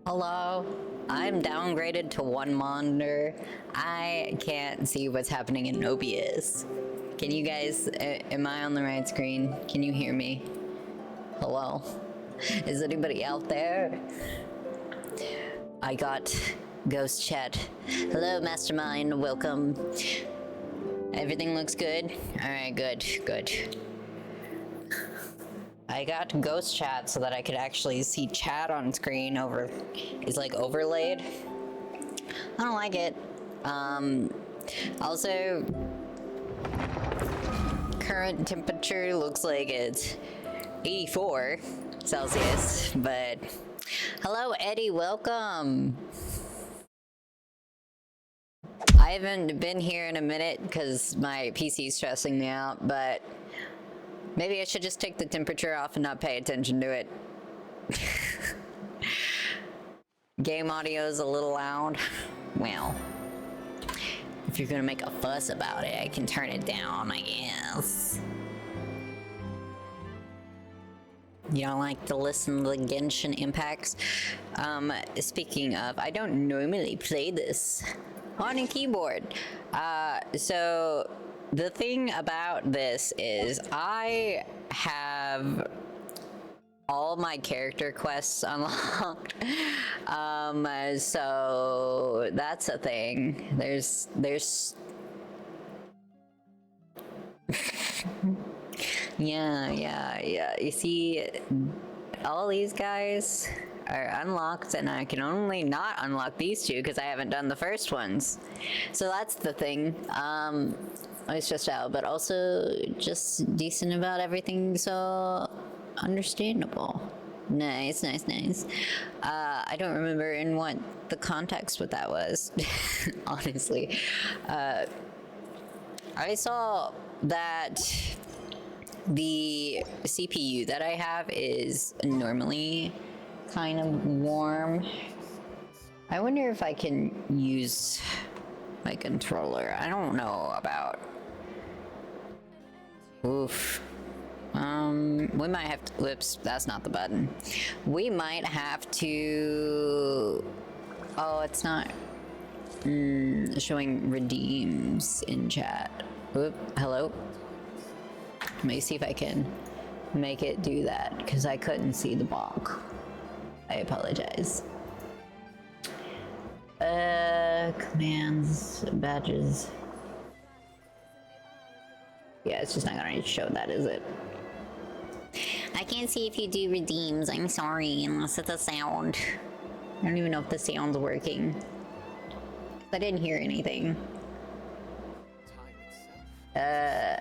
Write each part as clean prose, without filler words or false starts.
Hello? I'm downgraded to one monitor. I can't see what's happening in OBS. Can you guys, am I on the right screen? Can you hear me? Hello? Is anybody out there? I got ghost chat. Hello, Mastermind, welcome. Everything looks good? Alright, good, good. I got ghost chat so that I could actually see chat on screen is like overlaid. I don't like it. Also, current temperature looks like it's 84 Celsius, but hello Eddie, welcome. I haven't been here in a minute because my PC's stressing me out, but maybe I should just take the temperature off and not pay attention to it. Game audio is a little loud. Well, if you're gonna make a fuss about it, I can turn it down, I guess. You don't like to listen to the Genshin Impacts? Speaking of, I don't normally play this on a keyboard. So the thing about this is I have all my character quests unlocked. So that's a thing. There's yeah. You see, all these guys are unlocked, and I can only not unlock these two because I haven't done the first ones. So that's the thing. I stressed out, but also just decent about everything, so understandable. Nice. I don't remember in what the context what that was, honestly. I saw that the CPU that I have is normally kind of warm. I wonder if I can use my controller. I don't know about. Oof. We might have to, whoops, that's not the button. We might have to, oh, it's not showing redeems in chat. Oop, hello? Let me see if I can make it do that, because I couldn't see the block. I apologize. Commands, badges. Yeah, it's just not gonna show that, is it? I can't see if you do redeems, I'm sorry, unless it's a sound. I don't even know if the sound's working. I didn't hear anything. I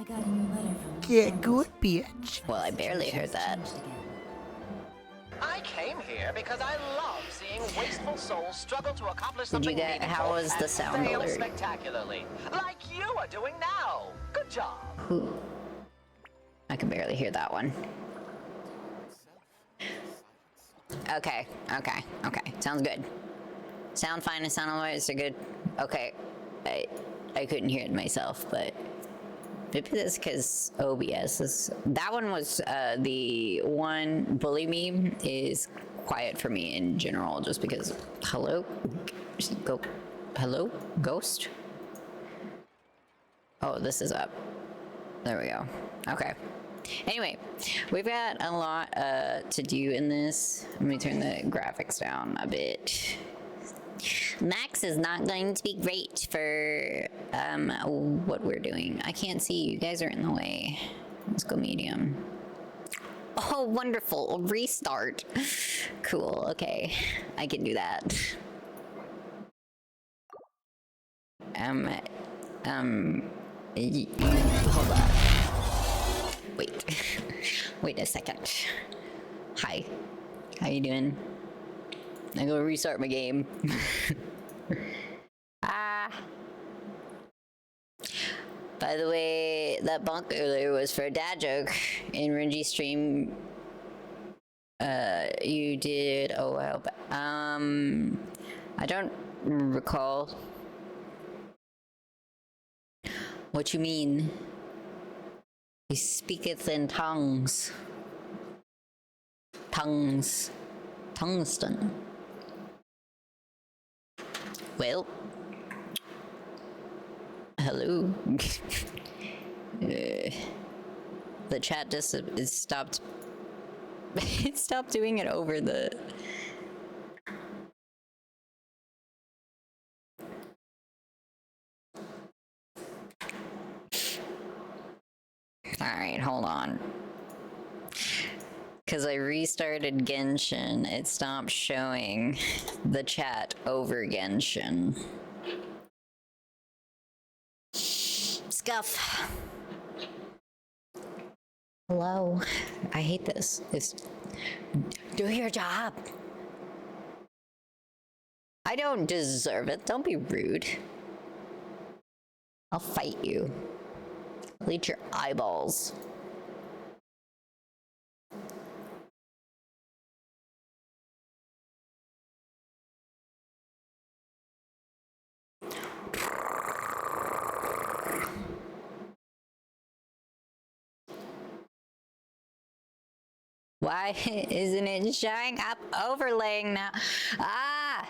got a new letter from Get good, bitch. Well, I barely heard that. I came here because I love seeing wasteful souls struggle to accomplish Did you something get, meaningful how was the and sound fail alert? spectacularly, like you are doing now. Good job. Ooh. I can barely hear that one. Okay. Sounds good. Sound fine and sound always are good. Okay. I couldn't hear it myself, but maybe that's because OBS is. That one was the one. Bully Me is quiet for me in general, just because. Hello, hello, ghost. Oh, this is up. There we go. Okay. Anyway, we've got a lot to do in this. Let me turn the graphics down a bit. Max is not going to be great for what we're doing. I can't see. You guys are in the way. Let's go medium. Oh, wonderful. Restart. Cool. Okay. I can do that. Hold up. Wait. Wait a second. Hi. How you doing? I'm gonna restart my game. By the way, that bonk earlier was for a dad joke in Renji's stream. You did a while back. I don't recall. What you mean? He speaketh in tongues. Tungsten. Well, hello. The chat just is stopped. It stopped doing it over the. All right, hold on. Because I restarted Genshin, it stopped showing the chat over Genshin. Scuff. Hello. I hate this. Do your job. I don't deserve it. Don't be rude. I'll fight you. I'll eat your eyeballs. Why isn't it showing up overlaying now? Ah!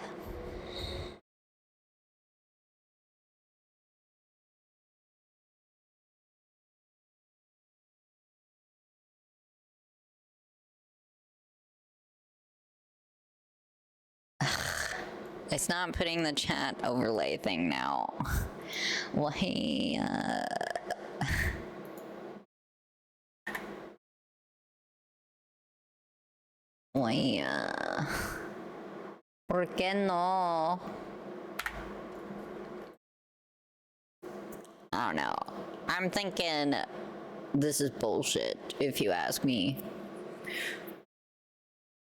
It's not putting the chat overlay thing now. Why, ¿Por qué no? I don't know. I'm thinking this is bullshit, if you ask me.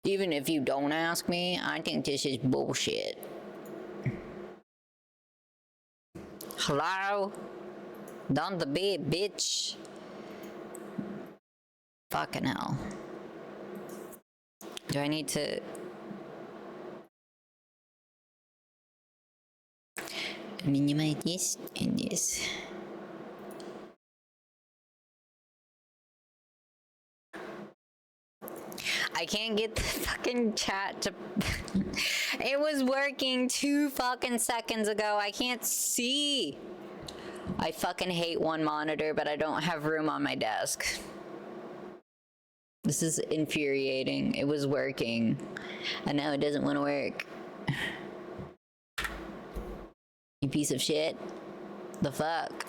Even if you don't ask me, I think this is bullshit. Hello? Don't be a bitch. Fucking hell. Do I need to... minimize this and this? I can't get the fucking chat to... It was working 2 fucking seconds ago. I can't see. I fucking hate one monitor, but I don't have room on my desk. This is infuriating. It was working, and now it doesn't want to work. You piece of shit. The fuck?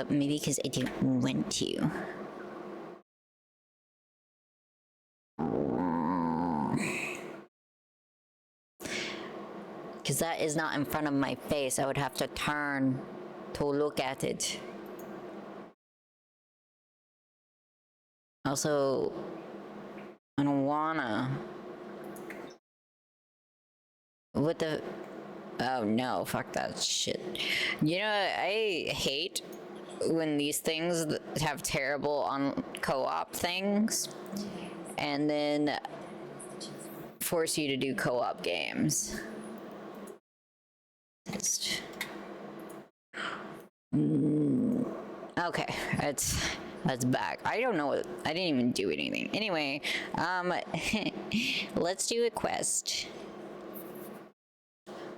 Maybe because I didn't want to. Because that is not in front of my face. I would have to turn to look at it. Also, I don't wanna. What the? Oh no, fuck that shit. You know, I hate when these things have terrible on co-op things and then force you to do co-op games. Just... Okay, that's back. I don't know what, I didn't even do anything. Anyway, let's do a quest.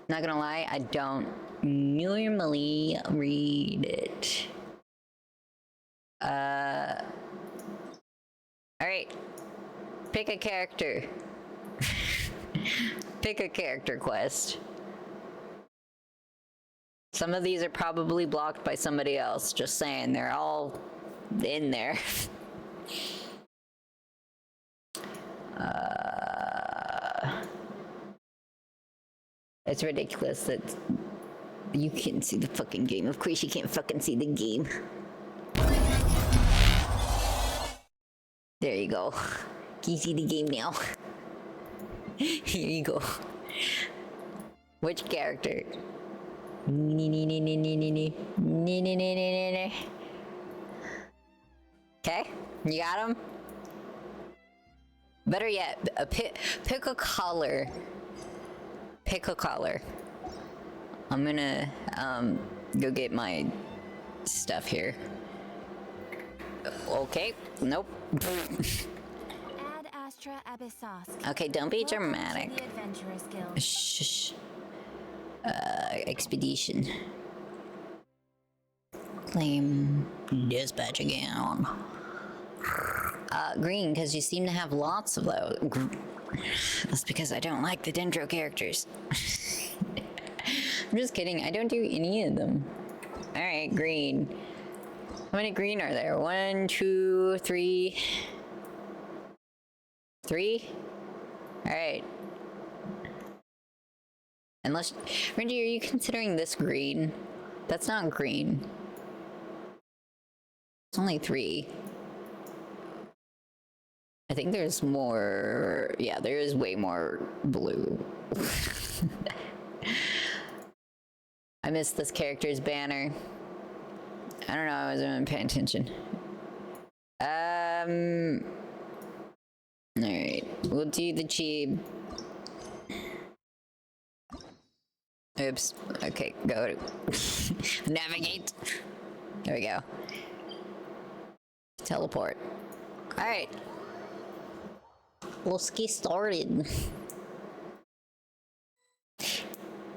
Not gonna lie, I don't normally read it. Alright. Pick a character. Pick a character quest. Some of these are probably blocked by somebody else. Just saying, they're all in there. It's ridiculous that you can't see the fucking game. Of course you can't fucking see the game. There you go. Can you see the game now? Here you go. Which character? Okay, you got him? Better yet, pick a color. Pick a color. I'm gonna go get my stuff here. Okay, nope. Ad Astra Abyssos. Okay, don't be dramatic. The Adventurers Guild. Shh. Expedition. Claim dispatch again. Green, because you seem to have lots of those. That's because I don't like the Dendro characters. I'm just kidding, I don't do any of them. Alright, green. How many green are there? 1, 2, 3. 3? Alright. Unless, Randy, are you considering this green? That's not green. It's only 3. I think there's more. Yeah, there is way more blue. I missed this character's banner. I don't know, I wasn't even paying attention. Alright, we'll do the cheap. Oops. Okay, go to navigate. There we go. Teleport. Alright. Let's get started.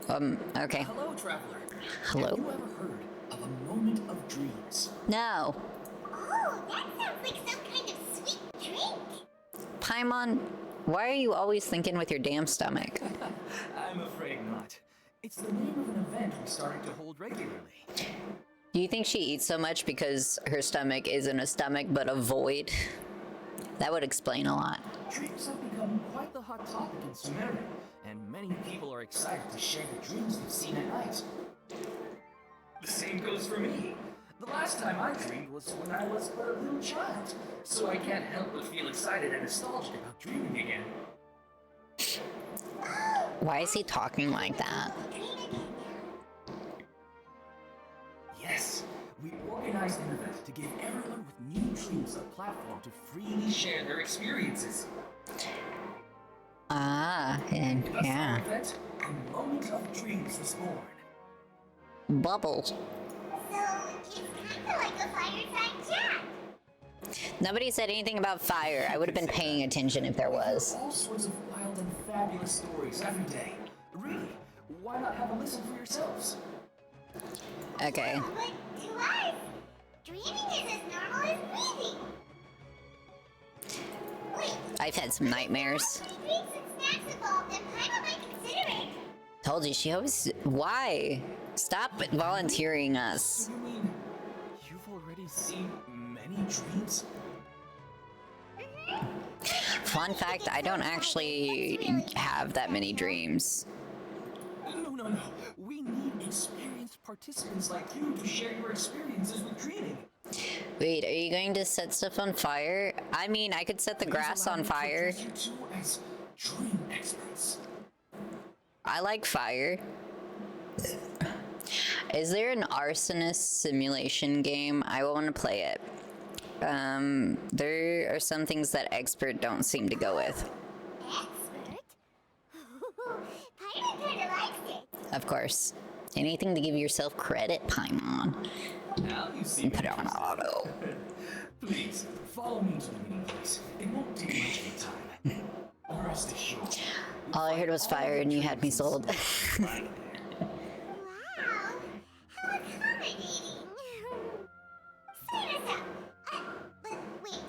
Okay. Hello, traveler. Hello? Have you ever heard of a moment of dreams? No. Oh, that sounds like some kind of sweet drink. Paimon, why are you always thinking with your damn stomach? I'm afraid not. It's the name of an event we started to hold regularly. Do you think she eats so much because her stomach isn't a stomach but a void? That would explain a lot. Dreams have become quite the hot topic in Sumeria, and many people are excited to share the dreams they've seen at night. The same goes for me. The last time I dreamed was when I was but a little child, so I can't help but feel excited and nostalgic about dreaming again. Why is he talking like that? Yes, we organized an event to give everyone with new dreams a platform to freely share their experiences. Ah, and Thus, our yeah. event, a moment of dreams was born. Bubbles. So, it's kind of like a fireside chat. Nobody said anything about fire. I would have been paying attention if there was. All sorts of wild and fabulous stories every day. Really, why not have a listen for yourselves? Okay. But to us, dreaming is as normal as breathing. Wait, I've had some nightmares. when drinks and snacks evolved, then Paimon might consider it. Told you, she always. Why? Stop volunteering us. You mean you've already seen many dreams? Fun fact, I don't actually have that many dreams. No. We need experienced participants like you to share your experiences with dreaming. Wait, are you going to set stuff on fire? I mean, I could set the grass on fire. You two as dream experts. I like fire. Is there an arsonist simulation game? I want to play it. There are some things that expert don't seem to go with. Expert? Paimon kinda likes it. Of course. Anything to give yourself credit, Paimon. Now you see. Put it on auto. Please, follow me to the meeting place. It won't take much of your time. Rest assured. All I heard was fire and you had me sold. Right there. Wow, how accommodating. Stand us up. But wait,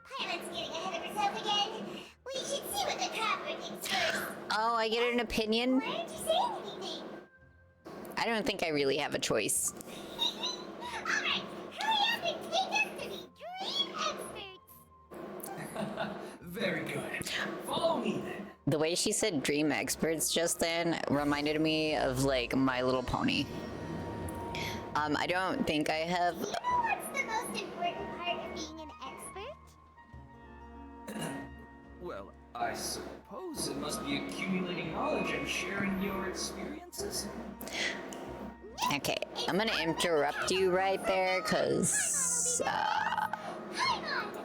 Paimon's getting ahead of herself again. We should see what the copper thinks first. Oh, I get an opinion? Why aren't you saying anything? I don't think I really have a choice. Alright, hurry up and take us to the dream experts. Very good. Follow me then. The way she said dream experts just then reminded me of like My Little Pony. I don't think I have. You know what's the most important part of being an expert? Well, I suppose it must be accumulating knowledge and sharing your experiences. Okay, I'm gonna interrupt you right there, cause Paimon!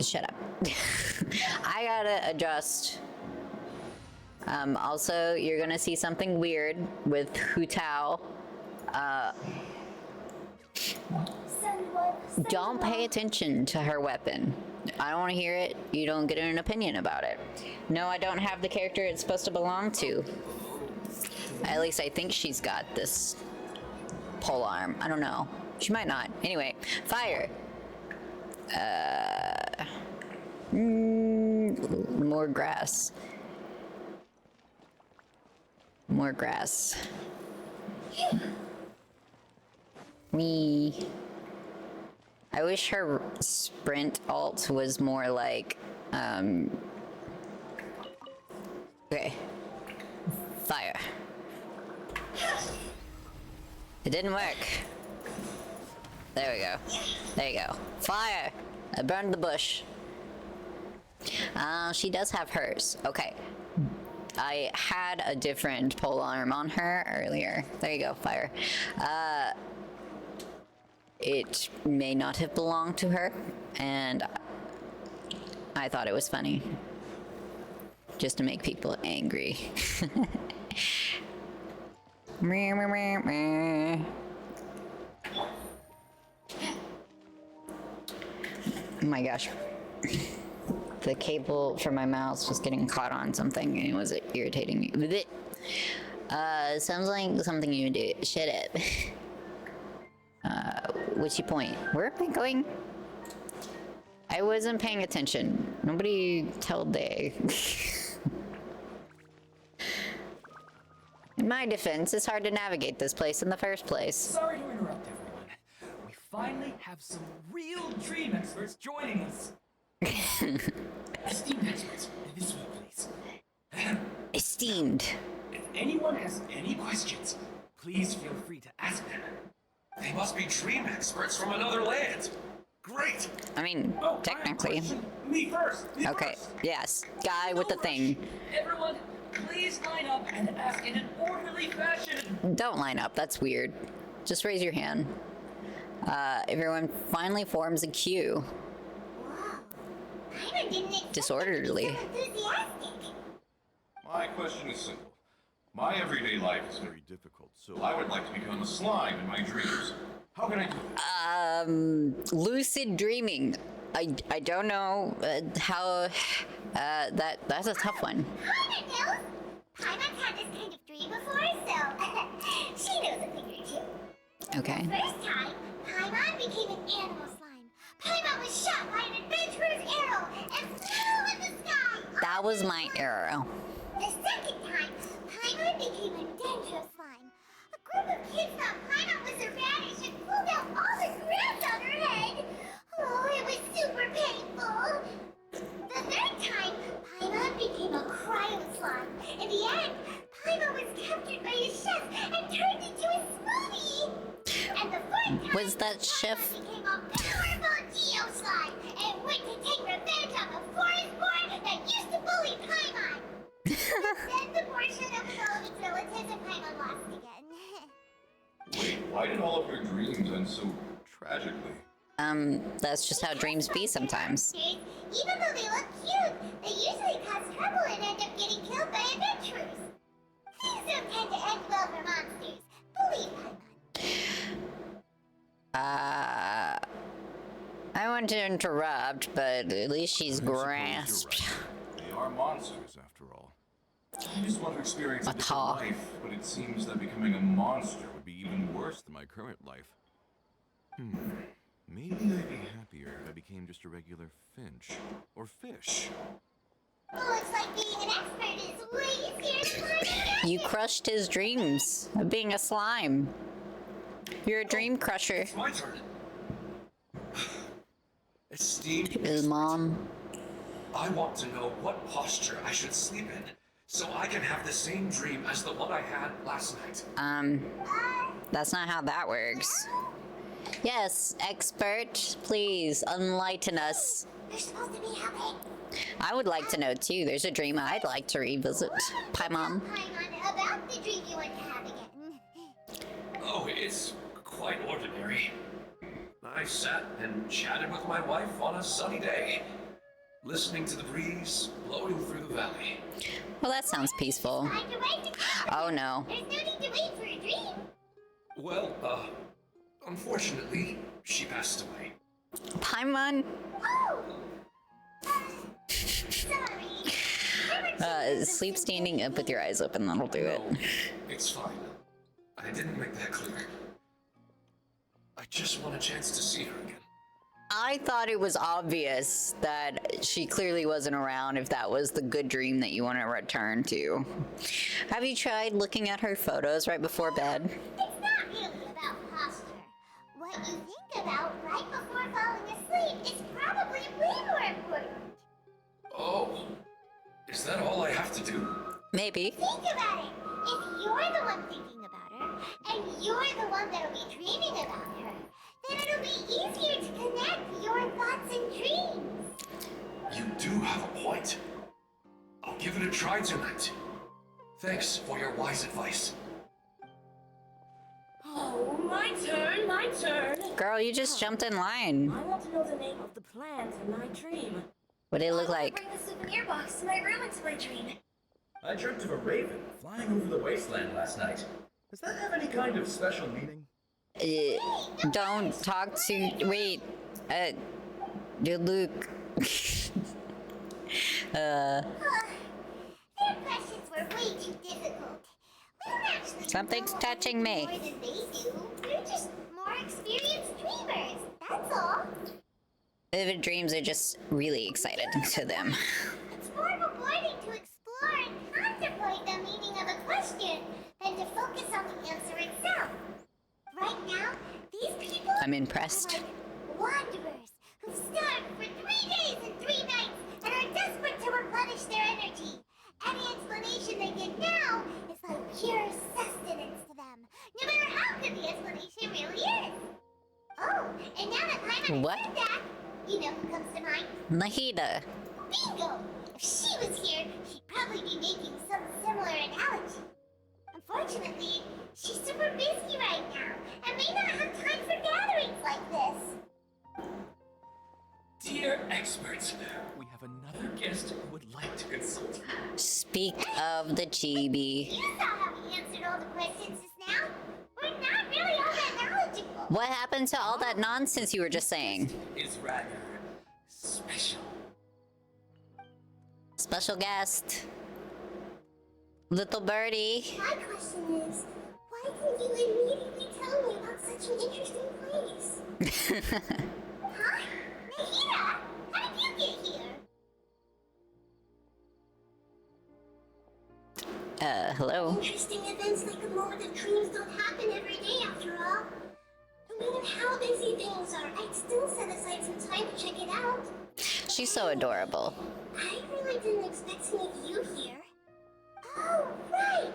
shut up. I gotta adjust. Also, you're gonna see something weird with Hu Tao. Don't pay attention to her weapon. I don't want to hear it. You don't get an opinion about it. No, I don't have the character it's supposed to belong to. At least I think she's got this pole arm. I don't know. She might not. Anyway, fire. More grass. More grass. Me. I wish her sprint ult was more like, okay. Fire. It didn't work. There we go. There you go. Fire! I burned the bush. She does have hers. Okay. I had a different pole arm on her earlier. There you go, fire. It may not have belonged to her, and I thought it was funny. Just to make people angry. Oh my gosh. The cable for my mouse was getting caught on something and it was irritating me. Sounds like something you do. Shut up. What's your point? Where am I going? I wasn't paying attention. Nobody told they. In my defense, it's hard to navigate this place in the first place. Sorry to interrupt, everyone. We finally have some real dream experts joining us. Esteemed experts, this way, please. Esteemed. If anyone has any questions, please feel free to ask them. They must be dream experts from another land. Great. I mean, Oh, technically. Me first. Me Okay, first. yes. Guy with the thing. Everyone, please line up and ask in an orderly fashion. Don't line up, that's weird. Just raise your hand. Everyone finally forms a queue. Paimon didn't expect Disorderly. you to be so enthusiastic. My question is simple. My everyday life is very difficult, so I would like to become a slime in my dreams. How can I do that? Lucid dreaming. I don't know how, that's a tough one. Paimon knows. Paimon's had this kind of dream before, so she knows a thing or two. Okay. First time, Paimon became an animal slime. Paimon was shot by an adventurer's arrow and flew in the sky. That was my arrow. The second time, Paimon became a dendro slime. A group of kids thought Paimon was a radish and pulled out all the grass on her head. Oh, it was super painful. The third time, Paimon became a cryo slime. In the end, Paimon was captured by a chef and turned into a smoothie. And the fourth time, Was that chef? Paimon became a powerful geo slime and went to take revenge on the forest boy that used to bully Paimon. Then the board showed up with all of its relatives and Paimon lost again. Wait, why did all of your dreams end so tragically? That's just how dreams be sometimes. Even though they look cute, they usually cause trouble and end up getting killed by adventurers. Things don't tend to end well for monsters. Believe Paimon. I want to interrupt, but at least she's I suppose you're grasped. right. They are monsters, after all. I just want to experience a different Ata. life, but it seems that becoming a monster would be even worse than my current life. Maybe I'd be happier if I became just a regular finch. Or fish. Looks like being an expert is way easier than learning. You crushed his dreams of being a slime. You're a dream crusher. It's my turn. Esteemed His expert, mom. I want to know what posture I should sleep in, so I can have the same dream as the one I had last night. That's not how that works. Yes, expert, please enlighten us. You're supposed to be helping. I would like to know too. There's a dream I'd like to revisit. Paimon. Paimon, about the dream you want to have again. Oh, it's quite ordinary. I sat and chatted with my wife on a sunny day. listening to the breeze blowing through the valley. Well, that sounds peaceful. Time to write the Oh no. There's no need to wait for a dream. Well, unfortunately, she passed away. Paimon? Oh! Sorry. Sleep standing up with your eyes open, that'll do it. No, it's fine. I didn't make that clear. I just want a chance to see her again. I thought it was obvious that she clearly wasn't around if that was the good dream that you want to return to. Have you tried looking at her photos right before bed? It's not really about posture. What you think about right before falling asleep is probably way more important. Oh, is that all I have to do? Maybe. Think about it. If you're the one thinking about her, and you're the one that'll be dreaming about her, then it'll be easier to connect your thoughts and dreams. You do have a point. I'll give it a try tonight. Thanks for your wise advice. Oh, my turn, my turn. Girl, you just jumped in line. I want to know the name of the plant in my dream. What did it look like? Bring the souvenir box to my room into my dream. I dreamt of a raven flying over the wasteland last night. Does that have any kind of special meaning? Don't talk to. Wait. Luke. Their questions were way too difficult. We don't actually Something's know touching me. more than they do. We're just more experienced dreamers. That's all. Vivid dreams are just really excited to them. It's more rewarding to explore and contemplate the meaning of a question than to focus on the answer itself. Right now, these people I'm impressed. are like wanderers who've starved for 3 days and 3 nights and are desperate to replenish their energy. Any explanation they get now is like pure sustenance to them, no matter how good the explanation really is. Oh, and now that Paimon What? said that, you know who comes to mind? Nahida. Bingo! If she was here, she'd probably be making some similar analogy. Unfortunately, she's super busy right now and may not have time for gatherings like this. Dear experts, we have another guest who would like to consult. Speak of the chibi. You saw how we answered all the questions just now. We're not really all that knowledgeable. What happened to all that nonsense you were just saying? Is rather special. Special guest. Little birdie. My question is, why didn't you immediately tell me about such an interesting place? Huh? Nahida, how did you get here? Hello. Interesting events like the moment of dreams don't happen every day after all. No matter how busy things are, I'd still set aside some time to check it out. She's so adorable. I really didn't expect to meet you here. Oh, right!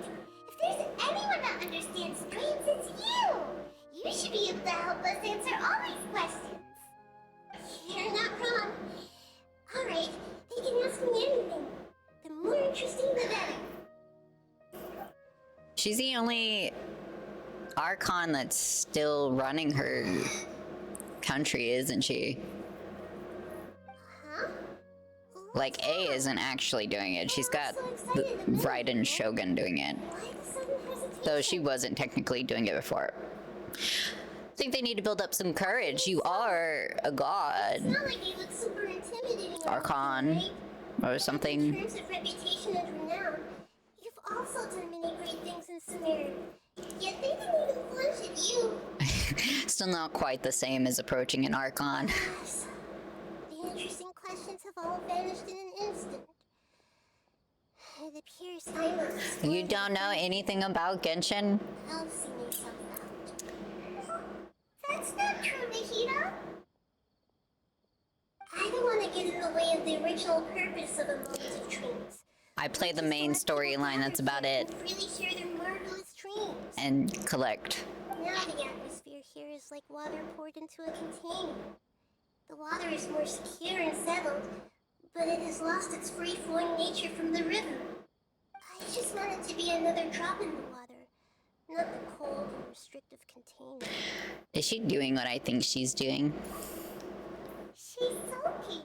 If there's anyone that understands dreams, it's you! You should be able to help us answer all these questions. You're not wrong. Alright, they can ask me anything. The more interesting, the better. She's the only Archon that's still running her country, isn't she? Huh? Like, A isn't actually doing it. She's got the Raiden Shogun doing it. Why the sudden hesitation? Though she wasn't technically doing it before. I think they need to build up some courage. You are a It's god. not like you look super intimidating. or Archon. anything, right? Or something. In terms of reputation and renown, you've also done many great things in Sumeria. Yet they didn't even flinch at you. Still not quite the same as approaching an Archon. Yes. The interesting questions have all vanished in an instant. It appears silence. You don't know anything about Genshin? I'll see myself out. That's not true, Nahida. I don't want to get in the way of the original purpose of a moment of dreams. I play the main storyline, that's about it. Really share their marvelous dreams. And collect. Now the atmosphere here is like water poured into a container. The water is more secure and settled, but it has lost its free-flowing nature from the river. I just want it to be another drop in the water, not the cold and restrictive container. Is she doing what I think she's doing? She's soaking.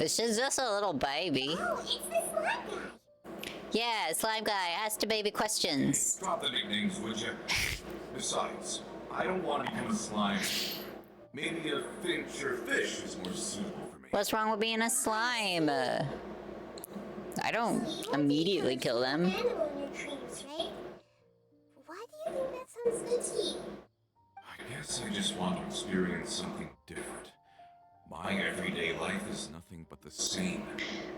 She's just a little baby. Oh, it's the slime guy. Yeah, slime guy, ask the baby questions. Drop the nicknames, would you? Besides, I don't want to become a slime. Maybe a finch or fish is more suitable for me. What's wrong with being a slime? I don't immediately kill them. Animal in your dreams, right? Why do you think that sounds good to you? I guess I just want to experience something different. My everyday life is nothing but the same.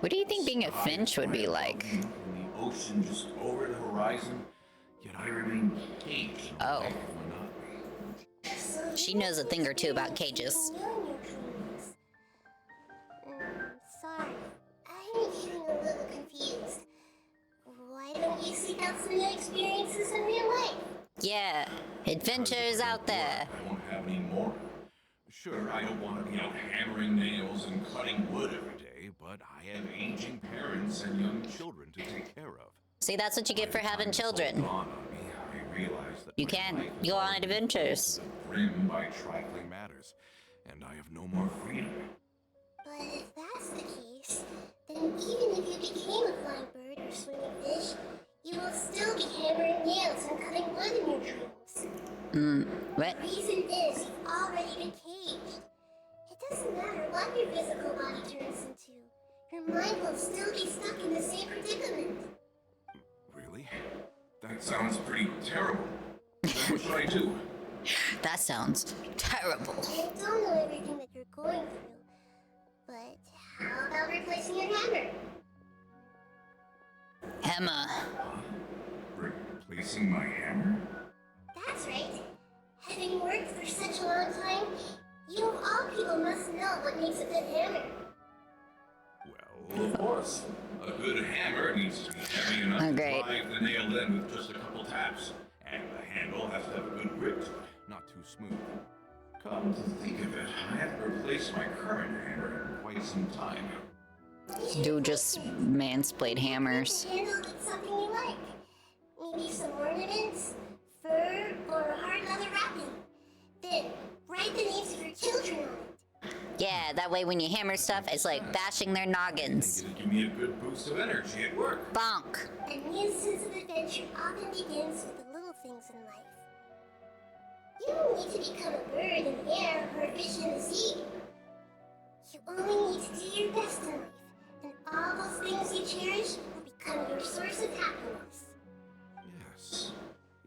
What do you think being a finch would be like? In the ocean just over the horizon, yet I remain caged in Oh. life of monotony. So She you knows a want thing or two to about experience cages. something new in your dreams. Sorry. I'm feeling a little confused. Why don't you seek out some new experiences in real life? Yeah, adventures out there. I won't have any more. Sure, I don't want to be out hammering nails and cutting wood every day, but I have aging parents and young children to take care of. See, that's what you get for having children. Dawned on me, I realized that You my can life is go on already adventures. to the brim by trifling matters, and I have no more freedom. But if that's the case, then even if you became a flying bird or swimming fish, you will still be hammering nails and cutting wood in your dreams. What? The reason is you've already been caged. It doesn't matter what your physical body turns into. Your mind will still be stuck in the same predicament. Really? That sounds pretty terrible. Then what should I do? That sounds terrible. I don't know everything that you're going through, but how about replacing your hammer? Emma. Replacing my hammer? That's right. Having worked for such a long time, you of all people must know what makes a good hammer. Well, of course. A good hammer needs to be heavy enough Oh, to great. drive the nail in with just a couple taps. And the handle has to have a good grip to it, not too smooth. Come to think of it, I haven't replaced my current hammer in quite some time. Dude just mansplained hammers. The handle with something you like. Maybe some ornaments, fur, or hard leather wrapping. Then write the names of your children on it. Yeah, that way when you hammer stuff, it's like bashing their noggins. It'll give me a good boost of energy at work. Bonk. A new sense of adventure often begins with the little things in life. You don't need to become a bird in the air or a fish in the sea. You only need to do your best in life, and all those things you cherish will become your source of happiness. Yes.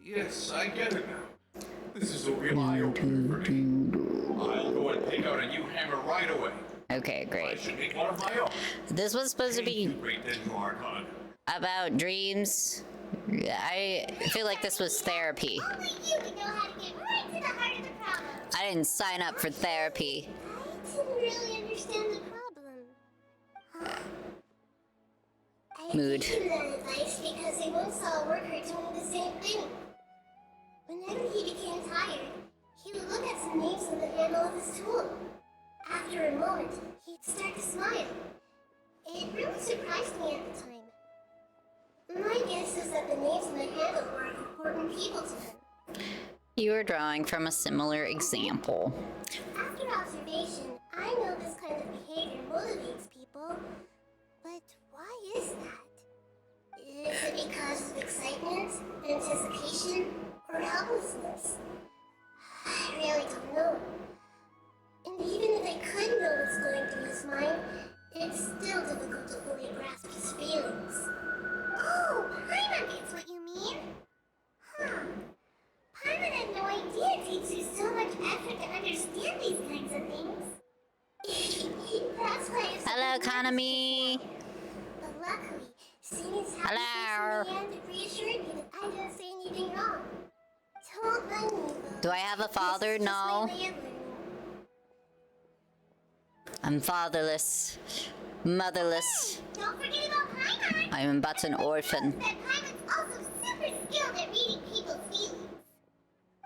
Yes, I get it now. This is a real eye-opener for me. I'll go and pick out a new hammer right away. Okay, I great. should make one of my own. This was supposed to Thank you, be great Dental Archon. about dreams. I feel like this was therapy. Only you would know how to get right to the heart of the problem. I didn't sign up for therapy. I didn't really understand the problem. Huh? I Mood. gave him that advice because he once saw a worker doing the same thing. Whenever he became tired, he would look at some names on the handle of his tool. After a moment, he'd start to smile. It really surprised me at the time. My guess is that the names on the handle were of important people to him. You are drawing from a similar example. After observation, I know this kind of behavior motivates people, but why is that? Is it because of excitement, anticipation, or helplessness? I really don't know. And even if I could know what's going through his mind, it's still difficult to fully grasp his feelings. Oh, Paimon gets what you mean. Huh. Paimon had no idea it takes you so much effort to understand these kinds of things. That's why it's Hello, economy. But luckily, seeing his happy Hello. face in the end reassured me that I didn't say anything wrong. Don't mind me, though. Do I have a father? It's just my No. way of learning. I'm fatherless. Motherless. Don't forget about Paimon. I am but an orphan. That Paimon's also super skilled at reading people's feelings.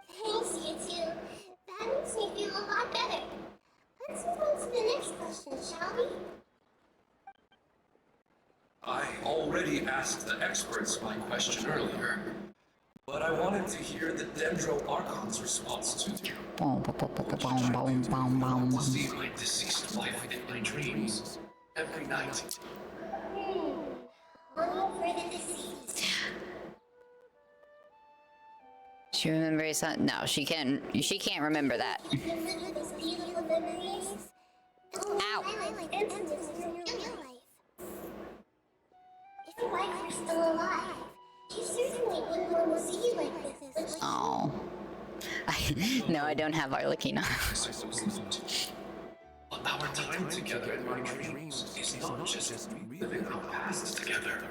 Thanks, you two. That makes me feel a lot better. Let's move on to the next question, shall we? I already asked the experts my question earlier, but I wanted to hear the Dendro Archon's response to it. Boom, boom, boom, boom, boom, boom, boom, boom, To boom. see my deceased wife in my dreams. every night. Longing for the deceased. She remembers that? No, she can't remember that. Remember those beautiful memories? Ow. I like instances in your real life. If your wife were still alive, she certainly wouldn't want to see you like this, would she? Oh. No, I don't have Arlecchino. I suppose not. But our time together in my dreams is not just reliving our past together.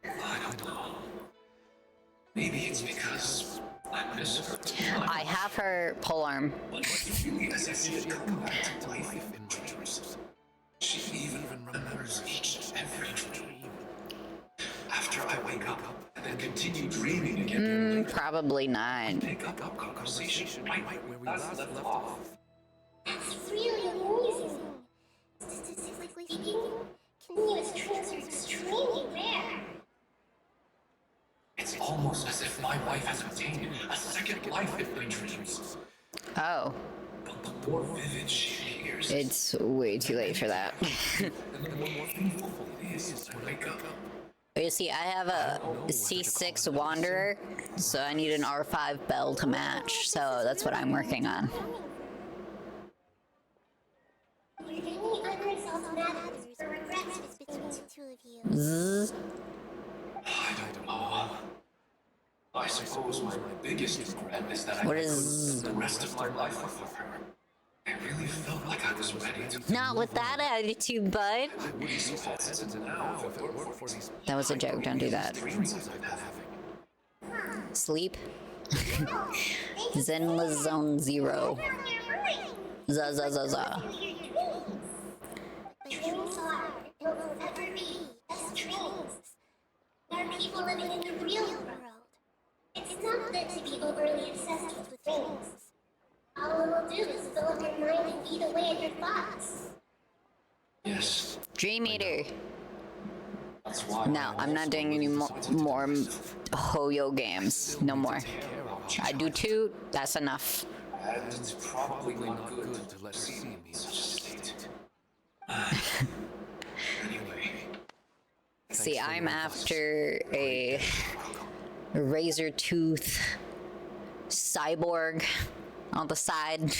I don't know. Maybe it's because I miss her. I have her polearm. But it's really as if she had come back to life in my dreams. She even remembers each and every dream. After I wake up and then continue dreaming again, Probably not. pick up our conversation right where we last left off. That's really amusing. Statistically speaking, continuous dreams are extremely rare. It's almost as if my wife has obtained a second life in my dreams. Oh. But the more vivid she appears, It's way too late for that. and the more painful it is when I wake up. You see, I have a C6 Wanderer, so I need an R5 Bell to match, so that's what I'm working on. Are there any unresolved matters or regrets between the two of you? Zzz. I don't know. I suppose my biggest regret is that I What couldn't is- spend the rest of my life with her. I really felt like I was ready to. Not with that attitude, bud. I wouldn't be so hesitant now if it weren't for these That was a joke, don't do that. dreams I've been having. Sleep. Zenless Zone Zero. Za za za za. Dreams are, and will ever be, just dreams. There are people living in the real world. It's not good to be overly obsessed with dreams. All it will do is fill up your mind and eat away at your thoughts. Yes, Dream Eater. that's why. No, I'm not doing any more Hoyo games. No more. I do 2, that's enough. And it's probably not good to let her see me in such a state. Anyway, See, I'm after a razor tooth cyborg on the side.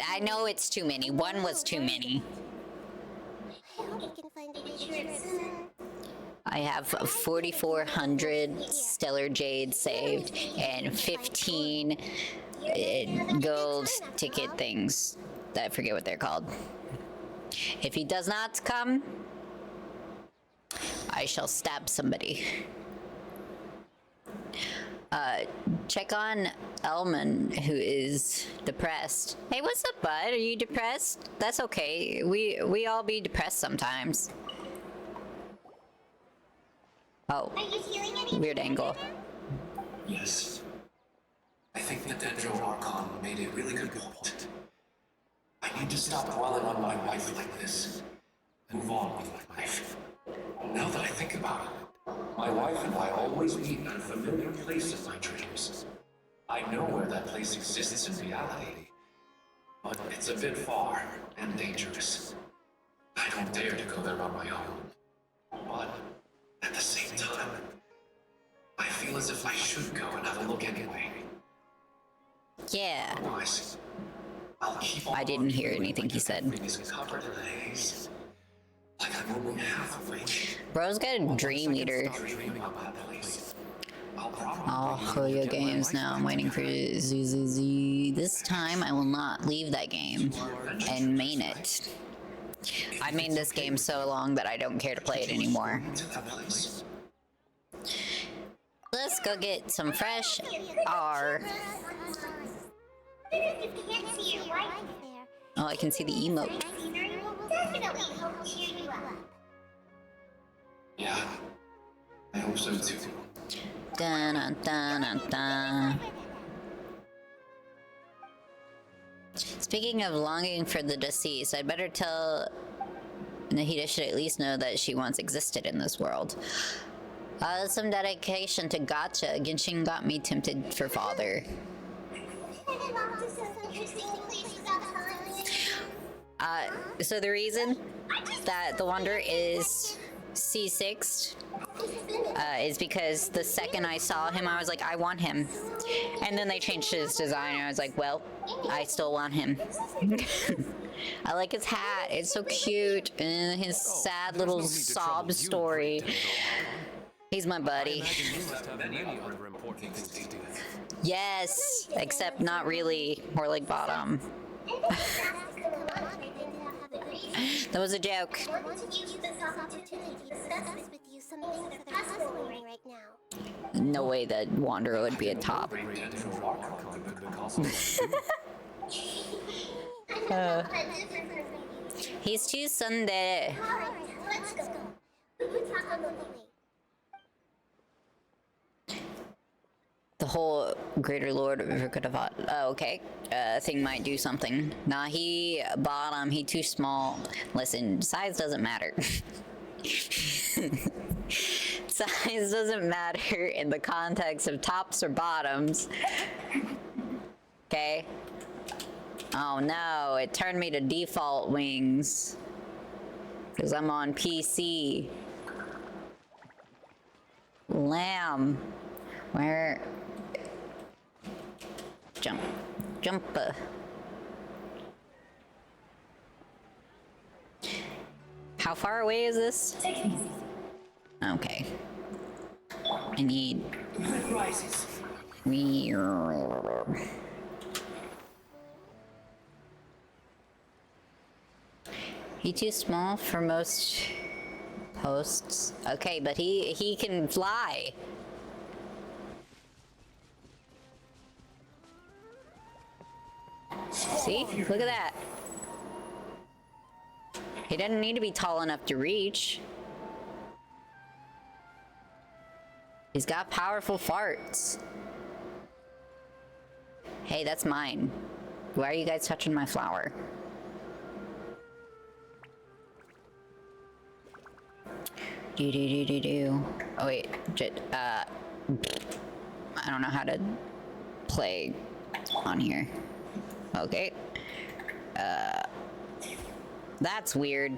I know it's too many. 1 was too many. I hope you can find a cure sooner. I have 4,400 stellar jade saved and 15 gold ticket things. I forget what they're called. If he does not come, I shall stab somebody. Check on Elman, who is depressed. Hey, what's up, bud? Are you depressed? That's okay. We all be depressed sometimes. Oh, Are you feeling anything? weird angle. yes. I think that Dendro Archon made a really good point. I need to stop dwelling on my wife like this. Move on with my life. Now that I think about it, my wife and I always meet at a familiar place in my dreams. I know where that place exists in reality, but it's a bit far and dangerous. I don't dare to go there on my own. But at the same time, I feel as if I should go and have a look anyway. Yeah. Otherwise, I'll keep on I didn't hear anything he said. everything is covered in haze. Like I'm only half awake. Bro's got a Dream Eater. Dreaming about that place. I'll probably All Hoyo games now. I'm waiting for ZZZ. This time I will not leave that game and main it. I mained this game so long that I don't care to play it anymore. to that place. Let's go get some fresh R. Even if you can't see your wife there, Oh, I can see the emote. nice scenery will definitely help cheer you up. Yeah, I hope so too. Dun dun dun dun dun. Speaking of longing for the deceased, I'd better tell Nahida should at least know that she once existed in this world. Some dedication to Gacha. Genshin got me tempted for father. I've been off to some interesting places outside. So the reason that the Wanderer is C6 is because the second I saw him, I was like, I want him. And then they changed his design, and I was like, well, I still want him. I like his hat. It's so cute. And his sad little sob story. He's my buddy. Yes, except not really. More like bottom. That was a joke. I wanted to use this opportunity to discuss with you some things that are puzzling me right now. No way that Wanderer would be a top. He's too Sunday. Alright, let's go. We can talk on the way. The whole Greater Lord of Rukadavat. Oh, okay. Thing might do something. Nah, he bottom. He too small. Listen, size doesn't matter. Size doesn't matter in the context of tops or bottoms. Okay. Oh no, it turned me to default wings. Because I'm on PC. Lamb. Where? Jump. Jump. How far away is this? Okay. I need... He too small for most posts. Okay, but he can fly. See? Look at that. He doesn't need to be tall enough to reach. He's got powerful farts. Hey, that's mine. Why are you guys touching my flower? Do. Oh wait, I don't know how to play on here. Okay. That's weird.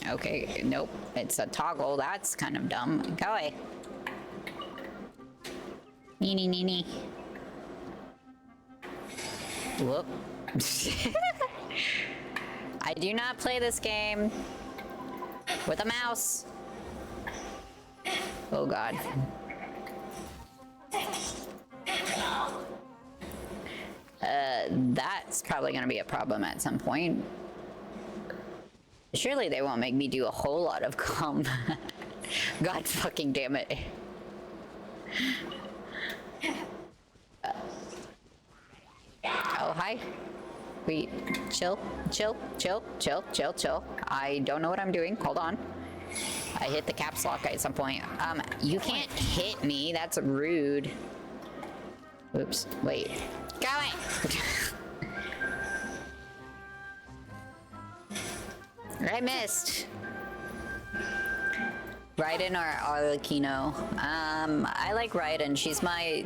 Okay, nope. It's a toggle. That's kind of dumb. Go away. Nee. Whoop. I do not play this game with a mouse. Oh god. That's probably gonna be a problem at some point. Surely they won't make me do a whole lot of combat. God fucking damn it. Oh, hi. Wait, chill. I don't know what I'm doing. Hold on. I hit the caps lock at some point. You can't hit me. That's rude. Oops. Wait. Go away! I missed. Raiden or Arlecchino? I like Raiden. She's my...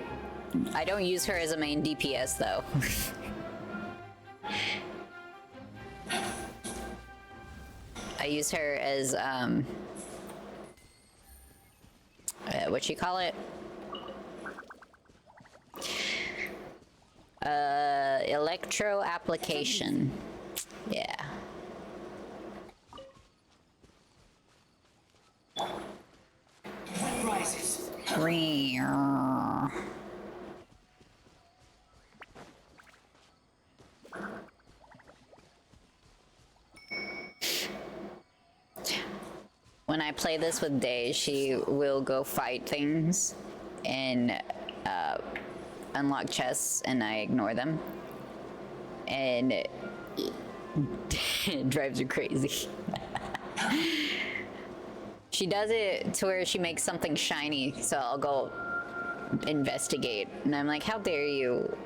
I don't use her as a main DPS, though. I use her as, what you call it? Electro application. Yeah. When I play this with Day, she will go fight things and unlock chests, and I ignore them. And it drives her crazy. She does it to where she makes something shiny, so I'll go investigate. And I'm like, how dare you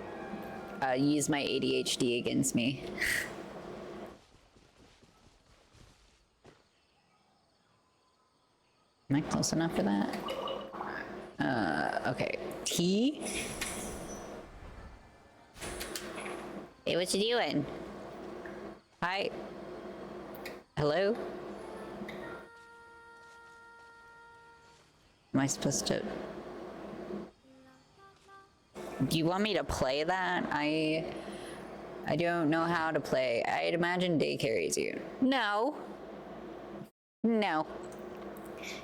use my ADHD against me? Am I close enough for that? Okay. T? Hey, what you doing? Hi. Hello? Am I supposed to... Do you want me to play that? I don't know how to play. I'd imagine Day carries you. No. No.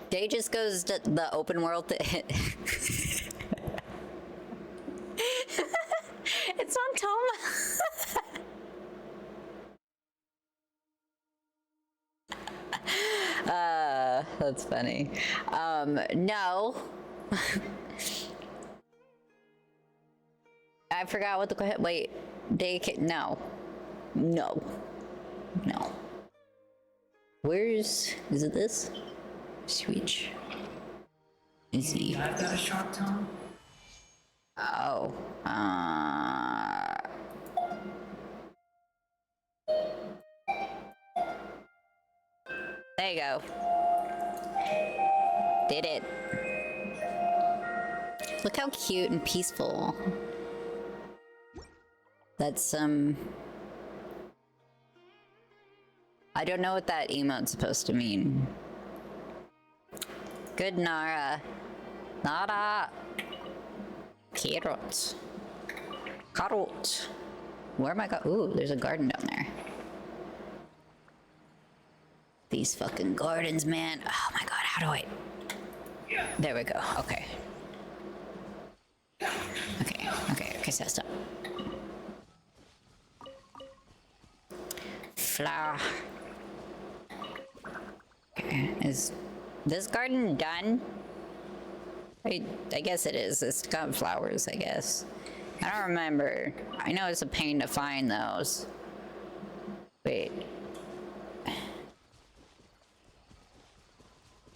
Day just goes to the open world to hit. It's on Toma. That's funny. No. I forgot what the wait. No. No. No. Is it this? Switch. Is he? I've got a sharp tongue. Oh. There you go. Did it. Look how cute and peaceful. That's, I don't know what that emote's supposed to mean. Good, Nara. Nara. Carrots. Carrots. Where am I going? Ooh, there's a garden down there. These fucking gardens, man. Oh my god, how do I... There we go. Okay. Okay, so stop. Flower. Okay, is this garden done? I guess it is. It's got flowers, I guess. I don't remember. I know it's a pain to find those. Wait.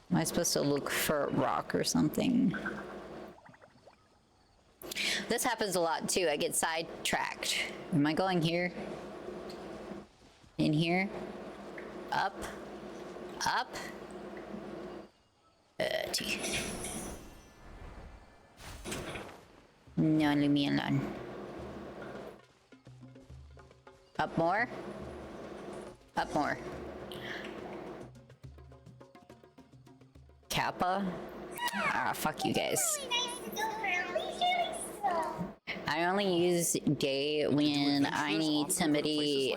Am I supposed to look for a rock or something? This happens a lot too. I get sidetracked. Am I going here? In here? Up? Up? T. No, leave me alone. Up more? Up more. Kappa? Ah, fuck you guys. I only use Day when I need somebody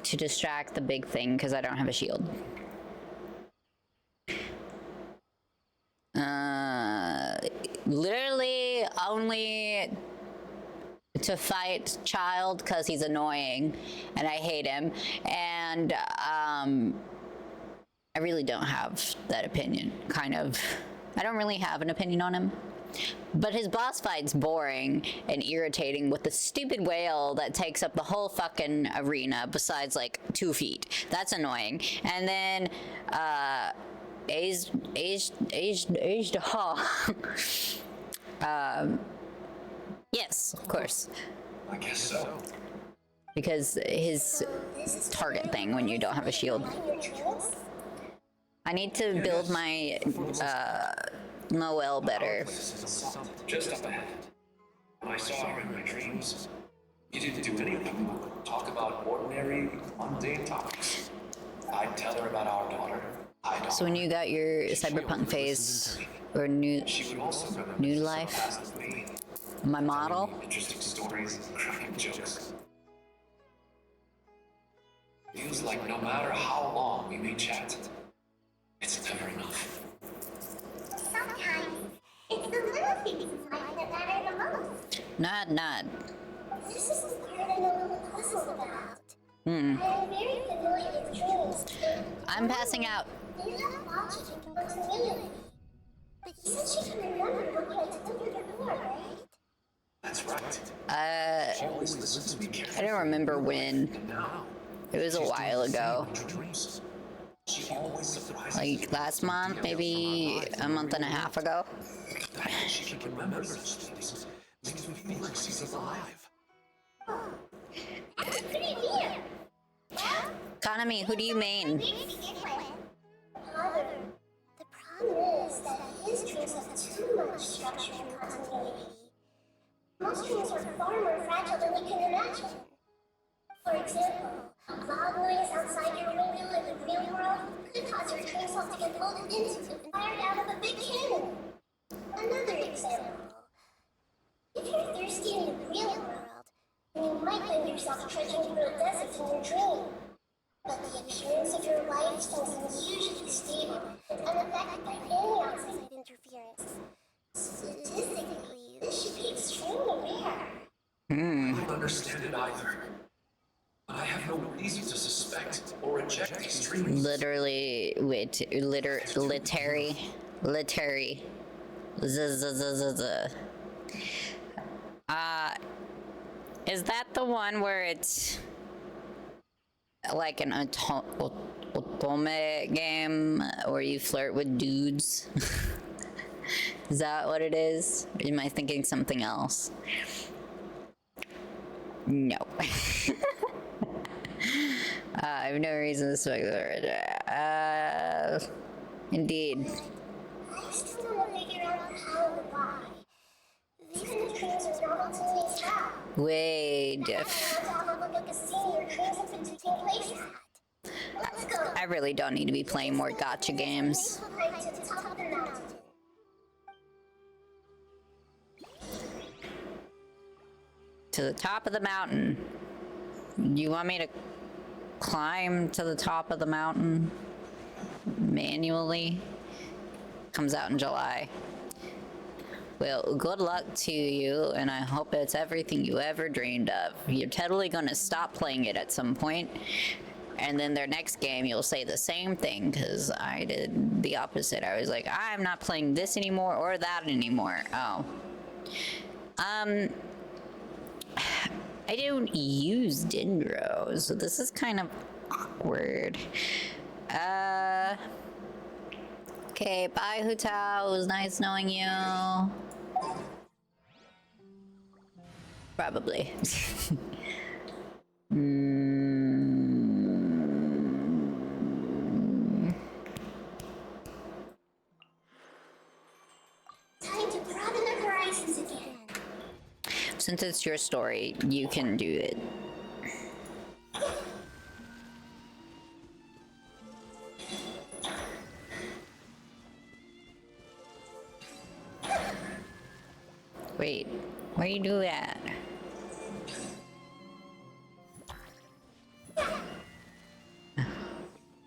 to distract the big thing because I don't have a shield. Literally only to fight Child because he's annoying and I hate him, and I really don't have that opinion, kind of. I don't really have an opinion on him. But his boss fight's boring and irritating with the stupid whale that takes up the whole fucking arena besides like 2 feet. That's annoying. And then, aged ha. Yes, of course. I guess so. Because his target thing when you don't have a shield. I need to build my, Noel better. Just up ahead. I saw her in my dreams. You didn't do anything but talk about ordinary, mundane topics. I'd tell her about our daughter. So when you got your cyberpunk phase, or new life, my model, Interesting stories and cracking jokes. Feels like no matter how long we may chat, it's never enough. Sometimes it's the little things in life that matter the most. not. This is the part I know the puzzle about. I am very familiar with dreams. I'm passing out. There's not logic in continuity. But you said she can remember what I told her before, right? That's right. I Always listen to me carefully. don't remember when. Now, It was a while ago. dreams. She always surprises Like last month, maybe a month and a half ago. The fact that she can remember such things makes me feel like she's alive. That's pretty weird. Well, Kanami, who do you mean? maybe different. However, the problem is that his dreams have too much structure and continuity. Most dreams are far more fragile than we can imagine. For example, floated into and fired out of a big cannon. Another example. If you're thirsty in the real world, you might find yourself trudging through a desert in your dream. But the appearance of your life seems unusually stable, unaffected by any outside interference. Statistically, this should be extremely rare. I don't understand it either. But I have no reason to suspect or reject these dreams. Literally, literary. Is that the one where it's like an otome game where you flirt with dudes? Is that what it is? Or am I thinking something else? No. I have no reason to speculate. Indeed. I still want to figure out how and why. These kind of dreams are novel to me as well. Wait. I want to have a look at the scene your dreams have been taking place at. Let's go. I really don't need to be playing more gacha games. Hike to the top of the mountain. To the top of the mountain. You want me to climb to the top of the mountain manually? Comes out in July. Well, good luck to you, and I hope it's everything you ever dreamed of. You're totally gonna stop playing it at some point, and then their next game you'll say the same thing, because I did the opposite. I was like, I'm not playing this anymore or that anymore. Oh. I don't use Dendro, so this is kind of awkward. Okay, bye Hutao, it was nice knowing you. Probably. Time to broaden the horizons again. Since it's your story, you can do it. Wait, why you do that?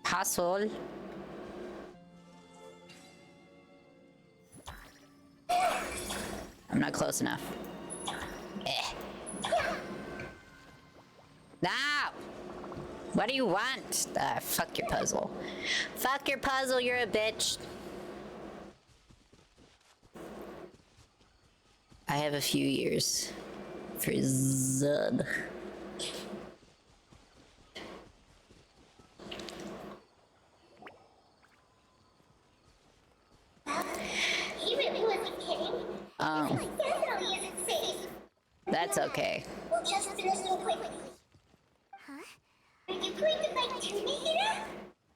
Pasol? I'm not close enough. Now! What do you want? Fuck your puzzle. Fuck your puzzle, you're a bitch. I have a few years for Zud. He really wasn't kidding. It definitely isn't safe. That's okay. We'll just finish them quickly. Huh? Are you going to fight Terminator?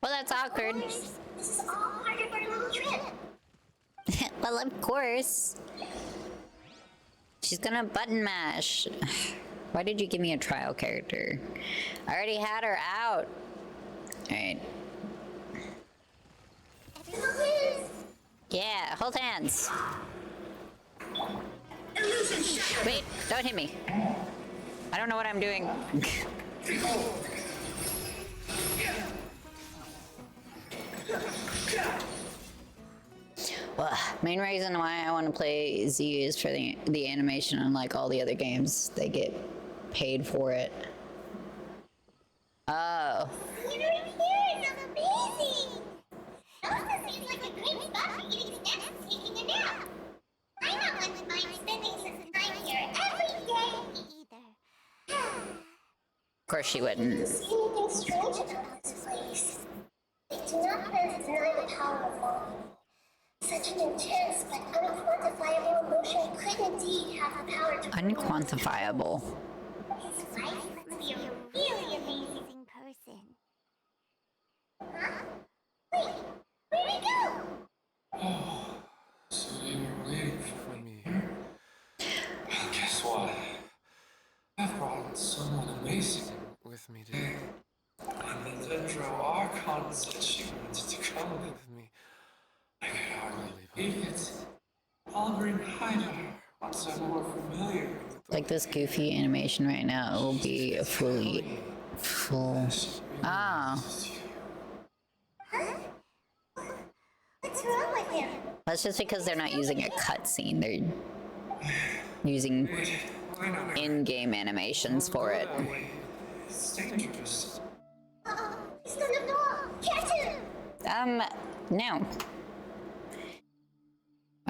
Well, that's awkward. This is all part of our little trip. Well, of course. She's gonna button mash. Why did you give me a trial character? I already had her out. Alright. Yeah, hold hands. Wait, don't hit me. I don't know what I'm doing. Well, main reason why I want to play Z is for the animation. Unlike all the other games, they get paid for it. Oh. Scenery here is amazing. Also seems like a great spot for eating snacks and taking a nap. I'm not one to mind spending some time here every day either. Of course she wouldn't. I don't see anything strange about this place. They do not plan to deny the power of love. Such an intense but unquantifiable emotion could indeed have the power to... Unquantifiable. His wife must be a really amazing person. Huh? Wait, where'd he go? Oh, so they were waiting for me here. And guess what? I've brought someone amazing with me today. And the Dendro Archon said she wanted to come with me Perhaps I'm more familiar with the Like this goofy animation right now, it will be a full. Ah, What's wrong with him? that's just because they're not using a cutscene. They're using in-game animations for it. It's dangerous. Uh-oh, he's gonna fall. Catch him! No.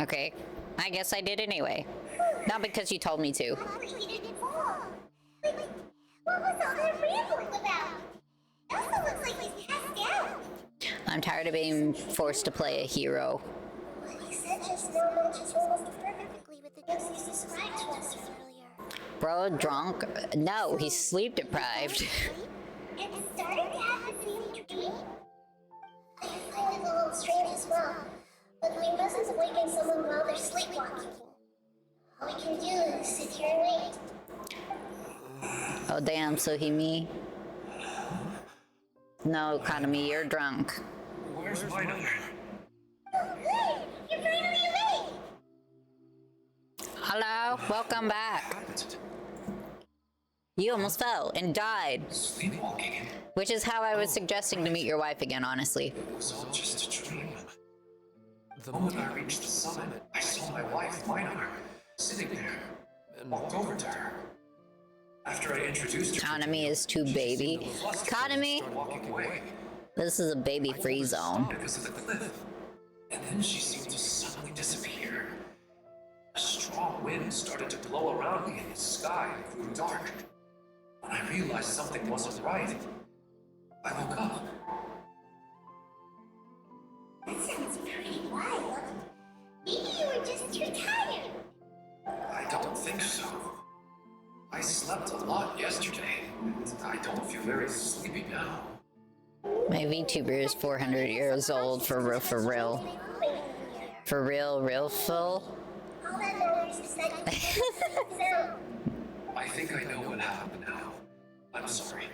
Okay, I guess I did anyway. Not because you told me to. He didn't fall. Wait, what was all that rambling about? It also looks like he's passed out. I'm tired of being forced to play a hero. What he said just now matches almost perfectly with the ghost he described to us earlier. Bro, drunk? No, he's sleep deprived. And started to have the same dream? I find it a little strange as well, but we mustn't awaken someone while they're sleepwalking. All we can do is sit here and wait. Oh damn, so he me? No, Kanami, you're drunk. Where's my number? Oh, good! You're finally awake! Hello, welcome back. You almost fell and died, Sleepwalking. which is how I was suggesting to meet your wife again, honestly. It was all just a dream. The moment I reached the summit, I saw my wife, Minor, sitting there, and walked over to her. After I introduced her, Kanami is too baby. Kanami, started walking away this is a baby-free zone. because of the cliff. And then she seemed to suddenly disappear. A strong wind started to blow around me, and the sky grew dark. When I realized something wasn't right, I woke up. That sounds pretty wild. Maybe you were just too tired. I don't think so. I slept a lot yesterday, and I don't feel very sleepy now. My VTuber is 400 years old, for real, for real. For real, real full? All that matters is that so, I think I know what happened now. I'm sorry.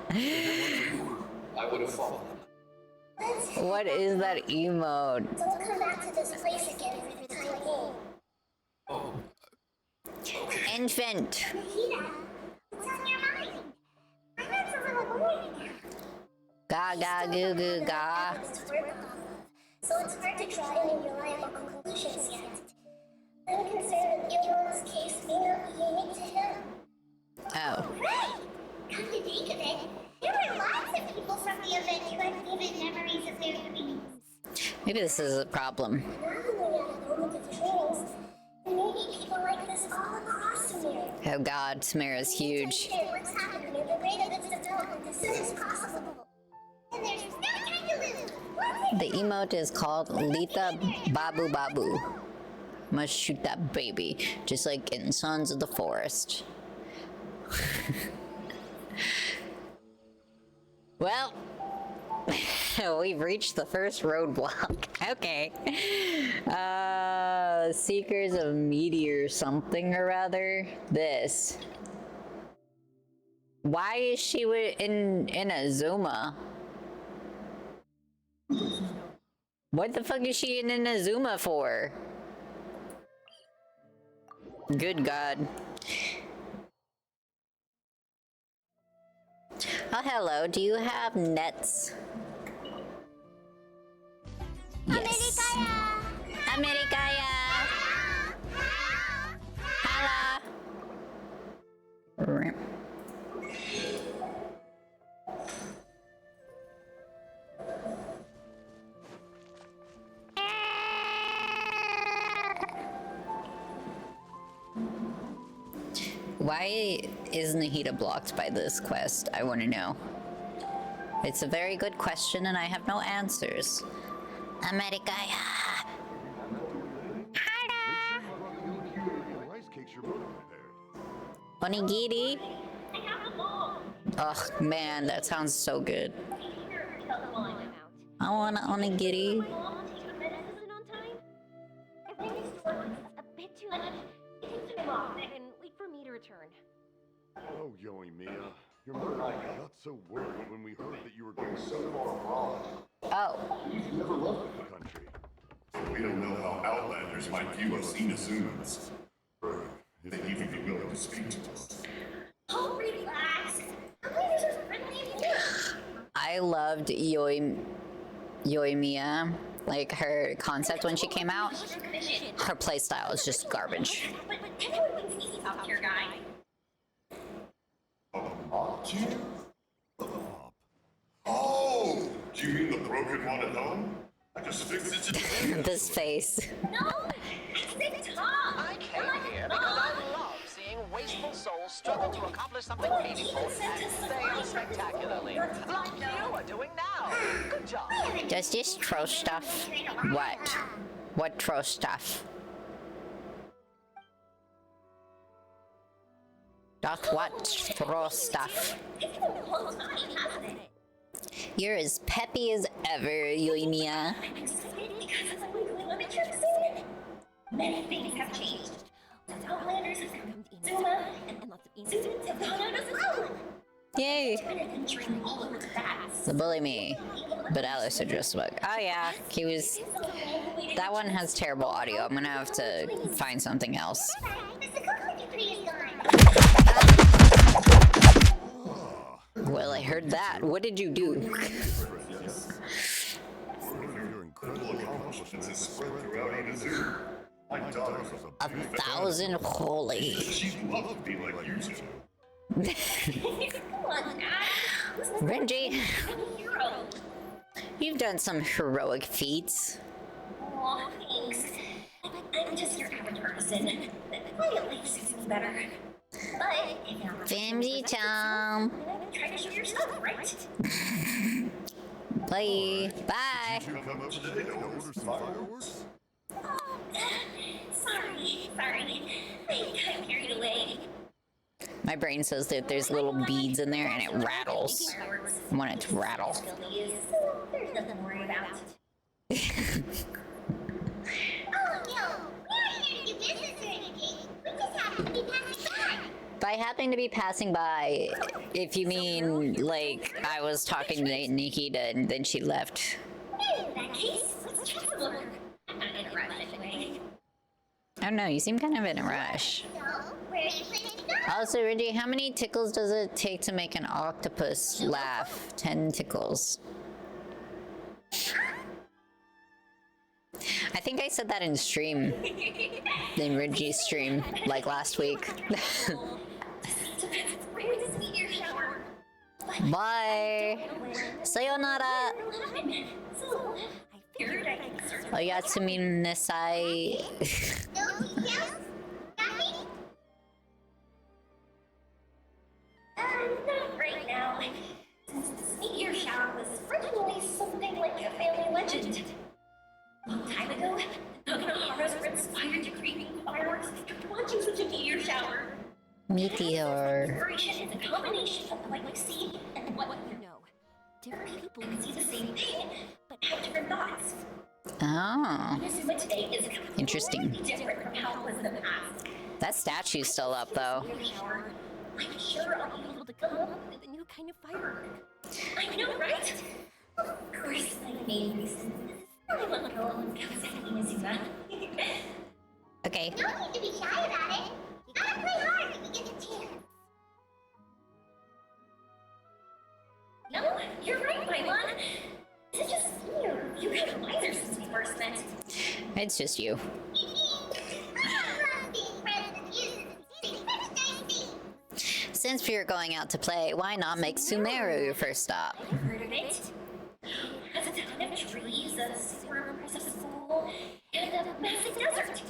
If it weren't for you, I would have fallen. let's What is that emote? don't come back to this place again for the time being. Oh, okay. Infant. Nikita, what's on your mind? My mind's a little boring now. Gaga goo goo ga. Evidence to work off of, so it's hard to draw any reliable conclusions yet. I'm concerned that Ilon's case may not be unique to him. Oh. Right! Come to think of it, there were lots of people from the event who had vivid memories of their dreams. Maybe this is a problem. Not only at the moment of dreams, there may be people like this all across America. Oh god, Samara's huge. What's happening in the rate of its development as soon as possible. And there's no time to lose. What's The emote is called Lita Babu Babu. Must shoot that baby, just like in Sons of the Forest. Well, we've reached the first roadblock. Okay. Seekers of Meteor something or other. This. Why is she in Azuma? What the fuck is she in Azuma for? Good God. Oh, hello. Do you have nets? Yes. Amerikaya! Hello! Rip. Why is Nahida blocked by this quest? I want to know. It's a very good question and I have no answers. Amerikaya! Onigiri? Ugh, man, that sounds so good. I want an onigiri. A bit too much. It takes too long, and wait for me to return. Oh, Yoimiya, your mother and I got so worried when we heard that you were going so far abroad. Oh, You've never left the country. We don't know how outlanders might view us Inazumans. speak to us. Oh, relax. Computers are friendly and warm. I loved Yoimiya. Like her concept when she came out. Her playstyle is just garbage. But everyone thinks he's a top tier guy. Oh! Do you mean the broken one at home? I just fixed it today. This face. No, it's the top. I came here because I love seeing wasteful souls struggle to accomplish something meaningful and fail spectacularly, like you are doing now. Good job. Does this throw stuff? What? What throw stuff? Doth what throw stuff? It's been a long time, hasn't it? You're as peppy as ever, Yoimiya. I'm excited because I'm going to limit trips soon. Many things have changed. Lots of Outlanders have come to Inazuma, and lots of students have gone out as well. Yay! I've been adventuring all over the bats. So bully me. But Alice would just look. Oh yeah, he was. That one has terrible audio. I'm gonna have to find something else. Well, I heard that. What did you do? Your incredible accomplishments is spread throughout Inazuma. My daughter was a 1,000 holy. She'd love to be like you two. Come on, Dad. Renji, I'm a hero. you've done some heroic feats. Aw, thanks. I'm just your average person. Quiet life suits me better. But if you're not Family time. try to show your stuff, right? Bye. Bye. Did you come over today to order some fireworks? Oh, sorry. I'm carried away. My brain says that there's little beads in there and it rattles. I want it to rattle. So there's nothing to worry about. Oh no, we aren't here to do business or anything. We just happen to be passing by. By happening to be passing by, if you mean like I was talking to Nikita and then she left. In that case, let's try some more. I'm not in a rush anyway. I don't know, you seem kind of in a rush. So, where are you planning to go? Also, Renji, how many tickles does it take to make an octopus laugh? 10 tickles. I think I said that in stream. In Renji's stream, like last week. Where is this meteor shower? Bye! Sayonara! So, I figured I could search Oyasumi nasai. no details? Nothing? Not right now. Since this meteor shower was originally something like a family legend. A long time ago, Naganohara's were inspired to create fireworks after watching such a meteor shower. Meteor. Inspiration is a combination of what you see and what you know. Different people can see the same thing, but have different thoughts. Oh. Inazuma today is Interesting. completely different from how it was in the past. That statue's still up, though. I'm sure I'll be able to come up with a new kind of firework. I know, right? Of course, my main reason is I want to go and Kawasaki Inazuma. Okay. No need to be shy about it. You gotta play hard when you get the chance. No, you're right, Paimon. It's just you. You got wiser since we first met. It's just you. Since we're going out to play, why not make Sumeru your first stop? I've heard of it. It has a ton of trees, a super impressive school, and a massive desert.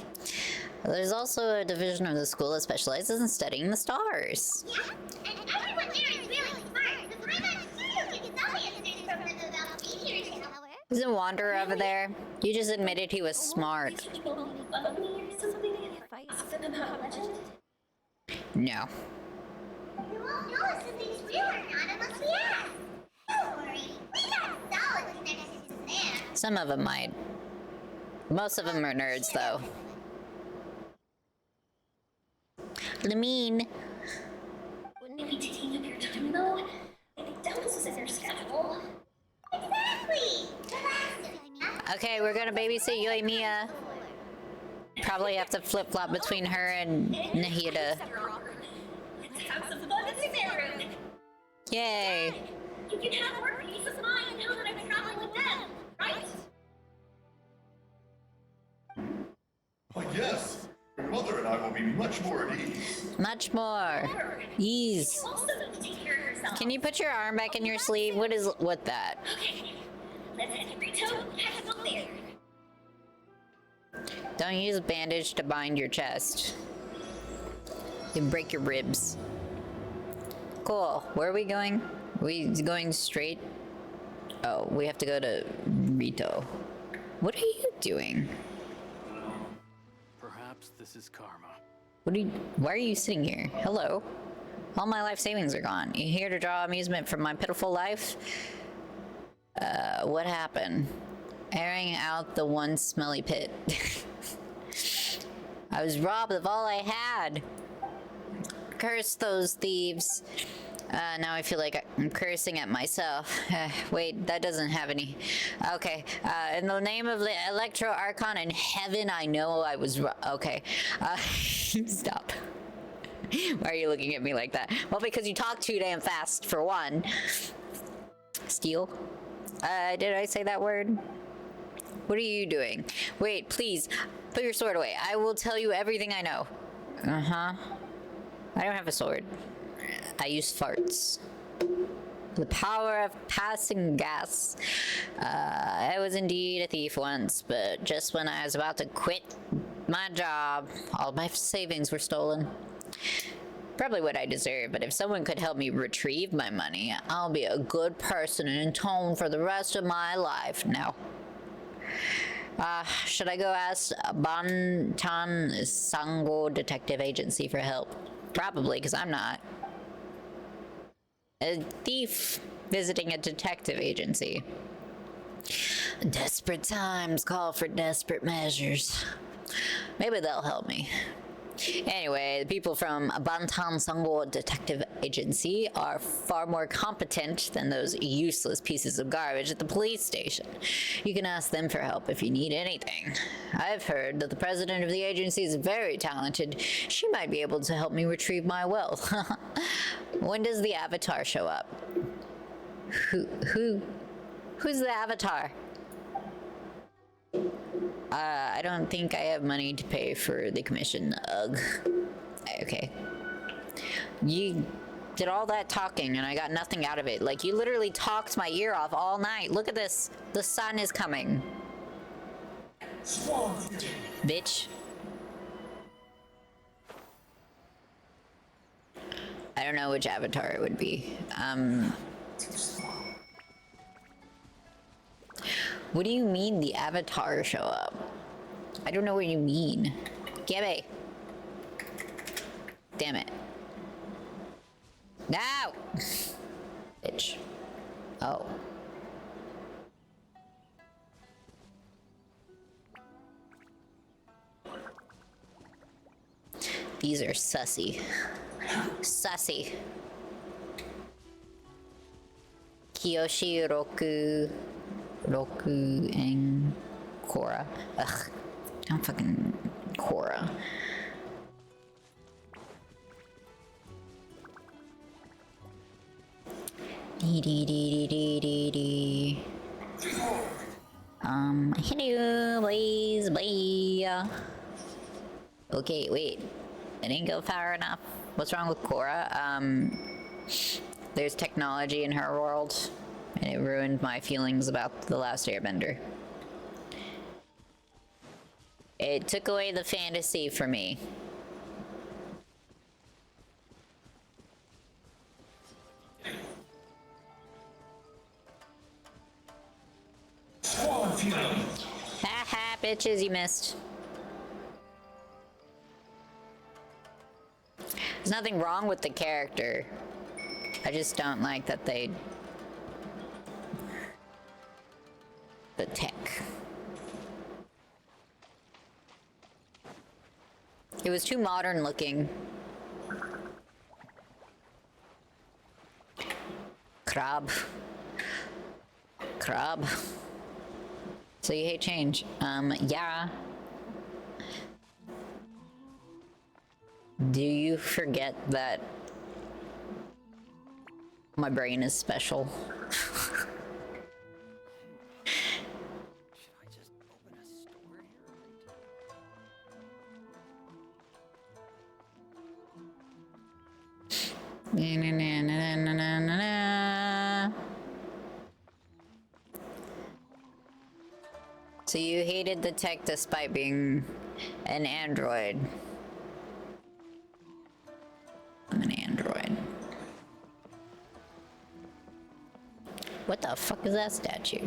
There's also a division of the school that specializes in studying the stars. Yeah, and everyone there is really smart. So I'm not sure you can tell me anything from them about meteor shower. Isn't Wanderer over there? You just admitted he was smart. These people make fun of me or something if I ask them about legend. No. You won't know if something's real or not unless we ask. Don't worry, we got solid connections there. Some of them might. Most of them are nerds, though. Lamine. Wouldn't it be taking up your time though? I think that was in your schedule. Exactly! Okay, we're gonna babysit Yoimiya. Probably have to flip-flop between her and Nahida. Let's have some fun in Sumeru. Yay! You can have more peace of mind now that I'm traveling with them, right? Why, yes. Your mother and I will be much more at ease. Much more. Ease. You also need to take care of yourself. Can you put your arm back in your sleeve? What that? Okay, let's head to Rito, have fun there. Don't use a bandage to bind your chest. You break your ribs. Cool. Where are we going? Are we going straight? Oh, we have to go to Rito. What are you doing? Perhaps this is karma. Why are you sitting here? Hello? All my life savings are gone. You here to draw amusement from my pitiful life? What happened? Airing out the one smelly pit. I was robbed of all I had. Curse those thieves. Now I feel like I'm cursing at myself. Wait, that doesn't have any. Okay. In the name of the Electro Archon in heaven, I know I was okay. Stop. Why are you looking at me like that? Well, because you talk too damn fast, for one. Steal? Did I say that word? What are you doing? Wait, please, put your sword away. I will tell you everything I know. Uh-huh. I don't have a sword. I use farts. The power of passing gas. I was indeed a thief once, but just when I was about to quit my job, all my savings were stolen. Probably what I deserve, but if someone could help me retrieve my money, I'll be a good person and atone for the rest of my life. Now, should I go ask Bantan Sango Detective Agency for help? Probably, because I'm not. A thief visiting a detective agency. Desperate times call for desperate measures. Maybe they'll help me. Anyway, the people from Bantan Sango Detective Agency are far more competent than those useless pieces of garbage at the police station. You can ask them for help if you need anything. I've heard that the president of the agency is very talented. She might be able to help me retrieve my wealth. When does the avatar show up? Who's the avatar? I don't think I have money to pay for the commission. Ugh. Okay. You did all that talking and I got nothing out of it. Like, you literally talked my ear off all night. Look at this. The sun is coming. Bitch. I don't know which avatar it would be. What do you mean the avatar show up? I don't know what you mean. Gimme. Damn it. No! Bitch. Oh. These are sussy. Sussy. Kiyoshi Roku and Korra. Ugh. I'm fucking Korra. Dee. Hello, boys, bye. Okay, wait. It didn't go far enough. What's wrong with Korra? There's technology in her world, and it ruined my feelings about The Last Airbender. It took away the fantasy for me. Haha, bitches, you missed. There's nothing wrong with the character. I just don't like that they... the tech. It was too modern looking. Crab. So you hate change? Yeah. Do you forget that My brain is special. Should I just open a store here? Na, na, na, na, na, na, na. So you hated the tech despite being an android. I'm an android. What the fuck is that statue?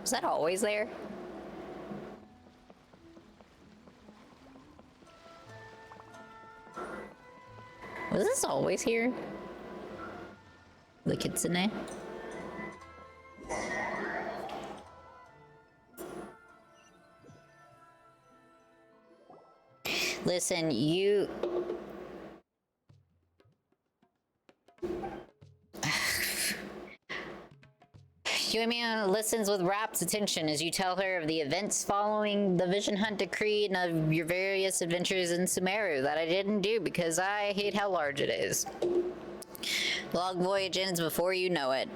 Was that always there? Was this always here? The kitsune? Listen, you... Yuemiya listens with rapt attention as you tell her of the events following the Vision Hunt decree and of your various adventures in Sumeru that I didn't do because I hate how large it is. The log voyage ends before you know it.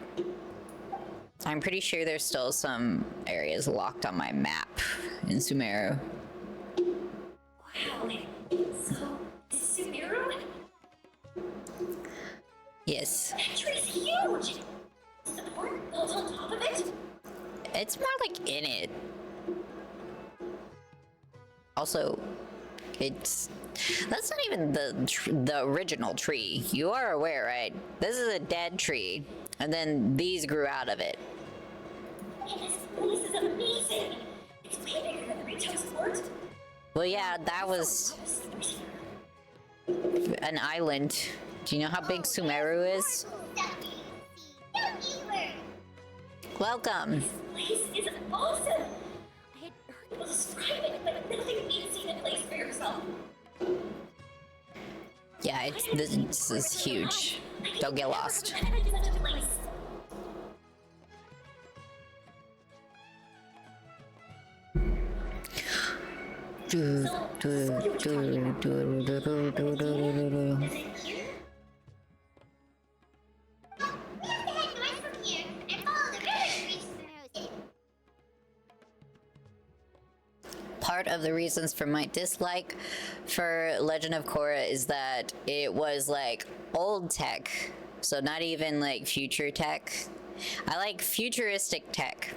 I'm pretty sure there's still some areas locked on my map in Sumeru. Wow, so this is Sumeru? Yes. That tree's huge! Is the port built on top of it? It's more like in it. Also, it's... That's not even the original tree. You are aware, right? This is a dead tree, and then these grew out of it. Man, this place is amazing! It's way bigger than the retail port. Well, yeah, that was an island. Do you know how big Sumeru is? Welcome. This place is awesome! I had heard people describe it, but nothing beats seeing a place for yourself. Yeah, this is huge. Don't get lost. Part of the reasons for my dislike for Legend of Korra is that it was like old tech, so not even like future tech. I like futuristic tech,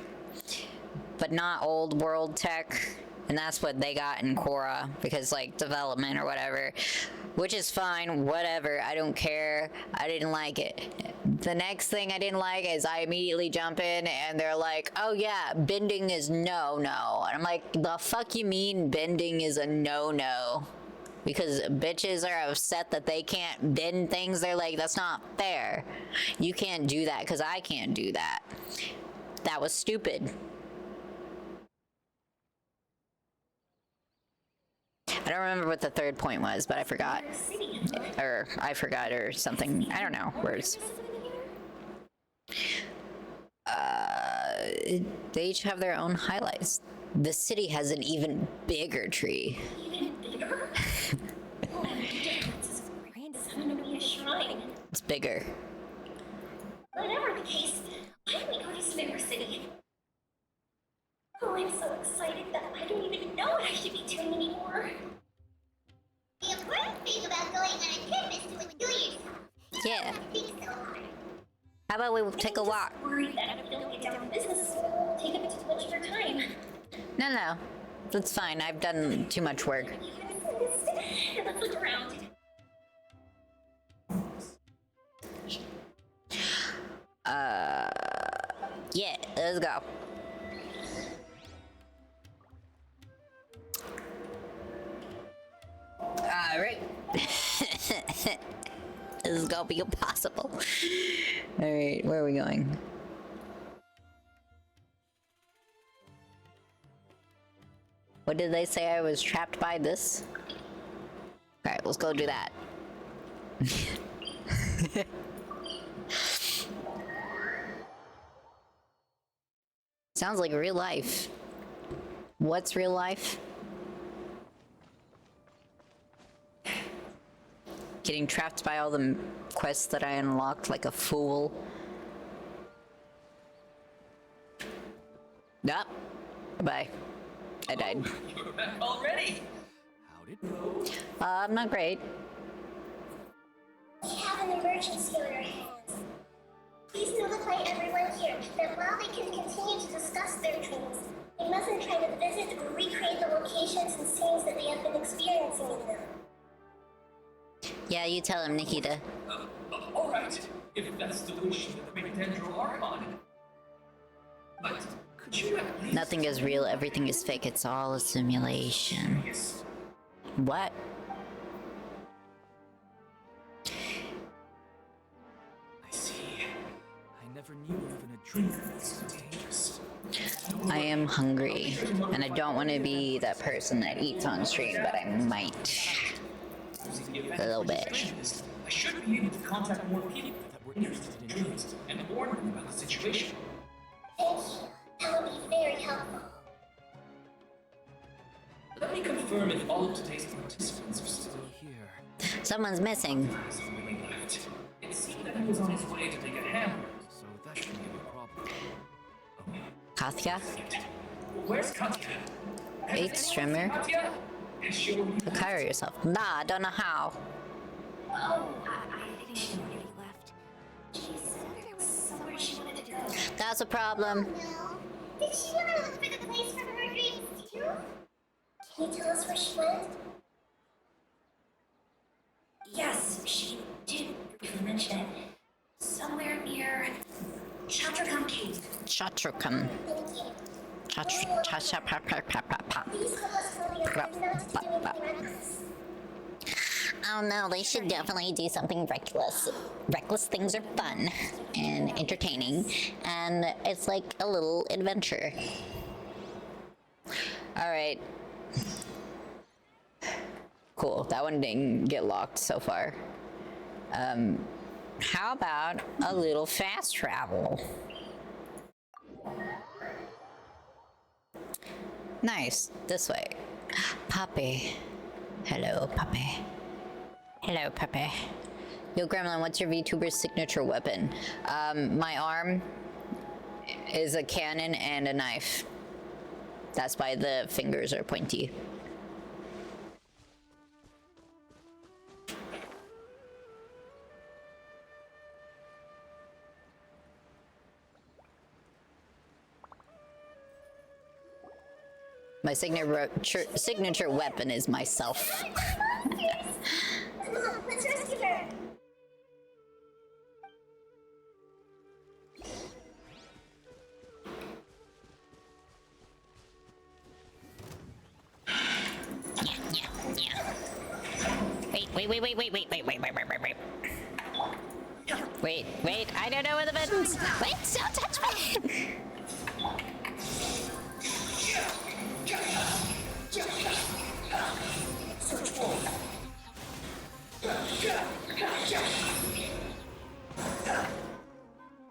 but not old world tech. And that's what they got in Korra, because like development or whatever, which is fine, whatever, I don't care, I didn't like it. The next thing I didn't like is I immediately jump in and they're like, oh yeah, bending is no-no. And I'm like, the fuck you mean bending is a no-no? Because bitches are upset that they can't bend things, they're like, that's not fair. You can't do that because I can't do that. That was stupid. I don't remember what the third point was, but I forgot. Or I forgot or something. I don't know. Words. They each have their own highlights. The city has an even bigger tree. Even bigger? Oh, this is grand as going to be a shrine. It's bigger. Whatever the case, why don't we go to Sumeru City? Oh, I'm so excited that I don't even know what I should be doing anymore. The important thing about going on a trip is to enjoy yourself. Yeah. Think so hard. How about we take a walk? I'm worried that I'm filling it down business will take up too much of your time. No. That's fine. I've done too much work. Let's look around. Yeah, let's go. Alright. This is gonna be impossible. Alright, where are we going? What did they say I was trapped by this? Alright, let's go do that. Sounds like real life. What's real life? getting trapped by all the quests that I unlocked like a fool. Nope. Bye. I died. You're back already? How'd it go? Not great. We have an emergency on our hands. Please notify everyone here that while they can continue to discuss their dreams, they mustn't try to visit or recreate the locations and scenes that they have been experiencing in them. Yeah, you tell him, Nikita. Alright, if that's the wish of the great Dendro Archon. But could you at least... Nothing is real, everything is fake, it's all a simulation. Yes. What? I see. I never knew even a drink was so dangerous. I am hungry, and I don't want to be that person that eats on stream, but I might. A little bit. I should be able to contact more people that were interested in dreams and warn them about the situation. Thank you. That would be very helpful. Let me confirm if all of today's participants are still here. Someone's missing. Hasn't really left. It seemed that he was on his way to make a hammer, so that shouldn't be a problem. Oh, Katya? where's Katya? Eighth streamer? Katya? Is she already Go carry yourself. Nah, I don't know how. Oh, I think she already left. She said there was somewhere she wanted to go. That's a problem. No. Did she want to look for the place from her dreams too? Can you tell us where she went? Yes, she did briefly mention it. Somewhere near Chatrakam Cave. Chatrakam. Thank you. Chatra. Please help us find the other not to do anything reckless. Oh no, they should definitely do something reckless. Reckless things are fun and entertaining, and it's like a little adventure. Alright. Cool, that one didn't get locked so far. How about a little fast travel? Nice, this way. Puppy. Hello, puppy. Hello, puppy. Yo, Gremlin, what's your VTuber's signature weapon? My arm is a cannon and a knife. That's why the fingers are pointy. My signature weapon is myself. Come on, let's rescue her. Wait, I don't know where the buttons. Wait, don't touch me.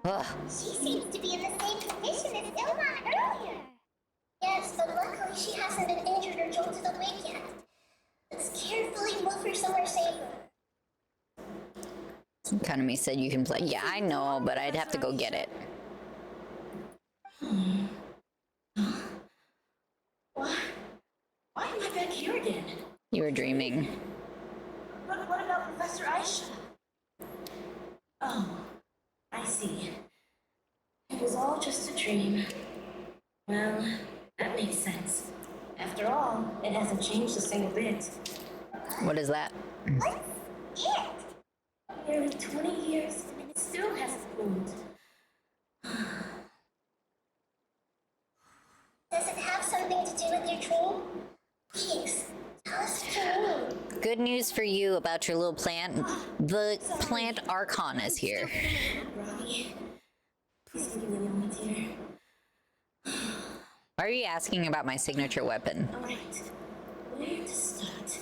Ugh. She seems to be in the same condition as Ilma earlier. Yes, but luckily she hasn't been injured or jolted awake yet. Let's carefully move her somewhere safer. Kanami said you can play. Yeah, I know, but I'd have to go get it. Why am I back here again? You were dreaming. But what about Professor Aisha? Oh, I see. It was all just a dream. Well, that makes sense. After all, it hasn't changed a single bit. What is that? What's it? Nearly 20 years, and it still hasn't moved. Does it have something to do with your dream? Please, tell us what you mean. Good news for you about your little plant. The plant Archon is here. Robbie, please give me a moment here. Why are you asking about my signature weapon? Alright, where to start?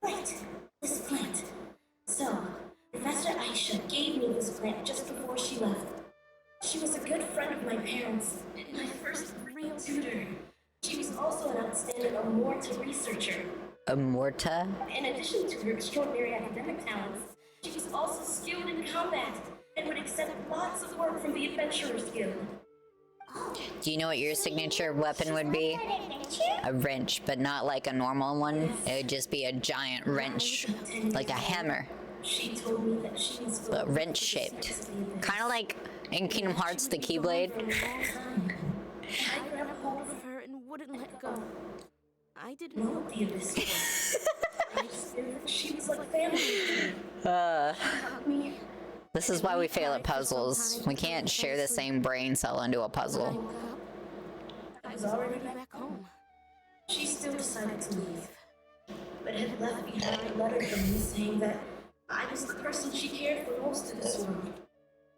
Right, this plant. So, Professor Aisha gave me this plant just before she left. She was a good friend of my parents, and my first real tutor. She was also an outstanding immortal researcher. Amorta? In addition to her extraordinary academic talents, she was also skilled in combat and would accept lots of work from the Adventurers Guild. Do you know what your signature weapon would be? A wrench, but not like a normal one. It would just be a giant wrench, like a hammer, She told me that she was but wrench shaped. Kind of like in Kingdom Hearts, the Keyblade. I grabbed hold of her and wouldn't let go. I didn't know what the abyss was. I just knew that she was like family. She hugged me. This is why we fail at puzzles. We can't share the same brain cell into a puzzle. I was already back home. She still decided to leave, but had left behind a letter from me saying that I was the person she cared for most in this world.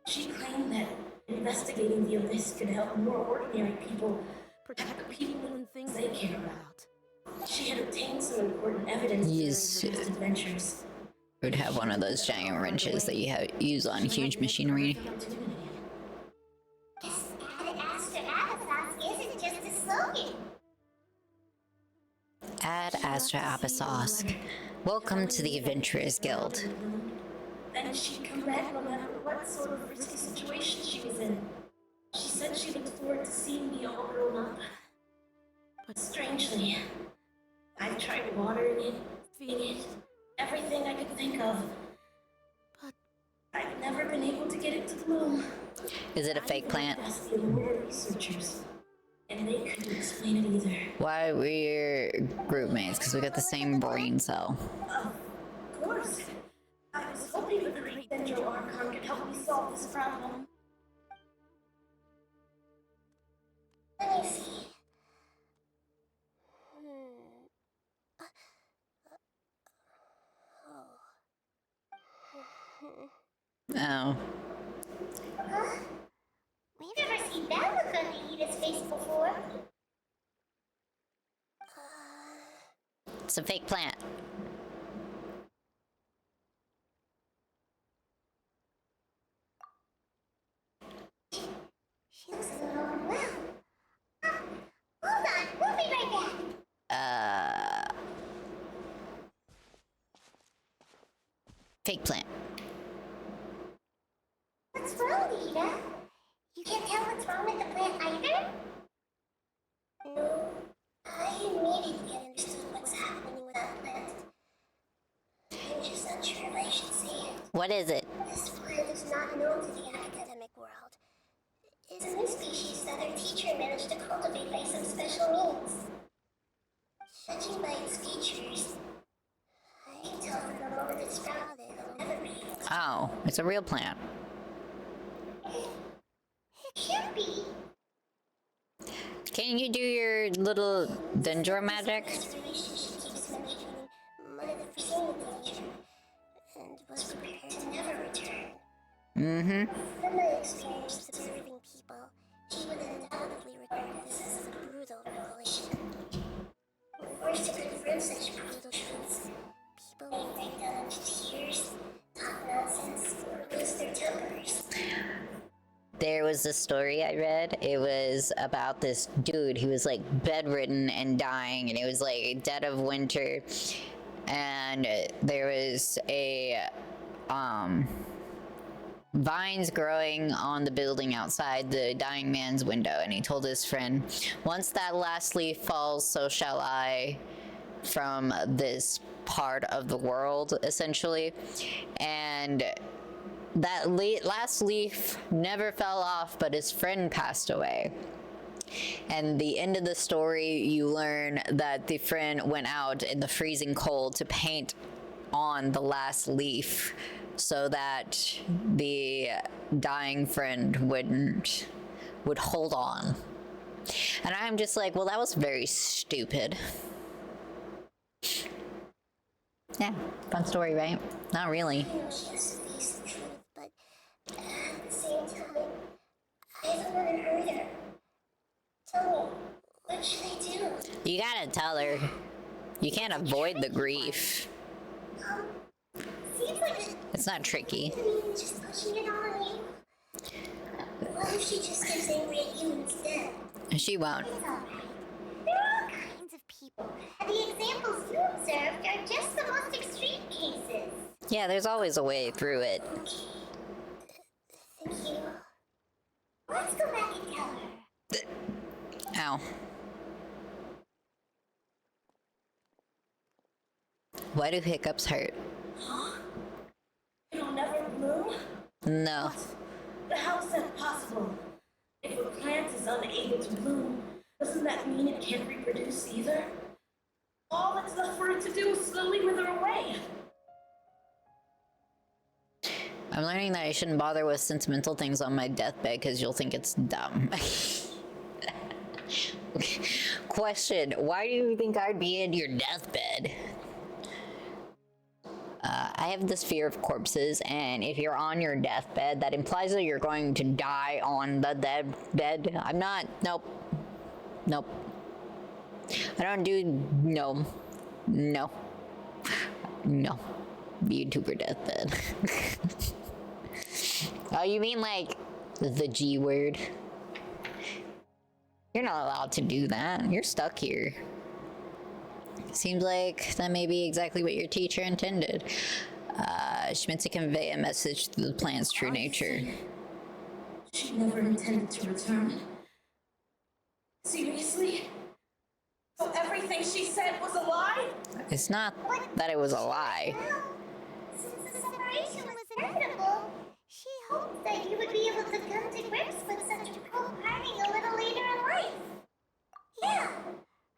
She claimed that investigating the abyss could help more ordinary people protect the people and things they care about. She had obtained some important evidence Yes. during her past adventures. Would have one of those giant wrenches that you use on huge machinery. This Ad Astra Abathos isn't just a slogan. Ad Astra Abyssosque. Welcome to the Adventurers Guild. Then she'd come back no matter what sort of risky situation she was in. She said she looked forward to seeing me all grown up. But strangely, I've tried watering it, feeding it, everything I could think of. But I've never been able to get it to bloom. Is it a fake plant? I asked the Aurora researchers, and they couldn't explain it either. Why we're group mates? Because we got the same brain cell. Of course. I was hoping the great Dendro Archon could help me solve this problem. Let me see. Oh. Huh? We've never seen that look on Aida's face before. It's a fake plant. She looks a little unwell. Hold on, we'll be right back. Fake plant. What's wrong, Ida? You can't tell what's wrong with the plant either? No, I immediately understood what's happening with that plant. I'm just unsure if I should say it. What is it? This plant is not known to the academic world. It's a new species that our teacher managed to cultivate by some special means. Judging by its features, I can tell from the moment it sprouted, it'll never be able to. Oh, it's a real plant. It can't be. Can you do your little Dendro magic? This relationship keeps mentioning Mother foreseen the danger and was prepared to never return. Mm-hmm. From my experience observing people, she would undoubtedly regard this as a brutal revelation. When forced to confront such brutal truths, people may break down into tears, talk nonsense, or lose their tempers. There was a story I read. It was about this dude who was like bedridden and dying, and it was like dead of winter, and there was a vines growing on the building outside the dying man's window, and he told his friend, once that last leaf falls, so shall I, from this part of the world, essentially. And that last leaf never fell off, but his friend passed away. And the end of the story, you learn that the friend went out in the freezing cold to paint on the last leaf so that the dying friend would hold on. And I'm just like, well, that was very stupid. Yeah, fun story, right? Not really. I know she has to face the truth, but at the same time, I don't want to hurt her. Tell me, what should I do? You gotta tell her. You can't avoid the grief. Seems like It's not tricky. just pushing it on you. What if she just gets angry at you instead? She won't. It's alright. There are all kinds of people, and the examples you observe are just the most extreme cases. Yeah, there's always a way through it. Okay. Thank you. Let's go back and tell her. Ow. Why do hiccups hurt? It'll never bloom? No. But how is that possible? If a plant is unable to bloom, doesn't that mean it can't reproduce either? All that's left for it to do is slowly wither away. I'm learning that I shouldn't bother with sentimental things on my deathbed because you'll think it's dumb. Question, why do you think I'd be in your deathbed? I have this fear of corpses, and if you're on your deathbed, that implies that you're going to die on the dead bed. I'm not. Nope. Nope. I don't do. No. No. No. Vtuber deathbed. Oh, you mean like the G word? You're not allowed to do that. You're stuck here. Seems like that may be exactly what your teacher intended. She meant to convey a message through the plant's true nature. She never intended to return. Seriously? So everything she said was a lie? It's not that it was a lie. Since the separation was inevitable, she hoped that you would be able to come to grips with such cruel parting a little later in life. Yeah,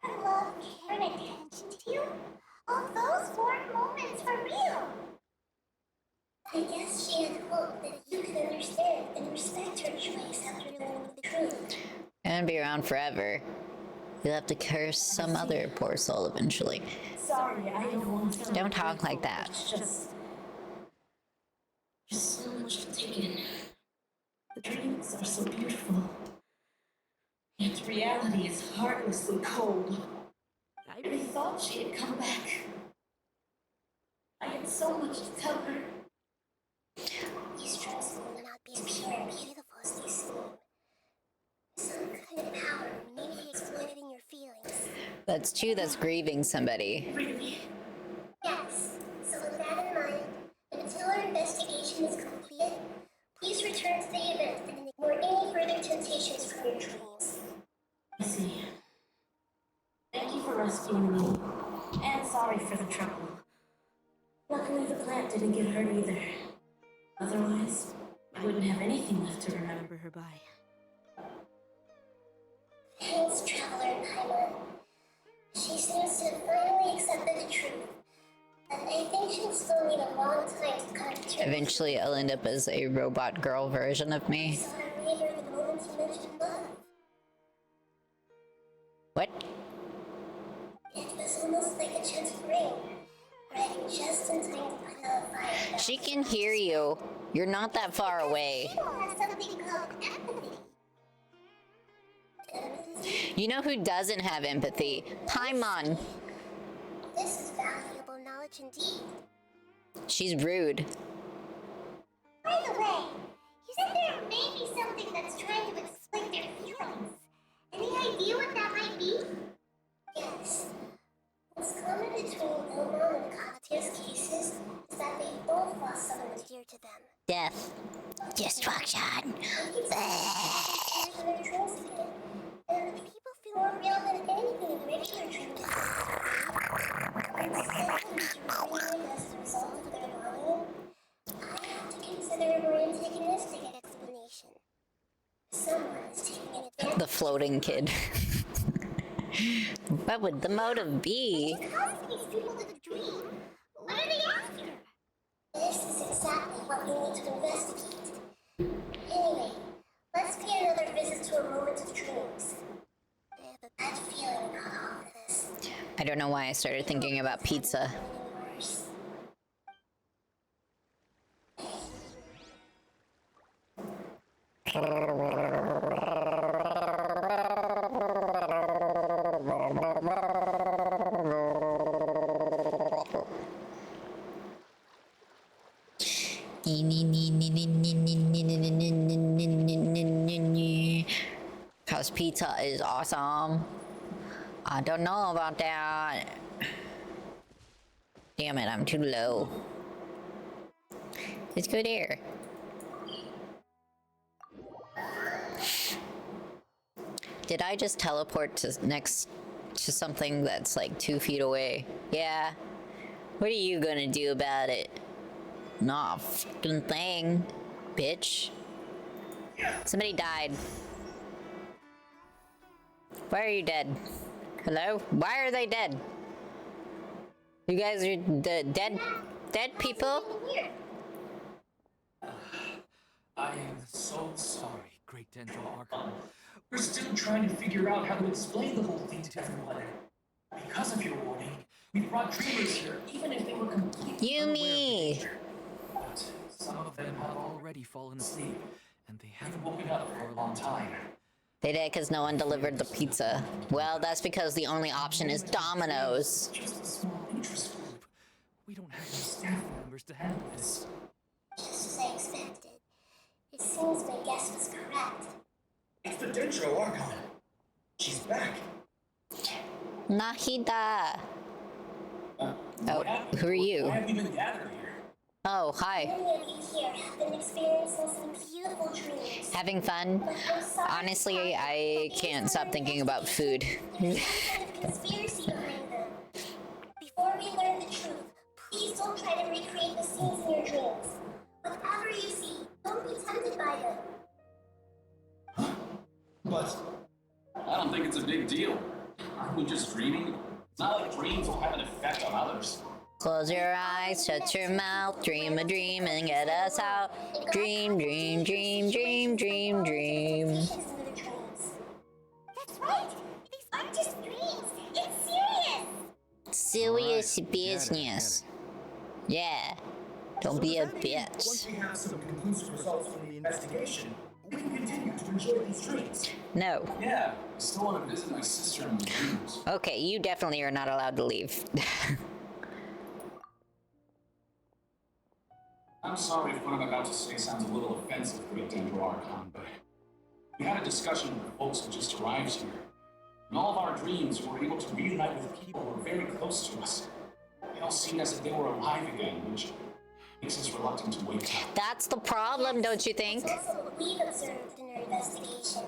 her love, care, and attention to you, all those warm moments were real. I guess she had hoped that you could understand and respect her choice after knowing the truth. And be around forever. You'll have to curse some other poor soul eventually. Sorry, I don't want to. Don't talk like that. It's just so much to take in. The dreams are so beautiful. Yet reality is heartlessly cold. I really thought she had come back. I had so much to tell her. These dreams will not be as pure and beautiful as they seem. Some kind of power may be exploiting your feelings. That's true, that's grieving somebody. Really? Yes, so with that in mind, until our investigation is completed, please return to the event and ignore any further temptations from your dreams. I see. Thank you for rescuing me. And sorry for the trouble. Luckily the plant didn't get hurt either. Otherwise, I wouldn't have anything left to remember her by. Thanks, Traveler Paimon. She seems to have finally accepted the truth. But I think she'll still need a long time to come to terms. Eventually, I'll end up as a robot girl version of I me. saw her later the moment you mentioned love. What? It was almost like a gentle rain, arriving just in time to put out a fire. She can hear you. You're not that far away. People have something called empathy. You know who doesn't have empathy? Paimon. This is valuable knowledge indeed. She's rude. By the way, you said there may be something that's trying to exploit their feelings. Any idea what that might be? Yes. What's common between Ilmo and Katya's cases is that they both lost someone dear to them. Death. Destruction. Their dreams again. And the people feel more real than anything in regular dreams. Instead of dreaming as a result of their longing, I have to consider a more antagonistic explanation. Someone is taking advantage. The floating kid. What would the motive be? What's causing these people to dream? What are they after? This is exactly what we need to investigate. Anyway, let's pay another visit to a moment of dreams. I have a bad feeling about all of this. I don't know why I started thinking about pizza. Worse. Cause pizza is awesome. I don't know about that. Damn it, I'm too low. Let's go there. Did I just teleport to next to something that's like 2 feet away? Yeah. What are you gonna do about it? Nah, fucking thing, bitch. Somebody died. Why are you dead? Hello? Why are they dead? You guys are the dead people? I am so sorry, Great Dental Archon. We're still trying to figure out how to explain the whole thing to everyone. Because of your warning, we brought dreamers here, even if they were completely unaware of the danger. But some of them have already fallen asleep, and they haven't woken up for a long time. They did because no one delivered the pizza. Well, that's because the only option is Domino's. Just a small interest group. We don't have any staff members to handle this. Just as I expected. It seems my guess was correct. It's the Dendro Archon. She's back. Nahida. Oh, who are you? Why have you been gathered here? Oh, hi. Many of you here have been experiencing some beautiful dreams. Having fun? But I'm sorry to Honestly, tell you, I but can't these stop are thinking about food. There's some kind of conspiracy behind them. Before we learn the truth, please don't try to recreate the scenes in your dreams. Whatever you see, don't be tempted by them. But I don't think it's a big deal. Aren't we just dreaming? It's not like dreams will have an effect on others. Close your eyes, shut your mouth, dream a dream and get us out. Dream, dream, dream, dream, dream, dream. That's right. These aren't just dreams. It's serious. Serious business. Yeah. Don't be a Once bitch. we have some conclusive results from the investigation, we can continue to enjoy these dreams. No. Yeah, I still want to visit my sister in my dreams. Okay, you definitely are not allowed to leave. I'm sorry if what I'm about to say sounds a little offensive for a Dendro Archon, but we had a discussion with the folks who just arrived here. In all of our dreams, we were able to reunite with people who were very close to us. They all seemed as if they were alive again, which makes us reluctant to wake up. That's the problem, don't you think? That's also what we've observed in our investigation.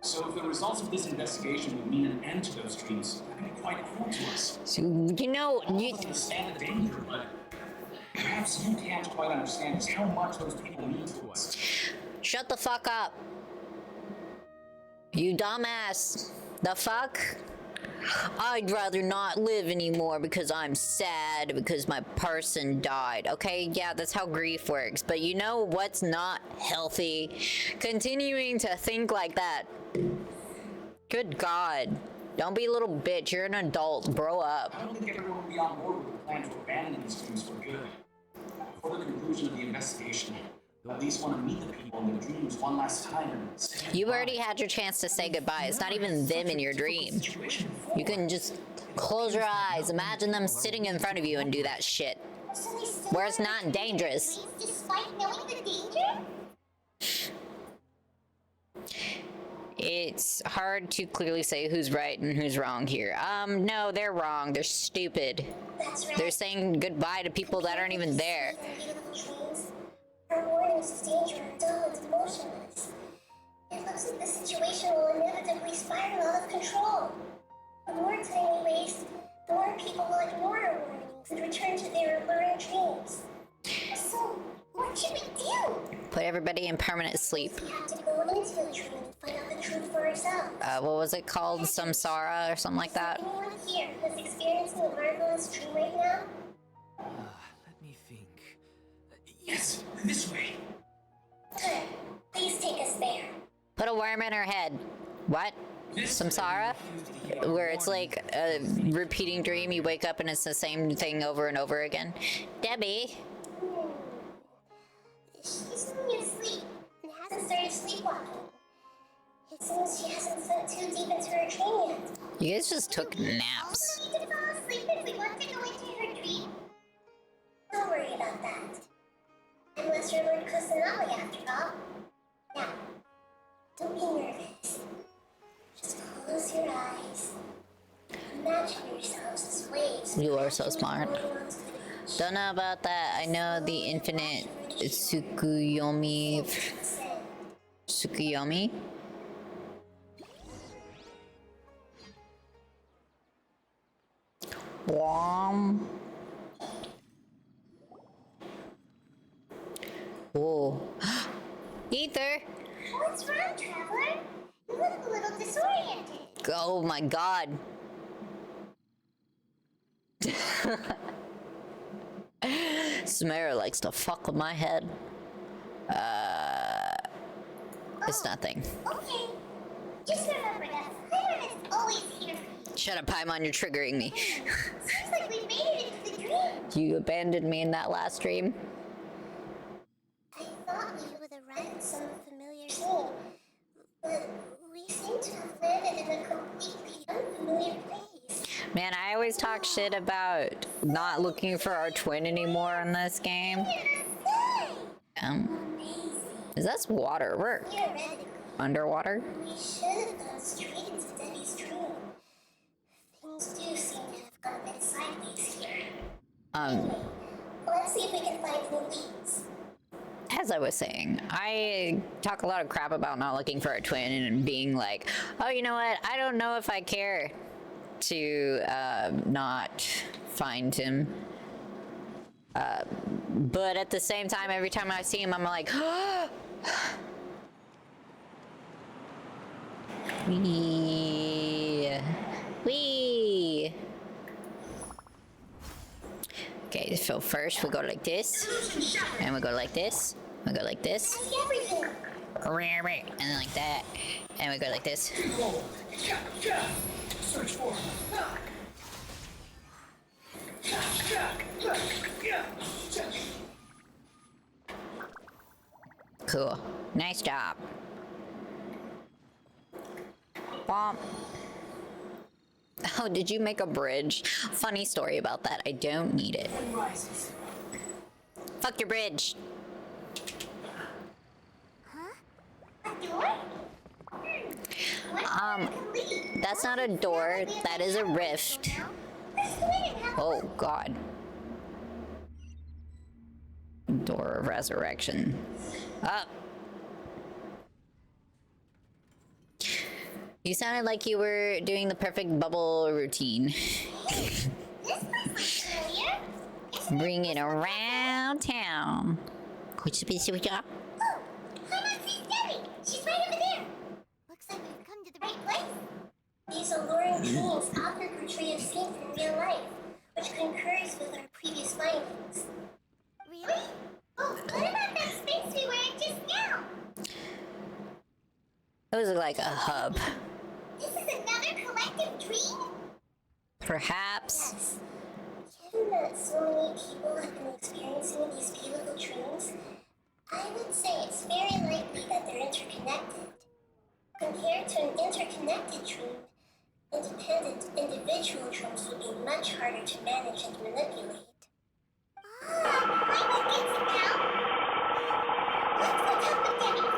So if the results of this investigation would mean an end to those dreams, that'd be quite cool to us. So, you know, I understand the danger, but perhaps you can't quite understand just how much those people mean to us. shut the fuck up. You dumbass. The fuck? I'd rather not live anymore because I'm sad because my person died. Okay, yeah, that's how grief works. But you know what's not healthy? Continuing to think like that. Good God. Don't be a little bitch. You're an adult. Grow up. I don't think everyone will be on board with the plan to abandon these dreams for good. Before the conclusion of the investigation, you'll at least want to meet the people in the dreams one last time and say You've goodbye. already had your chance to say goodbye. It's not even them in your dream. You can just close your eyes, imagine them sitting in front of you and do that shit. So they still Where it's have not dangerous. dreams despite knowing the danger? It's hard to clearly say who's right and who's wrong here. No, they're wrong. They're stupid. That's right. They're saying goodbye to people that aren't even there. Beautiful dreams. Our warnings of danger are dull and emotionless. It looks like the situation will inevitably spiral out of control. The more time we waste, the more people will ignore our warnings and return to their alluring dreams. So, what should we do? Put everybody in permanent sleep. We have to go into the dream and find out the truth for ourselves. What was it called? Samsara or something like that? Anyone here who's experiencing a marvelous dream right now? Let me think. Yes, this way. Good. Please take us there. Put a worm in her head. What? Samsara? Where it's like a repeating dream, you wake up and it's the same thing over and over again. Debbie? She's only asleep and hasn't started sleepwalking. It seems she hasn't sunk too deep into her dream yet. You guys just took We naps. also need to fall asleep if we want to go into her dream. Don't worry about that. Unless you're Lord Kusanali after all. Now, don't be nervous. Just close your eyes. Imagine yourselves as waves You are so smart. Don't know about that. I know the infinite Tsukuyomi. Tsukuyomi? Wom. Whoa. Ether! What's wrong, Traveler? You look a little disoriented. Oh my god. Samara likes to fuck with my head. It's nothing. Okay. Just remember that Paimon is always here for you. Shut up, Paimon, you're triggering me. Seems like we made it into the dream. You abandoned me in that last dream. I thought we would arrive at some familiar dream, but we seem to have landed in a completely unfamiliar place. Man, I always talk shit about not looking for our twin anymore in this game. Is that water? We're Theoretically, underwater? we should have gone straight into Debbie's dream. Things do seem to have gone a bit sideways here. Anyway, let's see if we can find new leads. As I was saying, I talk a lot of crap about not looking for a twin and being like, oh, you know what? I don't know if I care to not find him. But at the same time, every time I see him, I'm like, Wee. Okay, so first we go like this, and we go like this, we go like this, and then like that, and we go like this. Search for. Cool. Nice job. Bomb. Oh, did you make a bridge? Funny story about that. I don't need it. Fuck your bridge. A door? That's not a door. That is a rift. Oh, God. Door of resurrection. Up. You sounded like you were doing the perfect bubble routine. This looks familiar. Bring it around town. Oh, hi, Nancy's Debbie. She's right over there. Looks like we've come to the right place. These alluring dreams often portray a scene from real life, which concurs with our previous findings. Really? Oh, what about that space we were in just now? It was like a hub. This is another collective dream? Perhaps. Yes. Given that so many people have been experiencing these beautiful dreams, I would say it's very likely that they're interconnected. Compared to an interconnected dream, independent individual dreams would be much harder to manage and manipulate. I would get some help. Let's go talk with Debbie.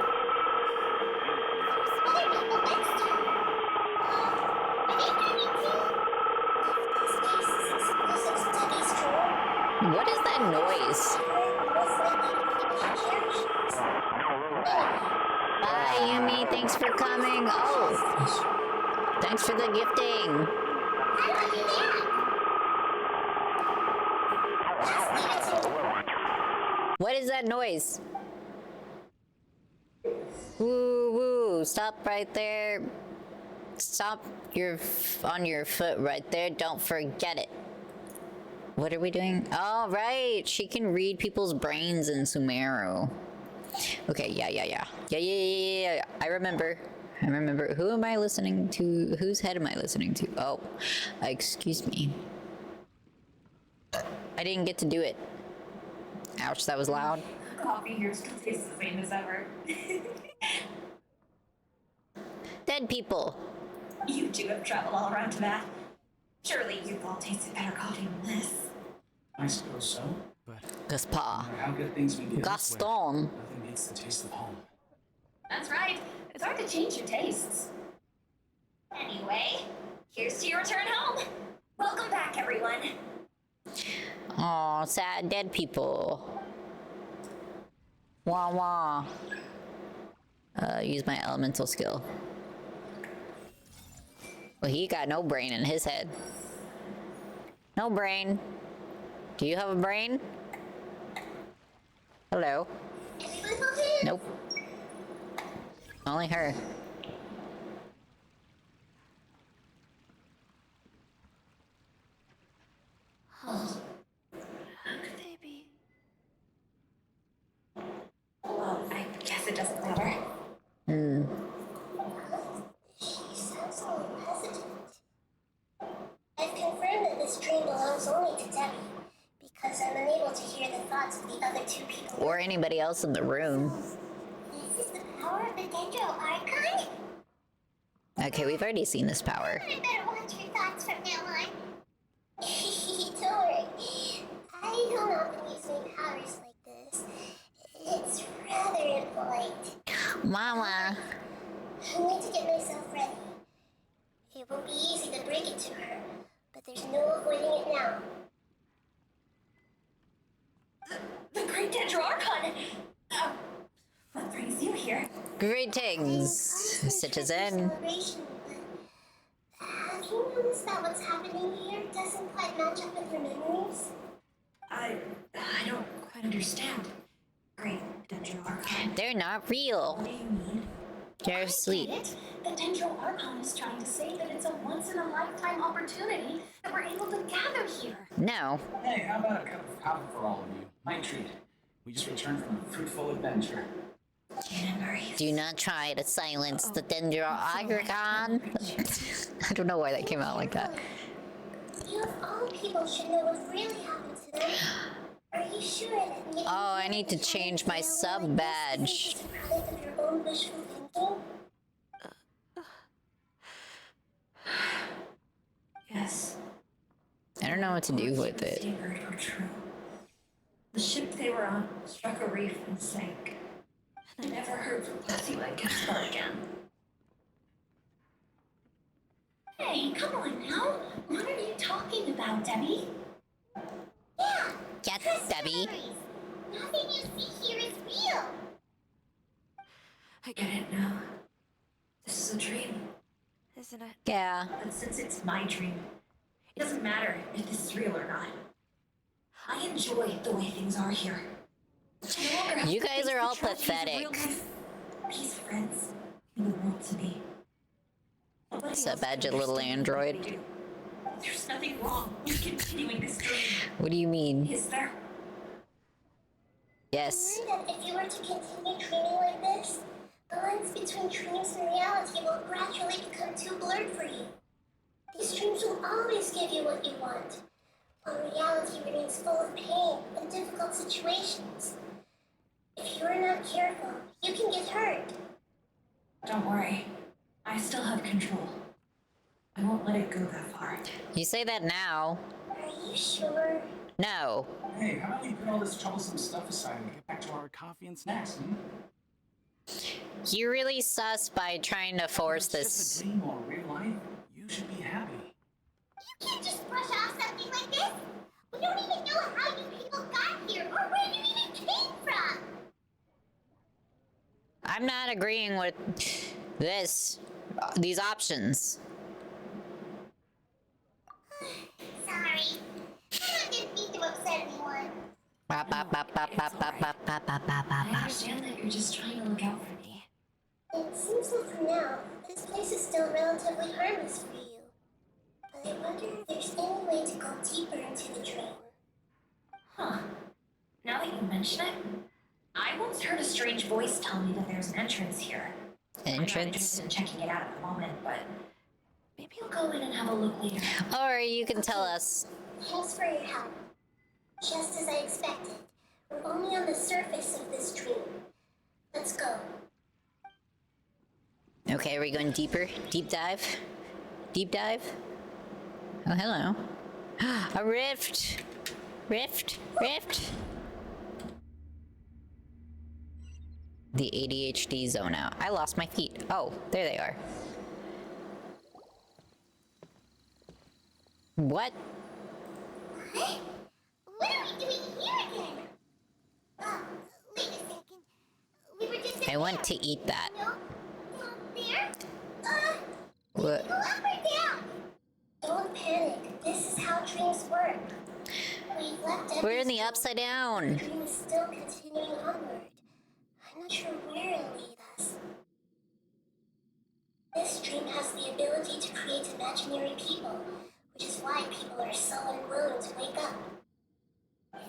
Other people next to her. Are they dreaming too? If this space is exclusive to Debbie's dream, What is that noise? most likely to be characters. Bye, Yumi. Thanks for coming. Oh. Thanks for the gifting. How do you do that? Just leave it to me. What is that noise? Woo woo. Stop right there. Stop on your foot right there. Don't forget it. What are we doing? Oh, right. She can read people's brains in Sumeru. Okay, yeah. I remember. Who am I listening to? Whose head am I listening to? Oh, excuse me. I didn't get to do it. Ouch, that was loud. Coffee here still tastes the same as ever. Dead people. You two have traveled all around to that. Surely you've all tasted better coffee than this. I suppose so, but Gaspar. no matter how good things we get this way, Gaston. nothing beats the taste of home. That's right. It's hard to change your tastes. Anyway, here's to your return home. Welcome back, everyone. Aw, sad dead people. Wah wah. Use my elemental skill. Well, he got no brain in his head. No brain. Do you have a brain? Hello? Nope. Only her. How could they be? Well, I guess it doesn't matter. She sounds a little hesitant. I've confirmed that this dream belongs only to Debbie, because I'm unable to hear the thoughts of the other two people. Or anybody else in the room. This is the power of the Dendro Archon? Okay, we've already seen this power. I better watch your thoughts from now on. Don't worry. I don't often use my powers like this. It's rather impolite. Mama. I need to get myself ready. It won't be easy to break it to her, but there's no avoiding it now. The Great Dendro Archon! What brings you here? Greetings, citizen. Celebration, but have you noticed that what's happening here doesn't quite match up with your memories? I don't quite understand. Great Dendro Archon. They're not real. What do you mean? They're asleep. Get it? The Dendro Archon is trying to say that it's a once-in-a-lifetime opportunity that we're able to gather here. No. Hey, how about a cup of coffee for all of you? My treat. We just returned from a fruitful adventure. Do not try to silence the Dendro Archon. I don't know why that came out like that. You of all people should know what really happened to them. Are you sure that maybe Oh, I need to change my sub badge. it's a product of your own wishful thinking? Yes. I don't know what to do with it. They were true. The ship they were on struck a reef and sank. And I never heard from Pussy like Caspar again. Hey, come on now. What are you talking about, Debbie? Yeah. Yes, trust Debbie. memories. Nothing you see here is real. I get it now. This is a dream, isn't it? Yeah. But since it's my dream, it doesn't matter if this is real or not. I enjoy the way things are here. I no longer have You to guys face are the all tragedies of real pathetic. life. These friends mean the world to me. Nobody What's up, else badge, can a little understand what android? they do. There's nothing wrong with continuing this dream. What do you mean? Is there? Yes. Worry that if you were to continue dreaming like this, the lines between dreams and reality will gradually become too blurred for you. These dreams will always give you what you want, while reality remains full of pain and difficult situations. If you are not careful, you can get hurt. Don't worry. I still have control. I won't let it go that far. You say that now. Are you sure? No. Hey, how about we put all this troublesome stuff aside and get back to our coffee and snacks, You really sus by trying to force If it's this. just a dream or real life, you should be happy. You can't just brush off something like this. We don't even know how you people got here or where you even came from. I'm not agreeing with these options. Sorry. I didn't mean to upset anyone. Bop, bop, bop, bop, bop, bop, bop, bop, bop, bop, I bop. understand that you're just trying to look out for me. It seems like for now, this place is still relatively harmless for you. But I wonder if there's any way to go deeper into the dream. Huh. Now that you mention it, I once heard a strange voice tell me that there's an entrance here. I'm not Entrance? interested in checking it out at the moment, but maybe I'll go in and have a look later. Or you can tell us. Thanks for your help. Just as I expected, we're only on the surface of this dream. Let's go. Okay, are we going deeper? Deep dive? Deep dive? Oh, hello. A rift! Rift! Rift! The ADHD zone out. I lost my feet. Oh, there they are. What? What? What are we doing here again? Wait a second. We were just I want to eat that. No? Down there? What? Go up or down? Don't panic. This is how dreams work. We've left We're in the every upside The down. dream is still continuing onward. I'm not sure where it'll lead us. This dream has the ability to create imaginary people, which is why people are so unwilling to wake up.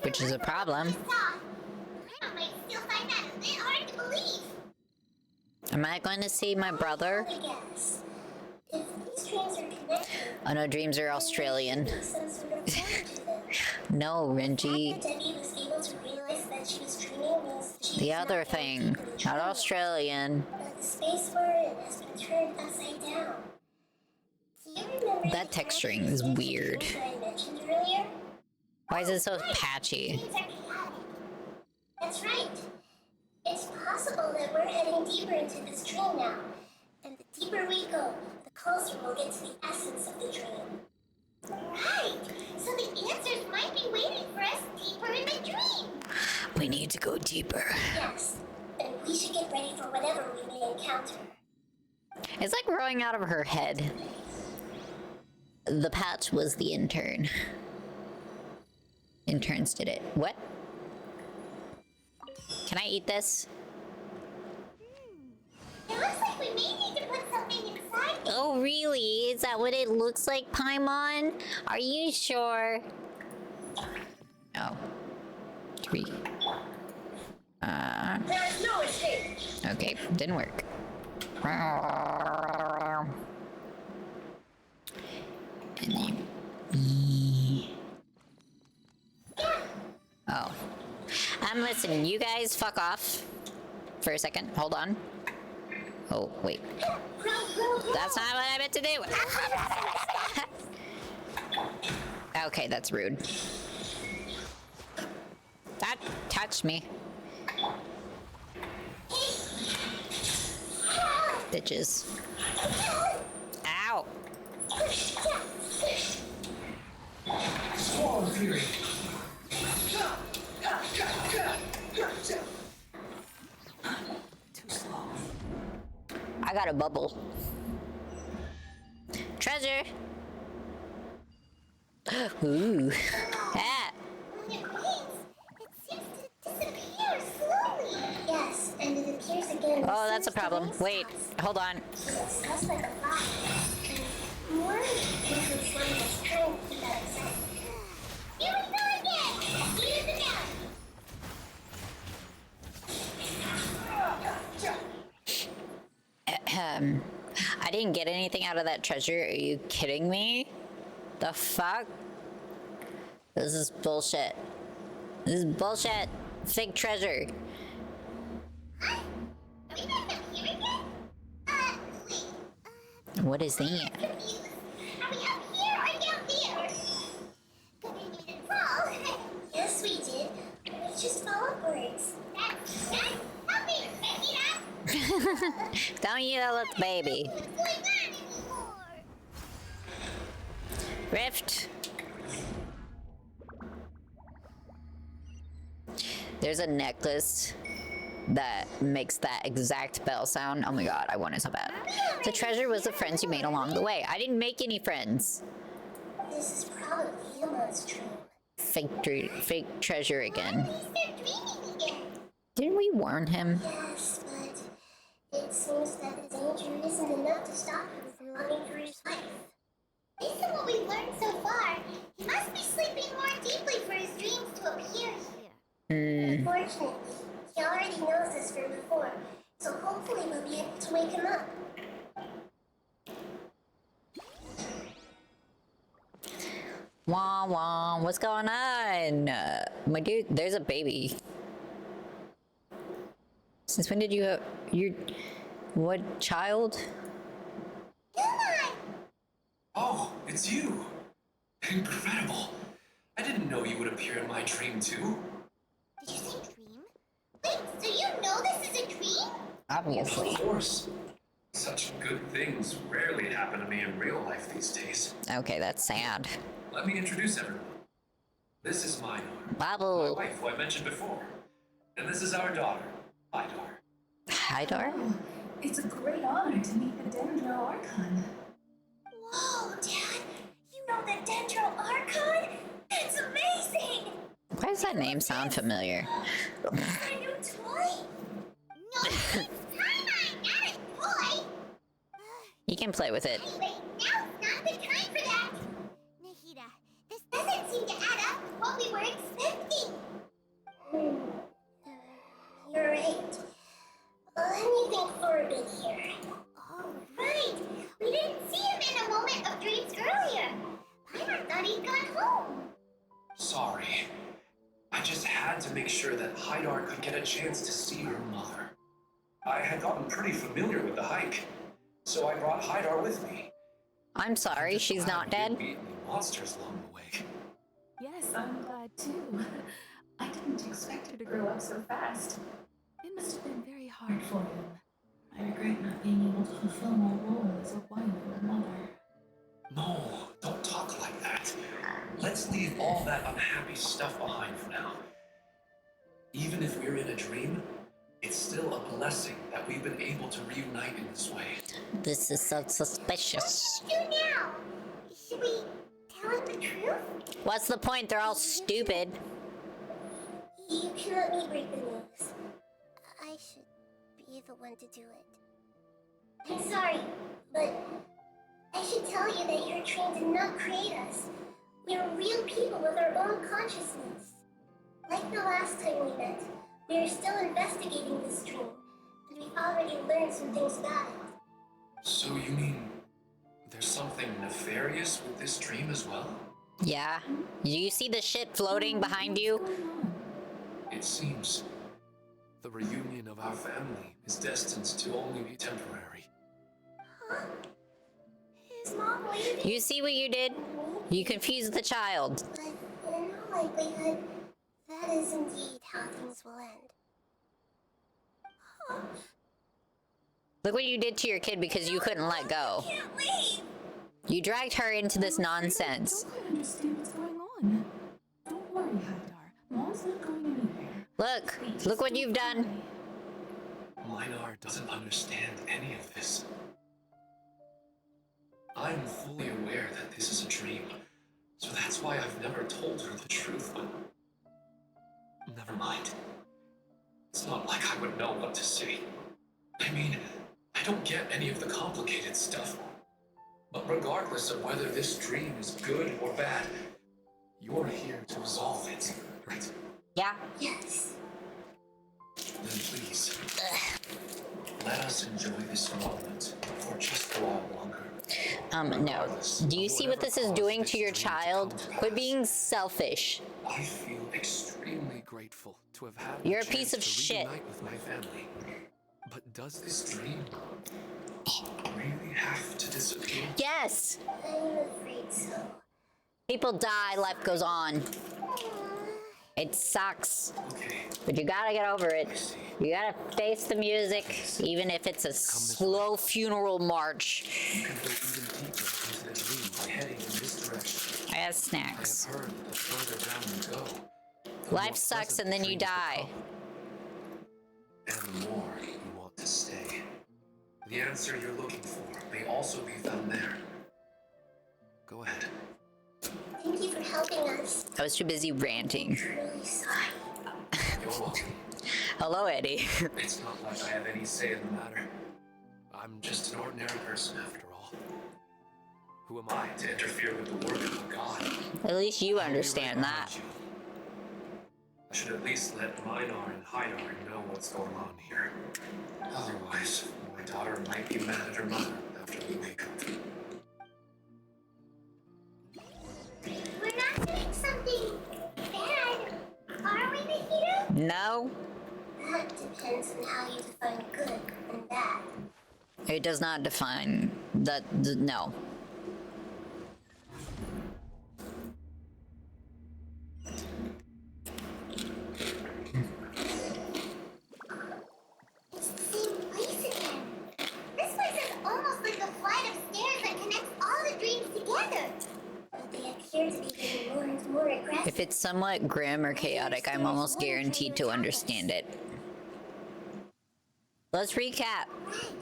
Which is a problem. I might still find that a bit hard to believe. Am I going to see my brother? I guess. If these dreams are connected, Oh no, dreams are Australian. there must be some sort of form to them. No, Renji. The fact that Debbie was able to realize that she was dreaming means that she The is other not thing, guaranteed to be not dreaming. Australian. But the space we're in has been turned upside down. Do you remember That the texturing characteristics is of weird. dreams that I mentioned earlier? Why is it so patchy? Dreams are chaotic. That's right. It's possible that we're heading deeper into this dream now. And the deeper we go, the closer we'll get to the essence of the dream. Right. So the answers might be waiting for us deeper in the dream. We need to go deeper. Yes. And we should get ready for whatever we may encounter. It's like growing out of her head. The patch was the intern. Interns did it. What? Can I eat this? It looks like we may need to put something inside. Oh, really? Is that what it looks like, Paimon? Are you sure? Oh. 3. There's no escape. Okay, didn't work. And then Oh. Listen, you guys fuck off for a second. Hold on. Oh, wait. That's not what I meant to do. Okay, that's rude. That touched me. Bitches. Ow. Squall Fury. Too slow. I got a bubble. Treasure. Ooh. Ah. On your coins, it seems to disappear slowly. Yes, and it appears again. Oh, as that's a soon as the problem. ring Wait, stops. hold on. It's just like a fly. And more liquid slime is trying to keep that excitement. Here we go again. Use it now. I didn't get anything out of that treasure. Are you kidding me? The fuck? This is bullshit. This is bullshit. Fake treasure. Are we back up here again? Wait. What is that? Confused. Are we up here or down there? But we didn't fall. Yes, we did. We just fell upwards. That's help me, baby up. Don't yell at the baby. What's going on anymore? Rift. There's a necklace that makes that exact bell sound. Oh my god, I want it so bad. The treasure was the friends you made along the way. I didn't make any friends. This is probably Yama's dream. Fake treasure again. Please start dreaming again. Didn't we warn him? Yes, but it seems that the danger isn't enough to stop him from longing for his life. Based on what we've learned so far, he must be sleeping more deeply for his dreams to appear here. Unfortunately, he already knows this from before, so hopefully we'll be able to wake him up. Wah wah, what's going on? My dude, there's a baby. Since when did you have your what child? Oh, it's you. Incredible. I didn't know you would appear in my dream too. Did you say dream? Wait, so you know this is a dream? Obviously. Of course. Such good things rarely happen to me in real life these days. Okay, that's sad. let me introduce everyone. This is Minor, my Babu. wife, who I mentioned before. And this is our daughter, Idar. Hydar? It's a great honor to meet the Dendro Archon. Whoa, Dad! You know the Dendro Archon? That's amazing! Why does that name sound familiar? A new toy? No, it's Paimon, not a toy! You can play with it. Anyway, now's not the time for that! Nahida, this doesn't seem to add up with what we were expecting. You're right. Let me think for a bit here. Oh, right! We didn't see him in a moment of dreams earlier. Paimon thought he'd gone home. Sorry. I just had to make sure that Hydar could get a chance to see her mother. I had gotten pretty familiar with the hike, so I brought Hydar with me. I'm sorry, she's not dead. Beat any monsters along the way. Yes, I'm glad too. I didn't expect her to grow up so fast. It must have been very hard for him. I regret not being able to fulfill my role as a wife or a mother. No, don't talk like that. Let's leave all that unhappy stuff behind for now. Even if we're in a dream, it's still a blessing that we've been able to reunite in this way. This is so suspicious. What do we do now? Should we tell him the truth? What's the point? They're all stupid. You can let me break the news. I should be the one to do it. I'm sorry, but I should tell you that your train did not create us. We are real people with our own consciousness. Like the last time we met, we are still investigating this dream, and we've already learned some things about it. So you mean there's something nefarious with this dream as well? Yeah. Do you see the shit floating behind you? It seems the reunion of our family is destined to only be temporary. Huh? Is Mom leaving? You see what you did? You confused the child. But in all likelihood, that is indeed how things will end. Huh? Look what you did to your kid because you couldn't let go. I can't leave! You dragged her into this nonsense. I don't quite understand what's going on. Don't worry, Hydar. Mom's not going anywhere. Look what you've done. Minar doesn't understand any of this. I'm fully aware that this is a dream, so that's why I've never told her the truth, but never mind. It's not like I would know what to say. I mean, I don't get any of the complicated stuff. But regardless of whether this dream is good or bad, you're here to resolve it, right? Yeah. Yes. Then please, let us enjoy this moment for just a while longer. No. Do you see what this is doing to your child? Quit being selfish. I feel extremely grateful to have had You're a the piece chance of to shit. reunite with my family. But does this dream really have to disappear? Yes. I'm afraid so. People die, life goes on. It sucks. Okay, But you gotta get over I it. see. You gotta face the music, even if it's a slow funeral march. You can go even deeper into the dream by heading in this direction. I have I have snacks. heard that the further down you go, the Life more sucks pleasant and then the you dreams die. become. And the more you want to stay. The answer you're looking for may also be found there. Go ahead. Thank you for helping us. I was too busy ranting. I'm really sorry. You're welcome. Hello, Eddie. It's not like I have any say in the matter. I'm just an ordinary person after all. Who am I to interfere with the work of a god? At least you I'll be understand right that. behind you. I should at least let Minar and Hydar know what's going on here. Otherwise, my daughter might be mad at her mother after we wake up. We're not doing something bad, are we, Nahida? No, That depends on how you define good and bad. it does not define that. No. It's the same place again. This place is almost like a flight of stairs that connects all the dreams together. But they appear to be more aggressive. If it's somewhat grim or chaotic, I'm almost guaranteed to understand it. Let's recap. Right.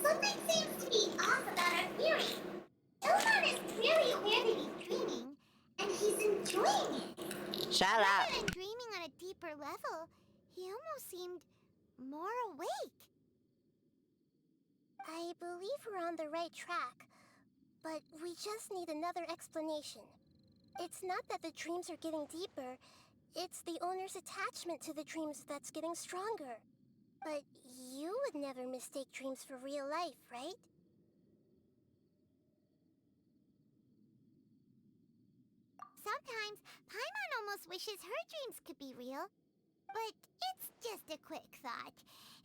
Something seems to be off about our theory. Ilmon is really aware that he's dreaming, and he's enjoying it. Shut up. Rather than dreaming on a deeper level, he almost seemed more awake. I believe we're on the right track, but we just need another explanation. It's not that the dreams are getting deeper, it's the owner's attachment to the dreams that's getting stronger. But you would never mistake dreams for real life, right? Sometimes, Paimon almost wishes her dreams could be real. But it's just a quick thought.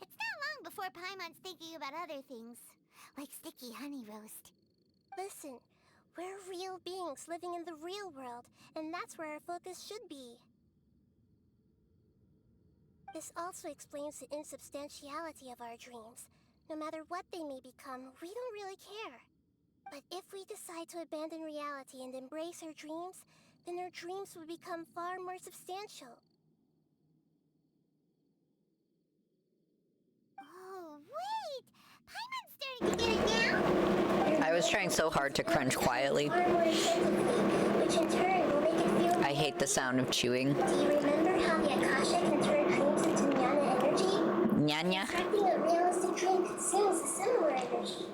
It's not long before Paimon's thinking about other things, like sticky honey roast. Listen, we're real beings living in the real world, and that's where our focus should be. This also explains the insubstantiality of our dreams. No matter what they may become, we don't really care. But if we decide to abandon reality and embrace our dreams, then our dreams will become far more substantial. Oh, wait! Paimon's starting to get it now? I was trying so hard to crunch quietly. Far more intensively, which in turn will make it feel. I hate the sound of chewing. Do you remember how the Akasha can turn dreams into Jnana energy? Nyanya. Constructing a realistic dream consumes a similar energy.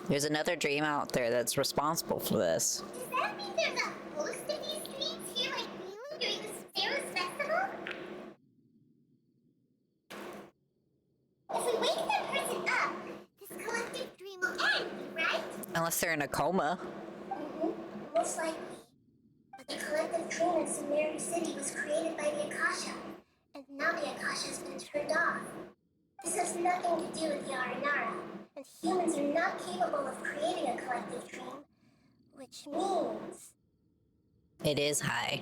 There's another dream out there that's responsible for this. Does that mean there's a host of these dreams here like Milu during the Sparrow's festival? If we wake that person up, this collective dream will end, right? Unless they're in a coma. Most likely. But the collective dream in Sumeru City was created by the Akasha, and now the Akasha has been turned off. This has nothing to do with the Aranara, and humans are not capable of creating a collective dream, which means... It is high.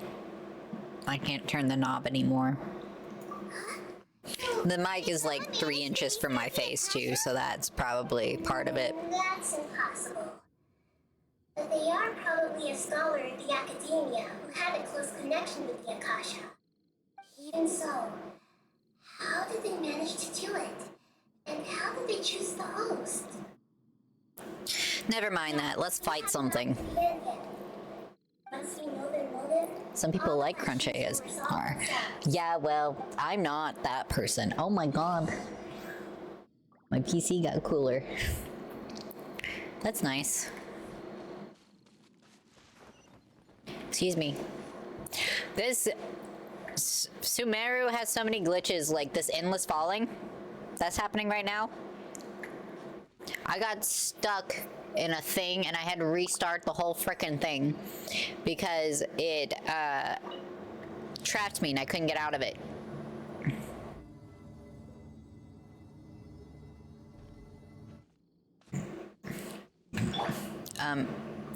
I can't turn the knob anymore. The mic is like 3 inches from my face too, so that's probably part of it. That's impossible. But they are probably a scholar at the academia who had a close connection with the Akasha. Even so, how did they manage to do it? And how did they choose the host? Never mind that. Let's fight something. Once we know their motive, Some people like crunch ASMR. Yeah, well, I'm not that person. Oh my god. My PC got cooler. That's nice. Excuse me. This Sumeru has so many glitches, like this endless falling that's happening right now. I got stuck in a thing and I had to restart the whole frickin' thing because it trapped me and I couldn't get out of it.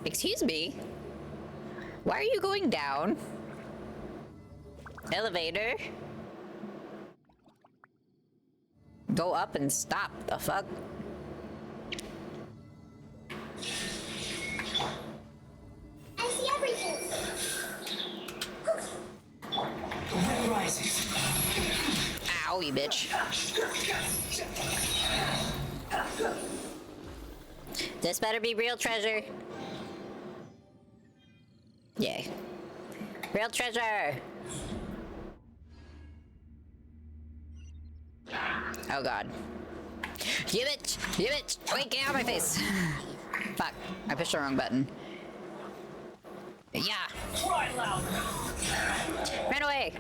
Excuse me? Why are you going down? Elevator? Go up and stop. The fuck? I see everything. The wind rises. Ow, you bitch. This better be real treasure. Yay. Real treasure! Oh god. You bitch! You bitch! Wait, get out of my face! Fuck, I pushed the wrong button. Yeah! Cry louder. Ran away!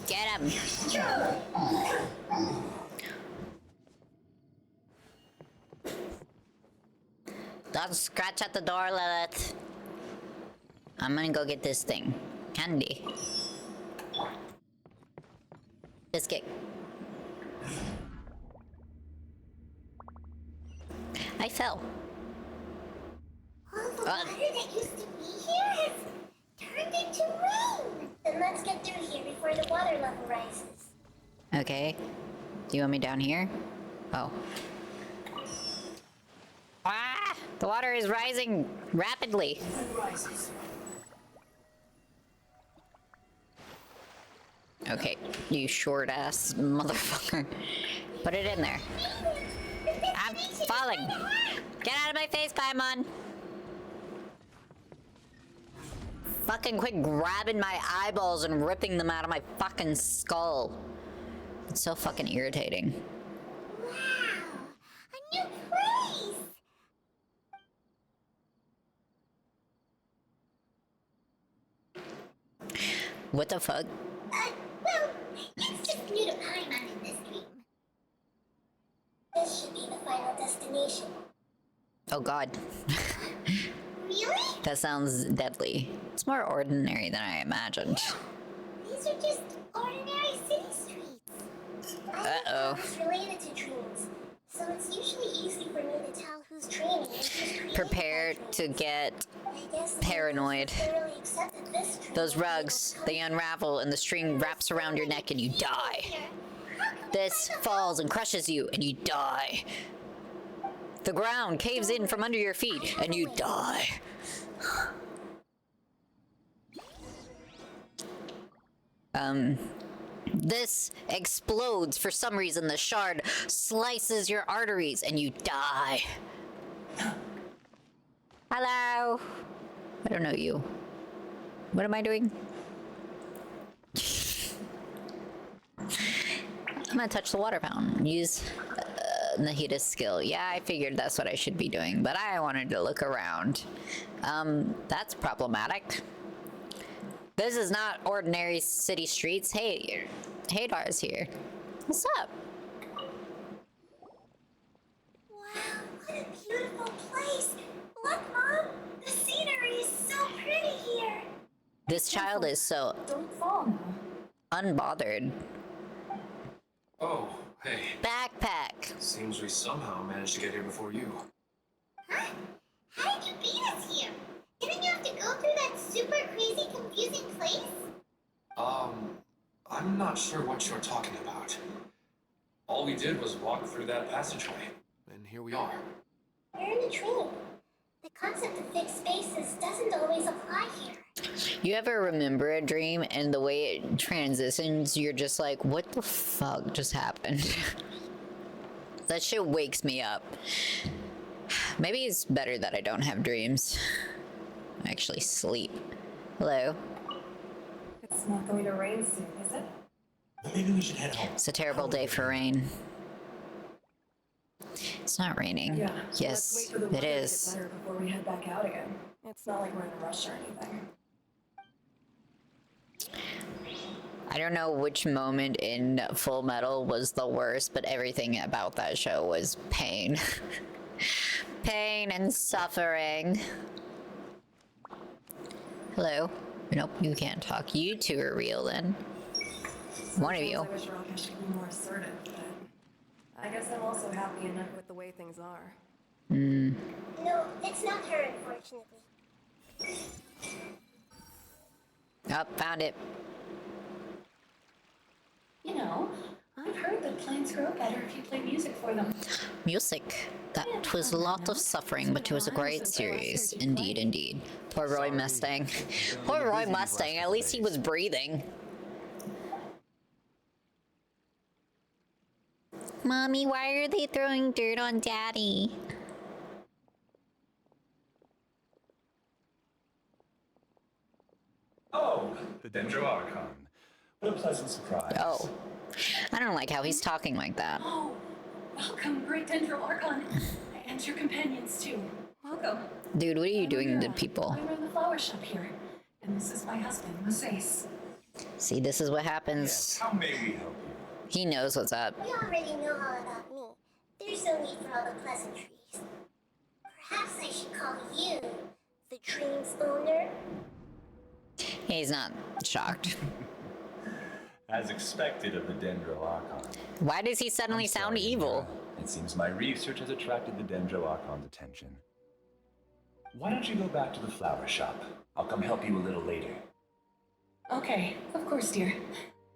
Get him! Don't scratch at the door, Lilith. I'm gonna go get this thing. Candy. Biscuit. I fell. All the water that used to be here has turned into rain. Then let's get through here before the water level rises. Okay. Do you want me down here? Oh. Ah! The water is rising rapidly. Okay, you short ass motherfucker. Put it in there. I'm falling. Get out of my face, Paimon. Fucking quit grabbing my eyeballs and ripping them out of my fucking skull. It's so fucking irritating. Wow, a new place! What the fuck? Well, it's just new to Paimon in this dream. This should be the final destination. Oh god. Really? That sounds deadly. It's more ordinary than I imagined. These are just ordinary city streets. Uh-oh. It's related to dreams, so it's usually easy for me to tell who's dreaming and who's creating Prepare my to dreams. get I guess paranoid. thoroughly accepted this dream. Those rugs, they unravel and the string wraps around your neck and you die. This falls and crushes you and you die. The ground caves in from under your feet and you die. This explodes for some reason. The shard slices your arteries and you die. Hello. I don't know you. What am I doing? I'm gonna touch the water fountain. Use Nahida's skill. Yeah, I figured that's what I should be doing, but I wanted to look around. That's problematic. This is not ordinary city streets. Hey, Hadar's here. What's up? Wow, what a beautiful place. Look, Mom. The scenery is so pretty here. This child is so Don't fall now. unbothered. Oh, hey. Backpack. Seems we somehow managed to get here before you. Huh? How did you beat us here? Didn't you have to go through that super crazy, confusing place? I'm not sure what you're talking about. All we did was walk through that passageway, and here we are. We're in a dream. The concept of fixed spaces doesn't always apply here. You ever remember a dream and the way it transitions, you're just like, what the fuck just happened? That shit wakes me up. Maybe it's better that I don't have dreams. I actually sleep. Hello. It's not going to rain soon, is it? Maybe we should head home. It's a terrible day for rain. It's not raining. Yeah. Yes, Let's wait for the it weather to get is. better before we head back out again. It's not like we're in a rush or anything. I don't know which moment in Full Metal was the worst, but everything about that show was pain. Pain and suffering. Hello? Nope, you can't talk. You two are real then. One of you. I wish Rakesh could be more assertive, but I guess I'm also happy enough with the way things are. No, it's not her, unfortunately. Oh, found it. You know, I've heard that plants grow better if you play music for them. Music. That was a lot of suffering, but it was a great series. Indeed, indeed. Poor Roy Mustang. Poor Roy Mustang, at least he was breathing. Mommy, why are they throwing dirt on Daddy? Oh, the Dendro Archon. What a pleasant surprise. Oh. I don't like how he's talking like that. Oh, welcome, Great Dendro Archon, and your companions too. Welcome. Dude, what are you doing to people? I run the flower shop here, and this is my husband, Moses. See, this is what Yes, happens. how may we help you? He knows what's up. You already know all about me. There's no need for all the pleasantries. Perhaps I should call you the dream's owner? He's not shocked. As expected of the Dendro Archon. Why does he suddenly sound Sorry, evil? Indra. It seems my research has attracted the Dendro Archon's attention. Why don't you go back to the flower shop? I'll come help you a little later. Okay, of course, dear.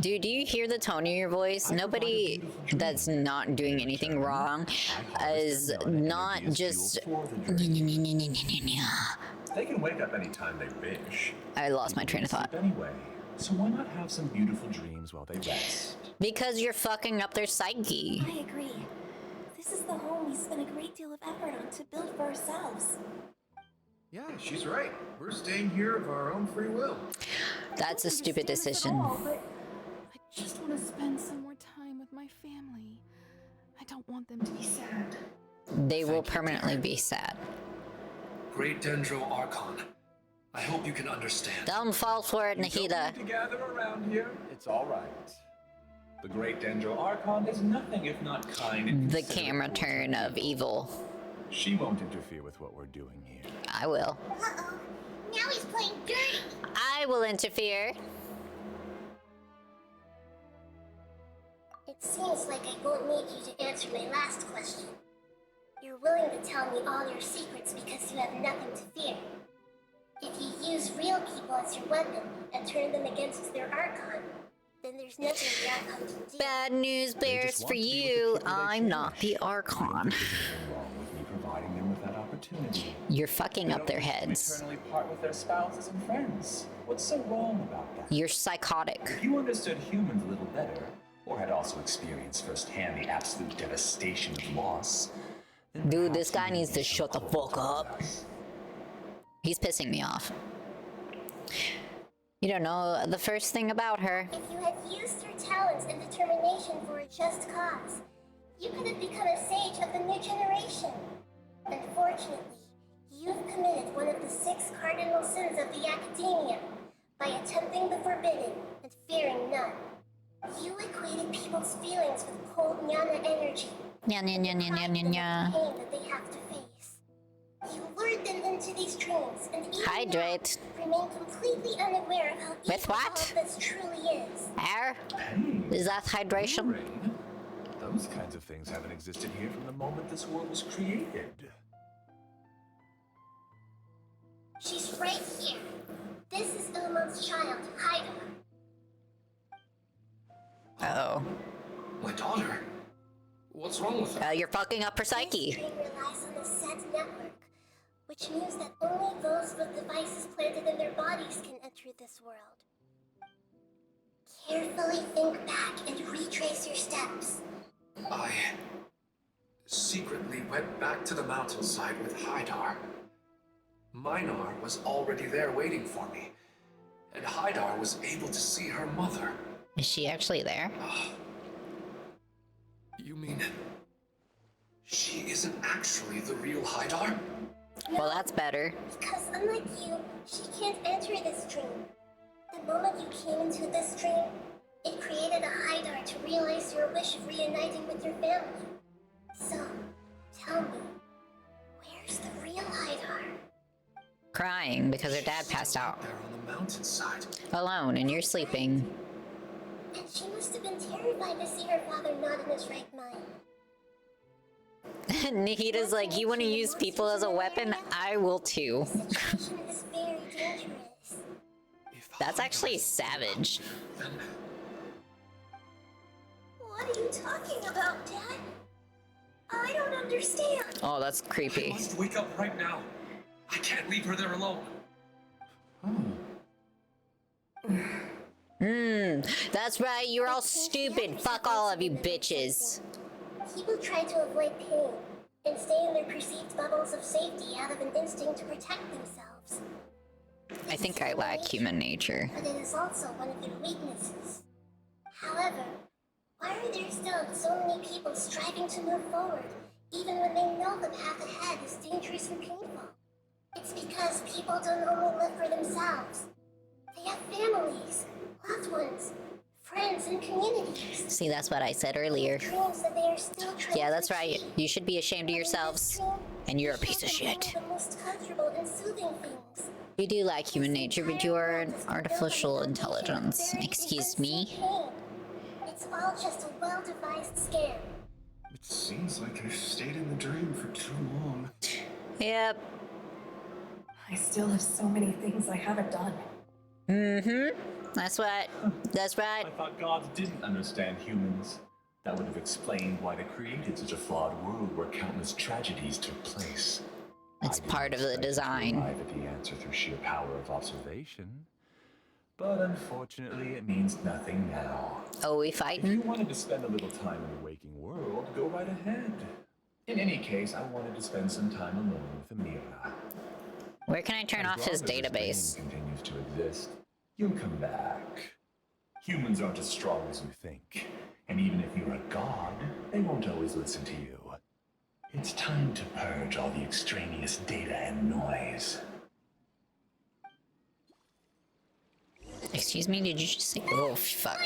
Dude, do you hear the tone of your voice? Nobody that's not doing anything wrong is not just. They can wake up anytime they wish. I lost my train of thought. Anyway, so why not have some beautiful dreams while they rest? Because you're fucking up their psyche. I agree. This is the home we spent a great deal of effort on to build for ourselves. Yeah, she's right. We're staying here of our own free will. That's a stupid decision. But I just want to spend some more time with my family. I don't want them to be sad. They will permanently be sad. Great Dendro Archon, I hope you can understand. Don't fall for it, You don't Nahida. need to gather around here. It's all right. The great Dendro Archon is nothing if not kind and The considerate camera towards turn her of people. evil. She won't interfere with what we're doing here. I will. Uh-oh. Now he's playing dirty. I will interfere. It seems like I won't need you to answer my last question. You're willing to tell me all your secrets because you have nothing to fear. If you use real people as your weapon and turn them against their Archon, then there's nothing the Archon can do. Bad news bears for you. I'm not the Archon. There's nothing wrong with me providing them with that opportunity. You're fucking They up don't their need to heads. eternally part with their spouses and friends. What's so wrong about that? You're psychotic. If you understood humans a little better, or had also experienced firsthand the absolute devastation of loss, then Dude, perhaps this guy you needs wouldn't to be so shut the cold fuck up. towards us. He's pissing me off. You don't know the first thing about her. If you had used your talents and determination for a just cause, you could have become a sage of the new generation. Unfortunately, you've committed one of the 6 cardinal sins of the Academia by attempting the forbidden and fearing none. You equated people's feelings with cold jnana energy. Nya nya nya nya nya nya nya. Pain that they have to face. You lured them into these dreams and even Hydrate. now remain completely unaware of how With evil what? all of this truly is. Air? Hey, Is that hydration? Rain. Those kinds of things haven't existed here from the moment this world was created. She's right here. This is Umon's child, Haida. Uh-oh. My daughter? What's wrong with her? You're fucking up her This psyche. dream relies on a set network, which means that only those with devices planted in their bodies can enter this world. Carefully think back and retrace your steps. I secretly went back to the mountainside with Haidar. Minar was already there waiting for me, and Haidar was able to see her mother. Is she actually there? You mean she isn't actually the real Haidar? Well, that's better. Because unlike you, she can't enter this dream. The moment you came into this dream, it created a Haidar to realize your wish of reuniting with your family. So, tell me, where's the real Haidar? Crying because her dad passed out. There on the mountainside. Alone, and you're sleeping. And she must have been terrified to see her father not in his right mind. Nahida's like, you want to use people as a weapon? I will too. The situation is very dangerous. If That's Haidar actually is savage. Then What are you talking about, Dad? I don't understand. Oh, that's I creepy. must wake up right now. I can't leave her there alone. That's right, you're all stupid. Fuck all of you bitches. People try to avoid pain and stay in their perceived bubbles of safety out of an instinct to protect themselves. I think I lack human nature. But it is also one of their weaknesses. However, why are there still so many people striving to move forward, even when they know the path ahead is dangerous and painful? It's because people don't only live for themselves. They have families, loved ones, friends, and communities. See, that's what I said earlier. Dreams that they are still trying Yeah, to that's right. achieve. You should be ashamed of yourselves. And you're a piece of shit. The most comfortable and soothing things. You do like human nature, but you are an artificial intelligence. Excuse me? It's all just a well-devised scam. It seems like I've stayed in the dream for too long. Yep. I still have so many things I haven't done. Mm-hmm. That's right. That's right. I thought gods didn't understand humans. That would have explained why they created such a flawed world where countless tragedies took place. It's part of the design. To arrive at the answer through sheer power of observation. But unfortunately, it means nothing now. Oh, we If fighting? you wanted to spend a little time in the waking world, go right ahead. In any case, I wanted to spend some time alone with Amira. Where can I turn off his As long as this database? training continues to exist, you'll come back. Humans aren't as strong as you think. And even if you're a god, they won't always listen to you. It's time to purge all the extraneous data and noise. Excuse me, did you just say? Oh, fuck.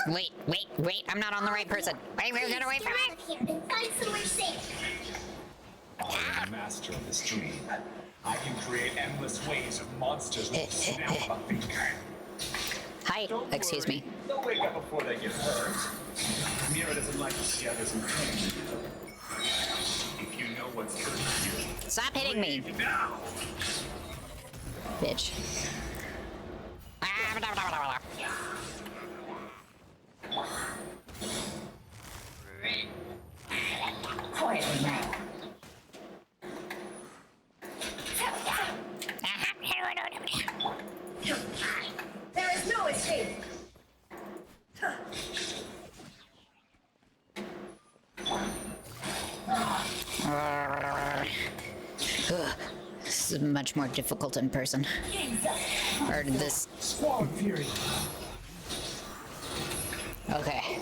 Wait, I'm not on the right person. Wait, get away from me! Here and find somewhere safe. I am a master of this dream. I can create endless waves of monsters with the snap of a finger. Hi, excuse me. They'll wake up before they get hurt. Mira doesn't like to see others in pain. If you know what's hurting you, Stop hitting me, leave now. bitch. Quietly now. There is no escape. Ugh, this is much more difficult in person. Or this. Swarm Fury. Okay.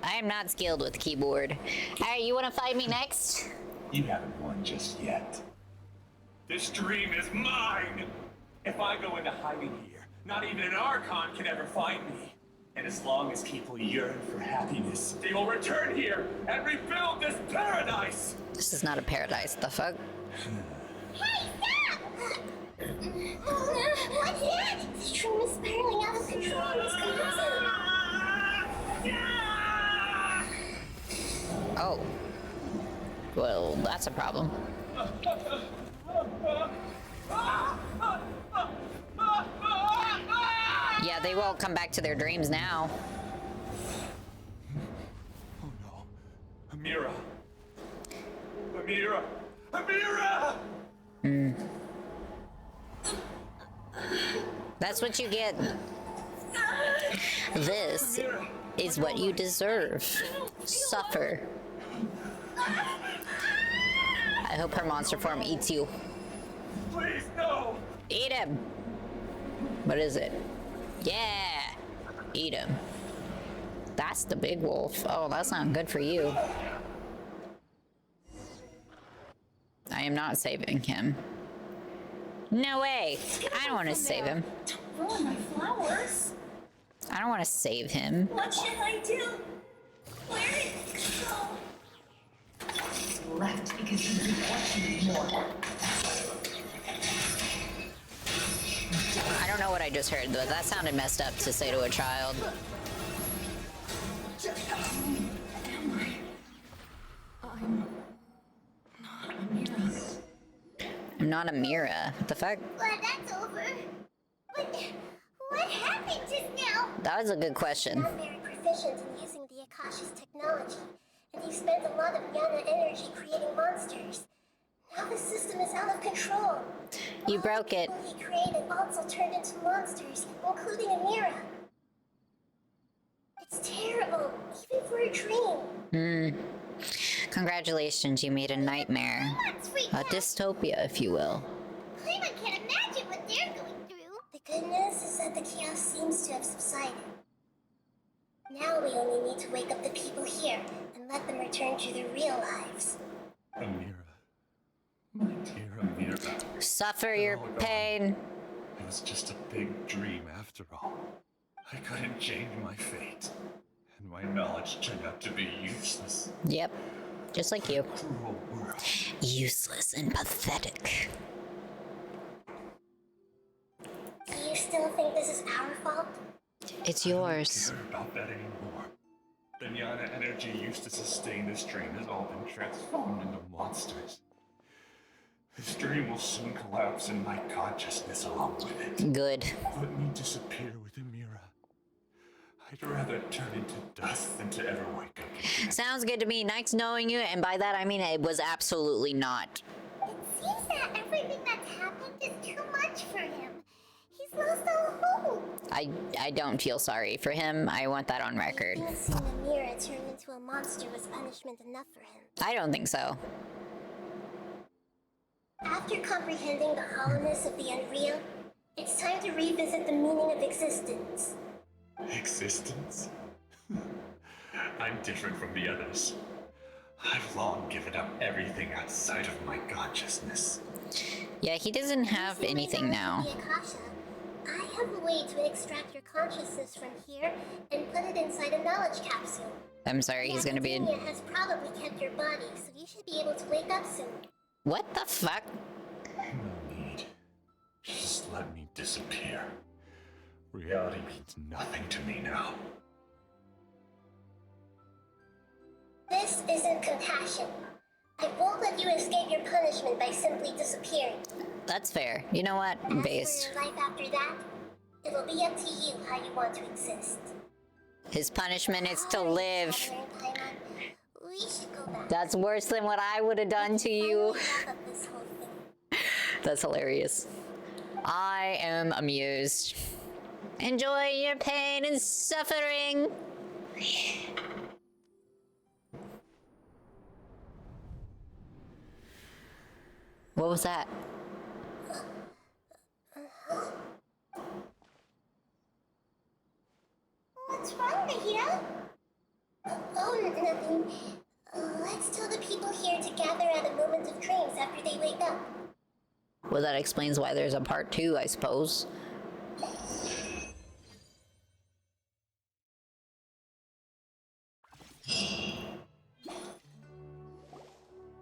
I am not skilled with keyboard. Alright, you wanna fight me next? You haven't won just yet. This dream is mine! If I go into hiding here, not even an Archon can ever find me. And as long as people yearn for happiness, they will return here and rebuild this paradise! This is not a paradise, the fuck? Hey, stop! What's that? This dream is spiraling out of control. It's confusing. Oh. Well, that's a problem. Yeah, they won't come back to their dreams now. Oh no. Amira. Amira! Amira! That's what you get. This is what you deserve. Suffer. I hope her monster form eats you. Please, no! Eat him! What is it? Yeah! Eat him. That's the big wolf. Oh, that's not good for you. I am not saving him. No way! I don't want to save him. Don't ruin my flowers. I don't want to save him. What should I do? Where did it go? Left because he didn't want you anymore. I don't know what I just heard, but that sounded messed up to say to a child. I'm not Amira. What the fuck? Glad that's over. What happened just now? That was a good question. You're very proficient in using the Akashi's technology, and you spent a lot of Yana energy creating monsters. Now the system is out of control. You broke it. All the people he created also turned into monsters, including Amira. It's terrible, even for a dream. Congratulations, you made a nightmare. A dystopia, if you will. Clayman can't imagine what they're going through. The good news is that the chaos seems to have subsided. Now we only need to wake up the people here and let them return to their real lives. Amira. My dear Amira. Suffer your pain. It was just a big dream after all. I couldn't change my fate. And my knowledge turned out to be useless. Yep. Just like you. Cruel world. Useless and pathetic. Do you still think this is our fault? It's yours. I don't care about that anymore. The Yana energy used to sustain this dream has all been transformed into monsters. This dream will soon collapse and my consciousness along with it. Good. Let me disappear with Amira. I'd rather turn into dust than to ever wake up again. Sounds good to me. Nice knowing you, and by that I mean it was absolutely not. It seems that everything that's happened is too much for him. He's lost all hope. I don't feel sorry for him. I want that on record. I think seeing Amira turn into a monster was punishment enough for him. I don't think so. After comprehending the hollowness of the unreal, it's time to revisit the meaning of existence. Existence? I'm different from the others. I've long given up everything outside of my consciousness. Yeah, he doesn't have anything now. The Akasha, I have a way to extract your consciousness from here and put it inside a knowledge capsule. I'm sorry, he's gonna be in... Academia has probably kept your body, so you should be able to wake up soon. What the fuck? No need. Just let me disappear. Reality means nothing to me now. This isn't compassion. I won't let you escape your punishment by simply disappearing. That's fair. You know what? As Based. for your life after that, it'll be up to you how you want to exist. His punishment is to live. We should go back. That's worse than what I would have done to you. Wrap up this whole thing. That's hilarious. I am amused. Enjoy your pain and suffering. What was that? What's wrong, Rahita? Oh, nothing. Let's tell the people here to gather at a moment of dreams after they wake up. Well, that explains why there's a part 2, I suppose.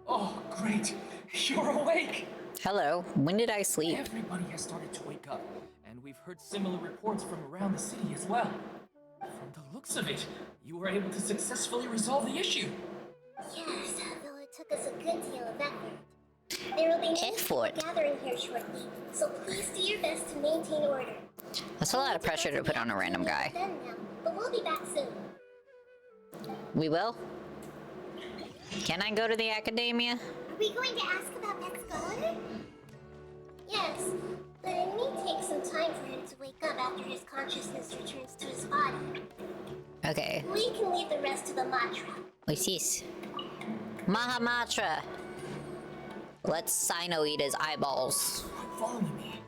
Oh, great. You're awake. Hello. When did I sleep? Everybody has started to wake up, and we've heard similar reports from around the city as well. From the looks of it, you were able to successfully resolve the issue. Yes, though it took us a good deal of effort. There will be many people gathering here shortly, so please do your best to maintain order. That's a lot of pressure to put on a random guy. Now, but we'll be back soon. We will? Can I go to the academia? Are we going to ask about that scholar? Yes, but it may take some time for him to wake up after his consciousness returns to his body. Okay. We can leave the rest to the mantra. What's this? Mahamatra. Let's Sino eat his eyeballs. Follow me.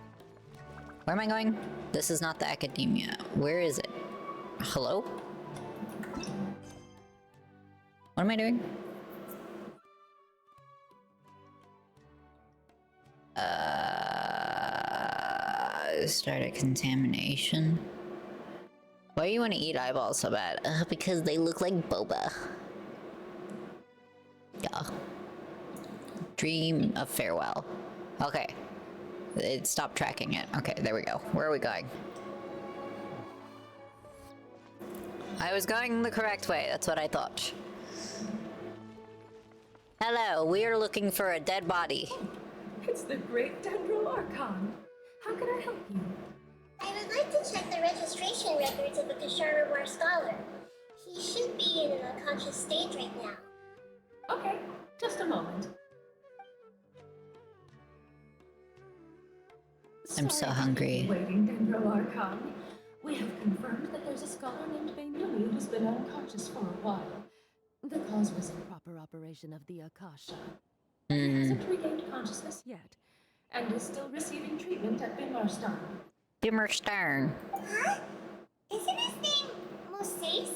Where am I going? This is not the academia. Where is it? Hello? What am I doing? Start a contamination. Why do you want to eat eyeballs so bad? Because they look like boba. Yeah. Dream of farewell. Okay. It stopped tracking it. Okay, there we go. Where are we going? I was going the correct way. That's what I thought. Hello, we are looking for a dead body. It's the great Dendro Archon. How can I help you? I would like to check the registration records of a Kashara War scholar. He should be in an unconscious state right now. Okay, just a moment. I'm so hungry. Waiting, Dendro Archon. We have confirmed that there's a scholar named Bainumi who's been unconscious for a while. The cause was improper operation of the Akasha. He hasn't regained consciousness yet, and is still receiving treatment at Bimarstan. Bimarstan. Huh? Isn't his name Moses?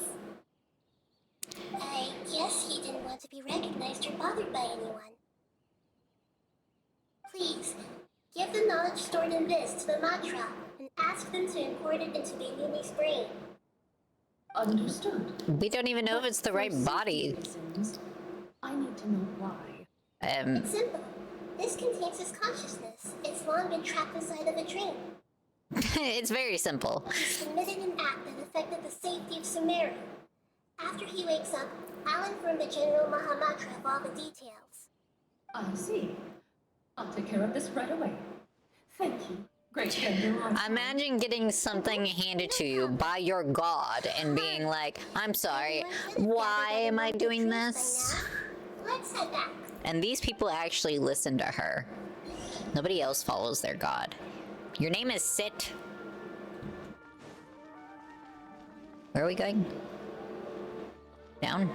I guess he didn't want to be recognized or bothered by anyone. Please, give the knowledge stored in this to the mantra and ask them to import it into Bainumi's brain. Understood. We don't even know if it's the right body. I need to know why. It's simple. This contains his consciousness. It's long been trapped inside of a dream. It's very simple. He committed an act that affected the safety of Sumeru. After he wakes up, I'll inform the General Mahamatra of all the details. I see. I'll take care of this right away. Thank you. Great Dandelion. Imagine getting something handed to you by your god and being like, I'm sorry, why am I doing this? Let's head back. And these people actually listen to her. Nobody else follows their god. Your name is Sit. Where are we going? Down?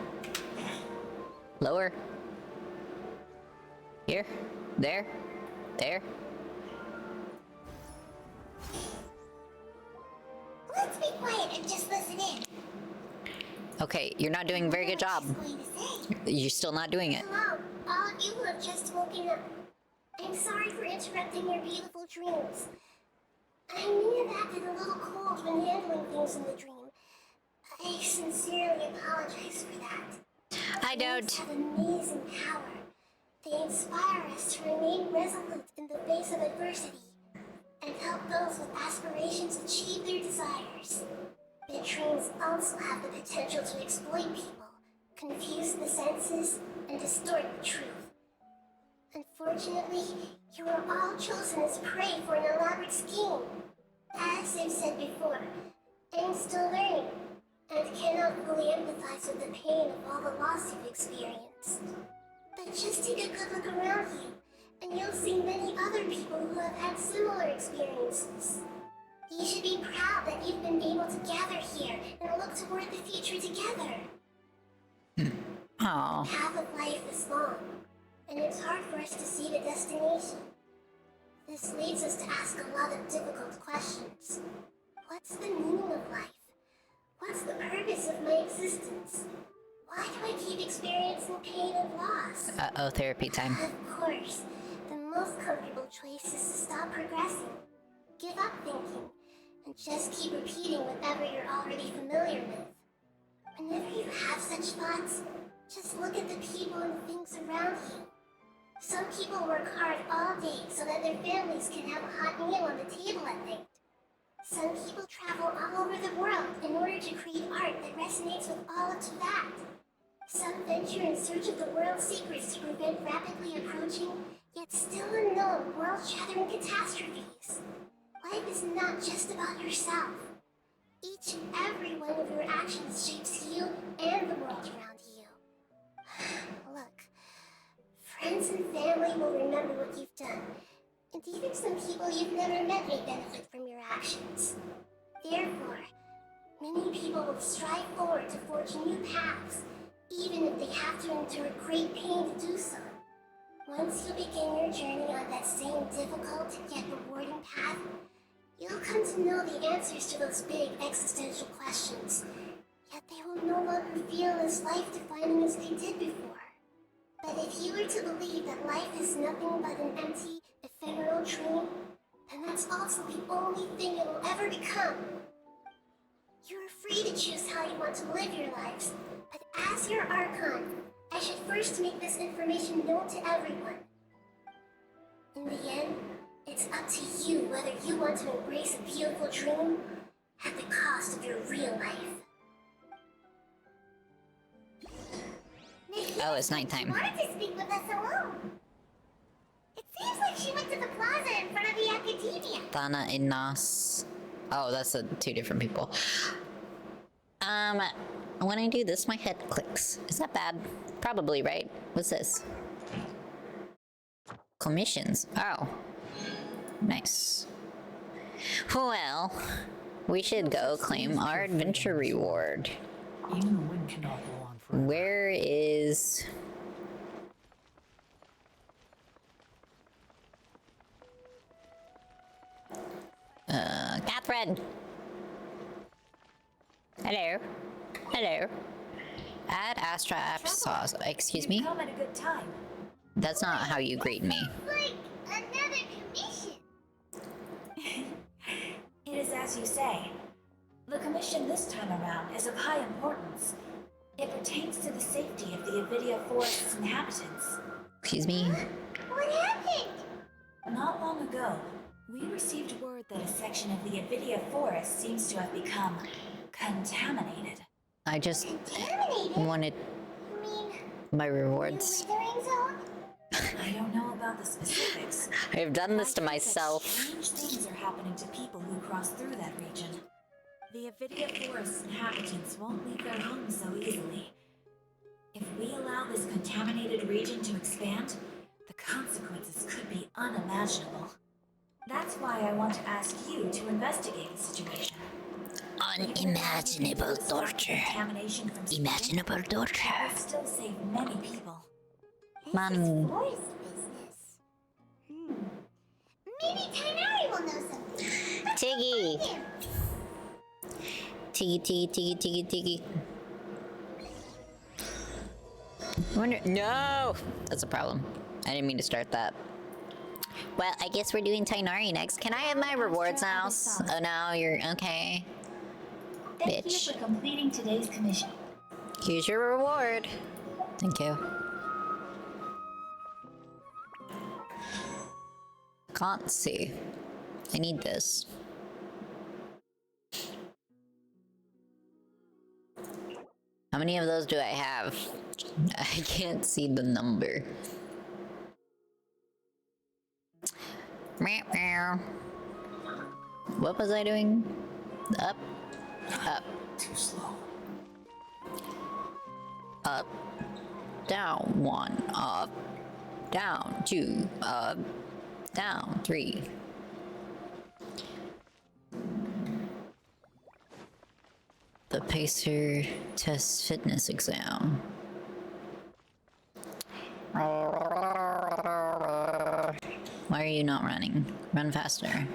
Lower? Here? There? There? Let's be quiet and just listen in. Okay, you're not doing a very good job. You're still not doing it. Hello, all of you who have just woken up. I'm sorry for interrupting your beautiful dreams. I may have acted a little cold when handling things in the dream. I sincerely apologize for that. I don't. Dreams have amazing power. They inspire us to remain resolute in the face of adversity and help those with aspirations achieve their desires. But dreams also have the potential to exploit people, confuse the senses, and distort the truth. Unfortunately, you were all chosen as prey for an elaborate scheme. As I've said before, I'm still learning, and cannot fully empathize with the pain of all the loss you've experienced. But just take a good look around you, and you'll see many other people who have had similar experiences. You should be proud that you've been able to gather here and look toward the future together. Aww. The path of life is long, and it's hard for us to see the destination. This leads us to ask a lot of difficult questions. What's the meaning of life? What's the purpose of my existence? Why do I keep experiencing pain and loss? Uh-oh, therapy time. Of course, the most comfortable choice is to stop progressing. Give up thinking, and just keep repeating whatever you're already familiar with. Whenever you have such thoughts, just look at the people and things around you. Some people work hard all day so that their families can have a hot meal on the table at night. Some people travel all over the world in order to create art that resonates with all of that. Some venture in search of the world's secrets to prevent rapidly approaching, yet still unknown, world-shattering catastrophes. Life is not just about yourself. Each and every one of your actions shapes you and the world around you. Look, friends and family will remember what you've done, and even some people you've never met may benefit from your actions. Therefore, many people will strive forward to forge new paths, even if they have to endure great pain to do so. Once you begin your journey on that same difficult yet rewarding path, you'll come to know the answers to those big existential questions, yet they will no longer feel as life-defining as they did before. But if you were to believe that life is nothing but an empty, ephemeral dream, then that's also the only thing it will ever become. You're free to choose how you want to live your lives, but as your Archon, I should first make this information known to everyone. In the end, it's up to you whether you want to embrace a beautiful dream at the cost of your real life. Oh, it's nighttime. Wanted to speak with us alone. It seems like she went to the plaza in front of the academia. Thana Inas. Oh, that's two different people. When I do this, my head clicks. Is that bad? Probably, right? What's this? Commissions. Oh. Nice. Well, we should go claim our adventure reward. Even the wind cannot go on forever. Where is... Catherine! Hello? Hello? Add Astra Apsos. Excuse me? Come at a good time. That's not how you greet me. Like another commission. It is as you say. The commission this time around is of high importance. It pertains to the safety of the Avidia Forest's inhabitants. Excuse me? What happened? Not long ago, we received word that a section of the Avidia Forest seems to have become contaminated. I just Contaminated? wanted You mean my rewards. the withering zone? I don't know about the specifics. I've done this to but I think that myself. Strange things are happening to people who cross through that region. The Avidia Forest inhabitants won't leave their homes so easily. If we allow this contaminated region to expand, the consequences could be unimaginable. That's why I want to ask you to investigate the situation. Unimaginable torture. Imaginable torture. It will still save many people. Man. Forest business. Maybe Tainari will know something. Tiggy. Tiggy. I wonder. No! That's a problem. I didn't mean to start that. Well, I guess we're doing Tainari next. Can I have my rewards now? Oh, no, you're okay. Thank Bitch. you for completing today's commission. Here's your reward. Thank you. Can't see. I need this. How many of those do I have? I can't see the number. Meow, meow. What was I doing? Up. Up. Too slow. Up. Down. 1. Up. Down. 2. Up. Down. 3. The Pacer Test Fitness Exam. Why are you not running? Run faster.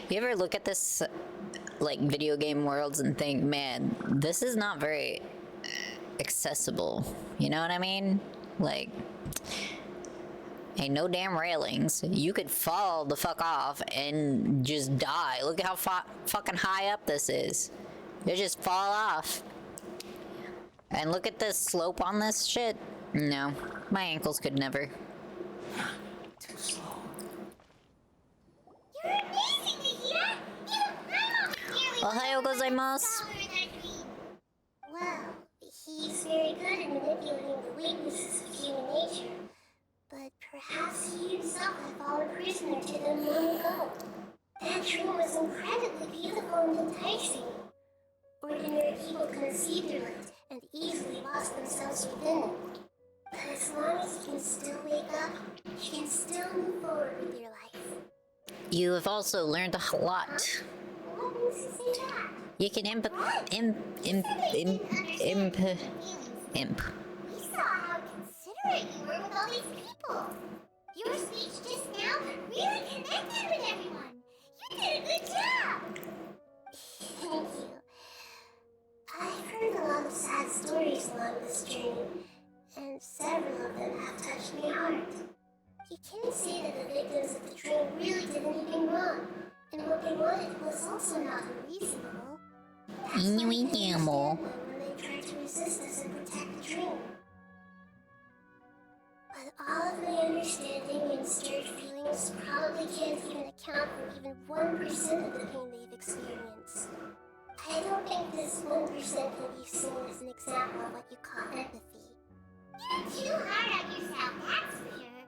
You ever look at this, like, video game worlds and think, man, this is not very accessible. You know what I mean? Like, ain't no damn railings. You could fall the fuck off and just die. Look at how fucking high up this is. You just fall off. And look at the slope on this shit. No, my ankles could never. Too slow. You're amazing, Nikita! Ohayou gozaimasu. Well, he's very good at manipulating the weaknesses of human nature. But perhaps he himself had fallen prisoner to them long ago. That dream was incredibly beautiful and enticing. Ordinary people couldn't see through it and easily lost themselves within it. But as long as you can still wake up, you can still move forward with your life. You have also learned a lot. What makes you say that? You can We saw how considerate you were with all these people. Your speech just now really connected with everyone. You did a good job. Thank you. I've heard a lot of sad stories along this journey, and several of them have touched my heart. You can't say that the victims of the dream really did anything wrong, and what they wanted was also not unreasonable. That's why I can understand them when they try to resist us and protect the dream. But all of my understanding and stirred feelings probably can't even account for even 1% of the pain they've experienced. I don't think this 1% can be seen as an example of what you call empathy. You're too hard on yourself, that's for sure.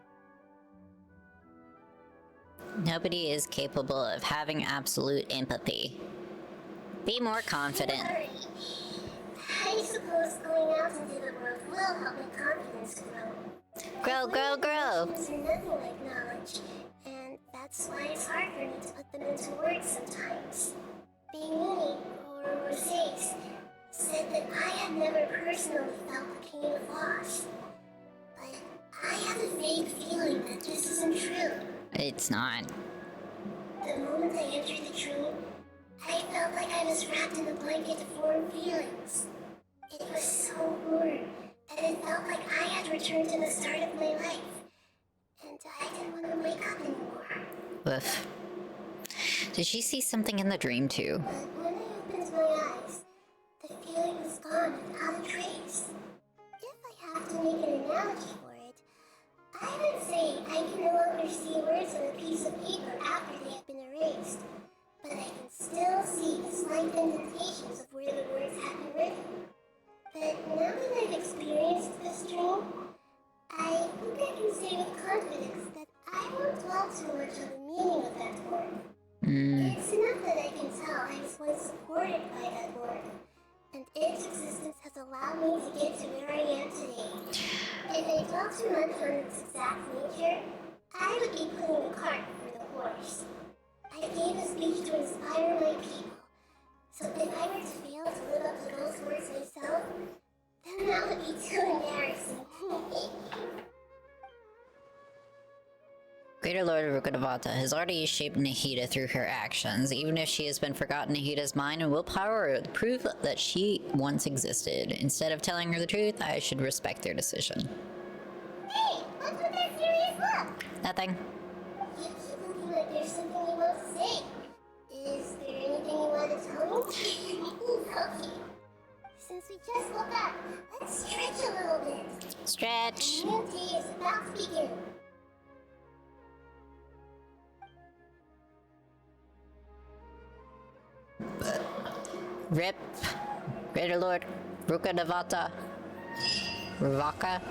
Nobody is capable of having absolute empathy. Be more confident. Don't worry. I suppose going out into the world will help my confidence grow. Grow. Emotions are nothing like knowledge, and that's why it's hard for me to put them into words sometimes. Being or Rosés said that I had never personally felt the pain of loss. But I have a vague feeling that this isn't true. It's not. The moment I entered the dream, I felt like I was wrapped in a blanket of warm feelings. It was so warm that it felt like I had returned to the start of my life. And I didn't want to wake up anymore. Woof. Did she see something in the dream too? But when I opened my eyes, the feeling was gone without a trace. If I have to make an analogy for it, I would say I can no longer see words on a piece of paper after they have been erased, but I can still see the slight indentations of where the words have been written. inspired by that work, and its existence has allowed me to get to where I am today. If I talked too much on its exact nature, I would be putting the cart before the horse. I gave a speech to inspire my people, so if I were to fail to live up to those words myself, then that would be too embarrassing. Greater Lord Rukadavata has already shaped Nahida through her actions, even if she has been forgotten. Nahida's mind and willpower prove that she once existed. Instead of telling her the truth, I should respect their decision. Hey, what's with that serious look? Nothing. You keep looking like there's something you want to say. Is there anything you want to tell me? Okay. Since we just woke up, let's stretch a little bit. Stretch. The new day is about to begin. Rip. Greater Lord Rukadavata. Ravaka?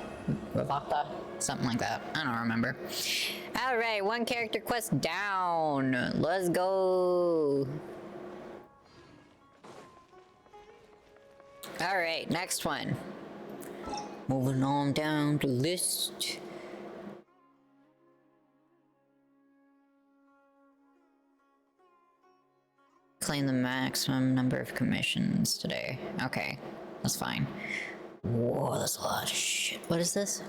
Something like that. I don't remember. Alright, one character quest down. Let's go. Alright, next one. Moving on down the list. Claim the maximum number of commissions today. Okay, that's fine. Whoa, that's a lot of shit. What is this?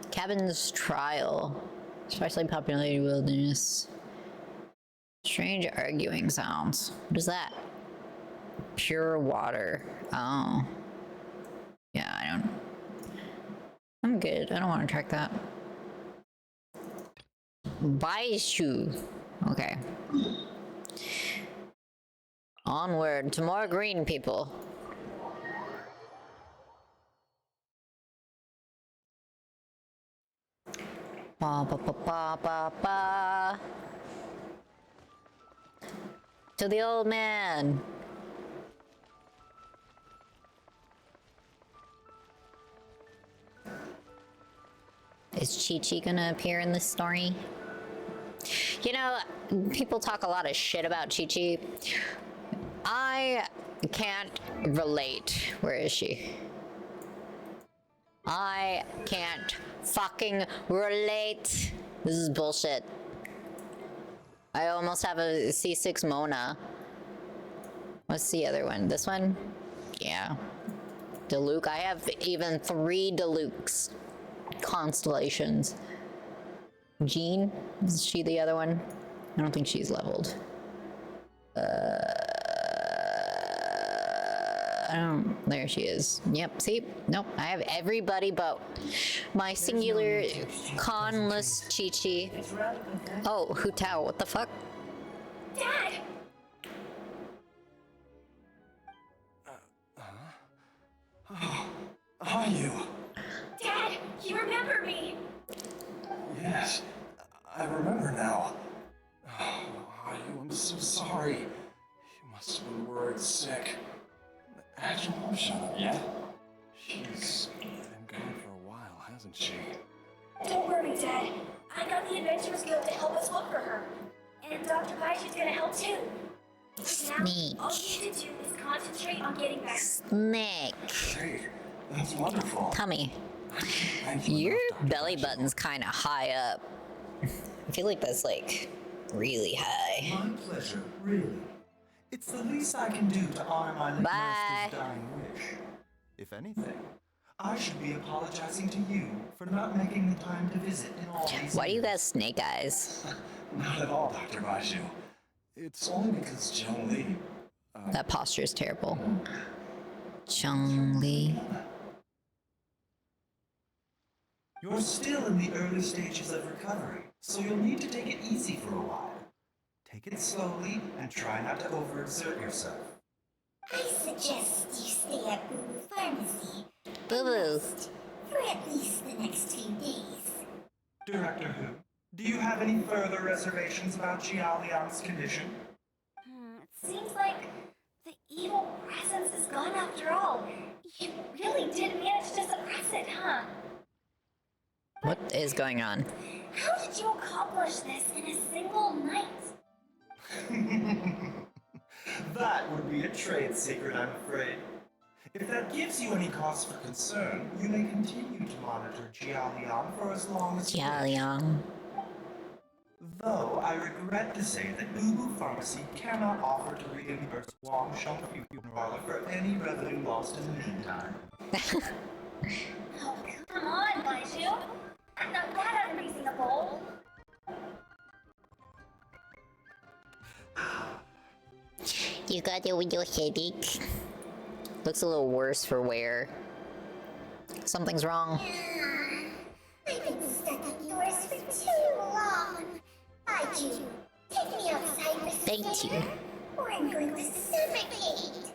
Cabin's Trial. Especially populated wilderness. Strange arguing sounds. What is that? Pure water. Oh. Yeah, I'm good. I don't want to track that. Baishu. Okay. Onward to more green people. Ba ba ba ba ba ba. To the old man. Is Chi-Chi gonna appear in this story? You know, people talk a lot of shit about Chi-Chi. I can't relate. Where is she? I can't fucking relate. This is bullshit. I almost have a C6 Mona. What's the other one? This one? Yeah. Diluc. I have even 3 Dilucs. Constellations. Jean? Is she the other one? I don't think she's leveled. I don't. There she is. Yep. See? Nope. I have everybody but my singular conless Chi-Chi. Oh, Hu Tao. What the fuck? Dad! Are you? Dad, you remember me! Yes, I remember now. Oh, I'm so sorry. You must have been worried sick. Has your mom shown up yet? She's been gone for a while, hasn't she? Don't worry, Dad. I got the Adventurers Guild to help us look for her. And Dr. Baishu's gonna help too. Snake. Now, all you need to do is concentrate on getting back. Snake. Great. That's wonderful. Tummy. Thank you, Your Dr. belly Baishu. button's kind of high up. I feel like that's like really high. My pleasure, really. It's the least I can do to honor my late Bye. master's dying wish. If anything, I should be apologizing to you for not making the time to visit in all these Why do you years. guys snake eyes? Not at all, Dr. Baishu. It's only because Zhongli... That posture is terrible. Zhongli. You're still in the early stages of recovery, so you'll need to take it easy for a while. Take it slowly and try not to overexert yourself. I suggest you stay at Boo Boo Pharmacy. Boo Boo. For at least the next few days. Director Who, do you have any further reservations about Xiaoliang's condition? It seems like the evil presence is gone after all. You really did manage to suppress it, huh? What is going on? How did you accomplish this in a single night? That would be a trade secret, I'm afraid. If that gives you any cause for concern, you may continue to monitor Jialiang for as long as you wish. Jialiang. Though I regret to say that Ubu Pharmacy cannot offer to reimburse Wang Sheng Parlor for any revenue lost in the meantime. Oh, come on, Baiju. I'm not that unreasonable. You got it with your headache. Looks a little worse for wear. Something's wrong. I've been stuck outdoors for too long. Baiju, take me outside for Thank you. or I'm going to suffocate.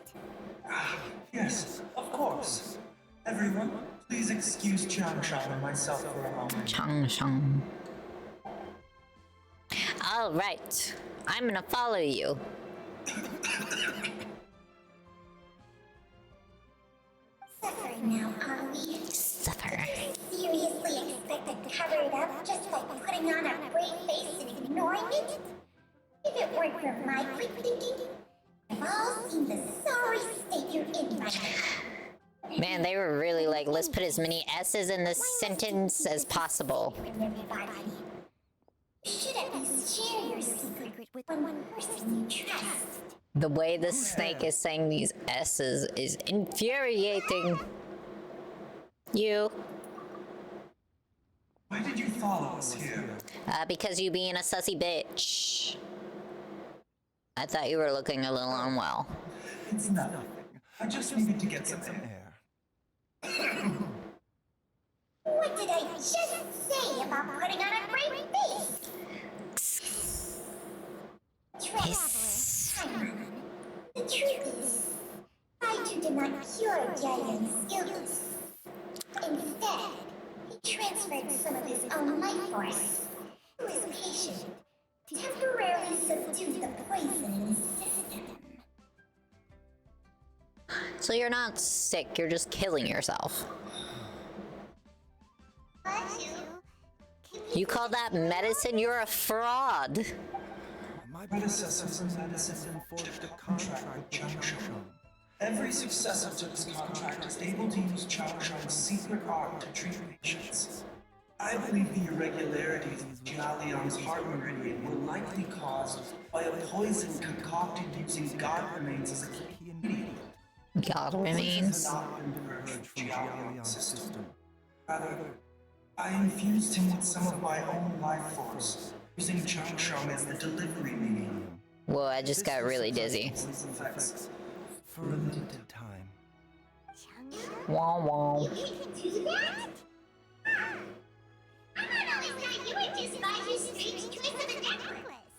Yes, of course. Everyone, please excuse Chang Shang and myself for a moment. Chang Shang. Alright. I'm gonna follow you. Suffering now, are we? Suffer. Seriously expect to cover it up just by putting on a brave face and ignoring it? If it weren't for my quick thinking, we've all seen the sorry state you're in right now. Man, they were really like, let's put as many S's in this sentence as possible. Everybody. You should at least share your secret with one person you trust. The way the snake is saying these S's is infuriating. You. Why did you follow us here? Because you being a sussy bitch. I thought you were looking a little unwell. It's nothing. I just needed to get some air. What did I just say about putting on a brave face? Traveler, the truth is, Baiju did not cure Jiayan's illness. Instead, he transferred some of his own life force to his patient to temporarily subdue the poison in his system. So you're not sick, you're just killing yourself. You call that medicine? You're a fraud. My predecessors in medicine forged a contract with Chang Shang. Every successor to this contract is able to use Chang Shang's secret art to treat patients. I believe the irregularities of Jialiang's heart meridian were likely caused by a poison concocted using god remains as a key ingredient. God remains. Not been purged from Jialiang's system. Rather, I infused him with some of my own life force, using Chang Shang as the delivery medium. Whoa, I just got really dizzy. For a limited time. Wah wah. You can do that? I thought always thought you were just Baiju's strange choice of a necklace.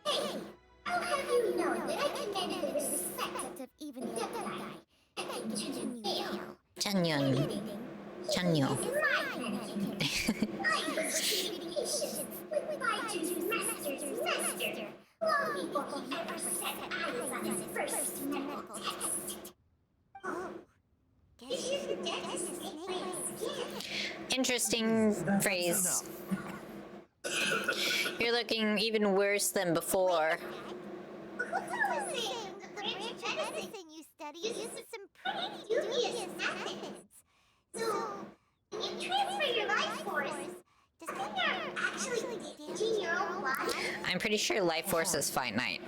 Hey, I'll have you know that I commanded the respect of even the dead guy. I think Chun fail. Chanyeon. Chanyeon. I was receiving patience with Baiju's master's master long before he ever set eyes on his first medical test. Oh, guess you forget to snake my skin. Interesting phrase. You're looking even worse than before. Who's always saying the branch of medicine you study uses some pretty dubious methods? So, when you transfer your life force, does that mean you're actually damaging your own life? I'm pretty sure life force is finite.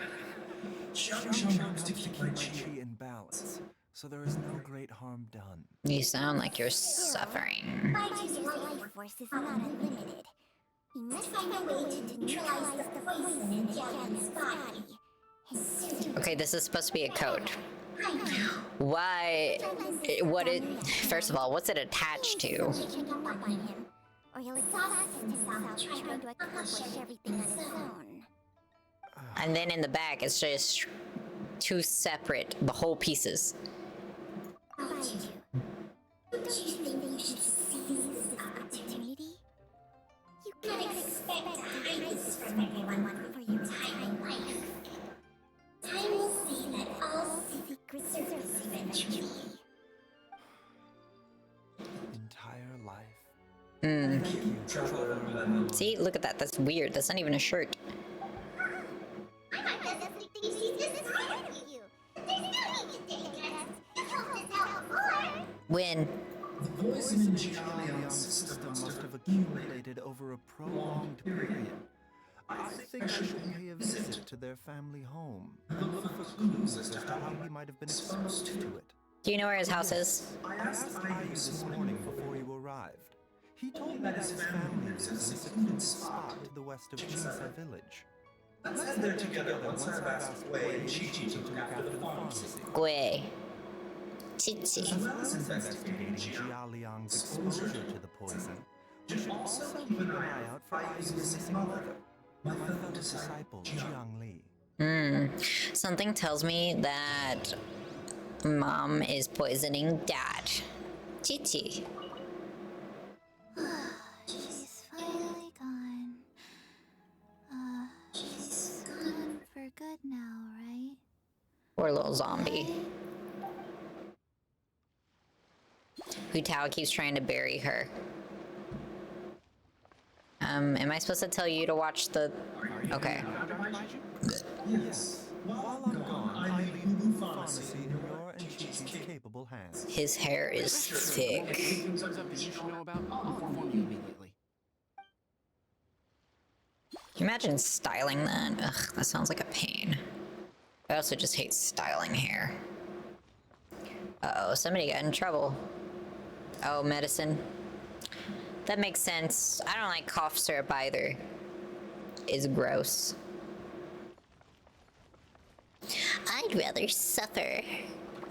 Chang Shang hopes to keep my chi in balance, so there is no great harm done. You sound like you're suffering. Baiju's life force is not unlimited. We must find a way to neutralize the poison in Jiayan's body. Okay, this is supposed to be a code. I know. Why? What it? First of all, what's it attached to? Or he'll exhaust himself trying to accomplish everything on his own. And then in the back, it's just two separate, the whole pieces. Baiju, don't you think you should seize this opportunity? You can't expect to hide this from everyone for your entire life. Time will say that all secrets surface eventually. Entire life. See, look at that. That's weird. That's not even a shirt. I might just think she's just tired of you. There's When? The poison in Jialian's system must have accumulated over a prolonged period. I think I should pay a visit to their family home and look for clues as to how he might have been exposed to it. Do you know where his house is? I asked Ivy this morning before you arrived. He told me that his family lives in a secluded spot to the west of Jinsa village. Let's head there together once I've asked Gui and Chi-Chi to look after the pharmacy. Gui. Chi-Chi. As well as investigating Jialiang's exposure to the poison. Should also keep an eye out for Ivy's missing mother, my fellow disciple, Jiang Li. Something tells me that Mom is poisoning Dad. Chi-Chi. She's finally gone. She's gone for good now, right? Poor little zombie. Hutao keeps trying to bury her. Am I supposed to tell you to watch the... Okay. Yes. While I'm gone, I leave Ulu Pharmacy in your and Chi-Chi's capable hands. His hair is thick. Things up that you should know about, I'll inform you immediately. Can you imagine styling that? Ugh, that sounds like a pain. I also just hate styling hair. Uh-oh, somebody got in trouble. Oh, medicine. That makes sense. I don't like cough syrup either. It's gross. I'd rather suffer.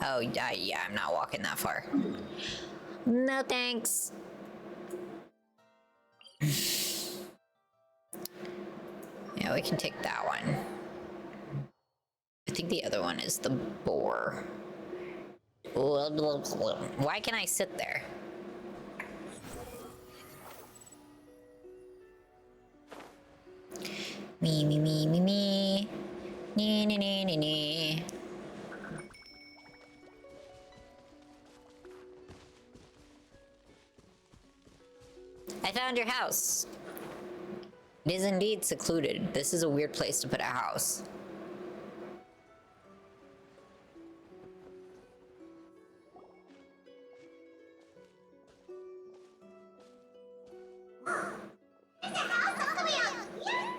Oh, yeah, I'm not walking that far. No thanks. Yeah, we can take that one. I think the other one is the boar. Why can I sit there? Me, me, me, me, me. Nee, nee, nee, nee, nee. I found your house. It is indeed secluded. This is a weird place to put a house. There's a house all the way out here?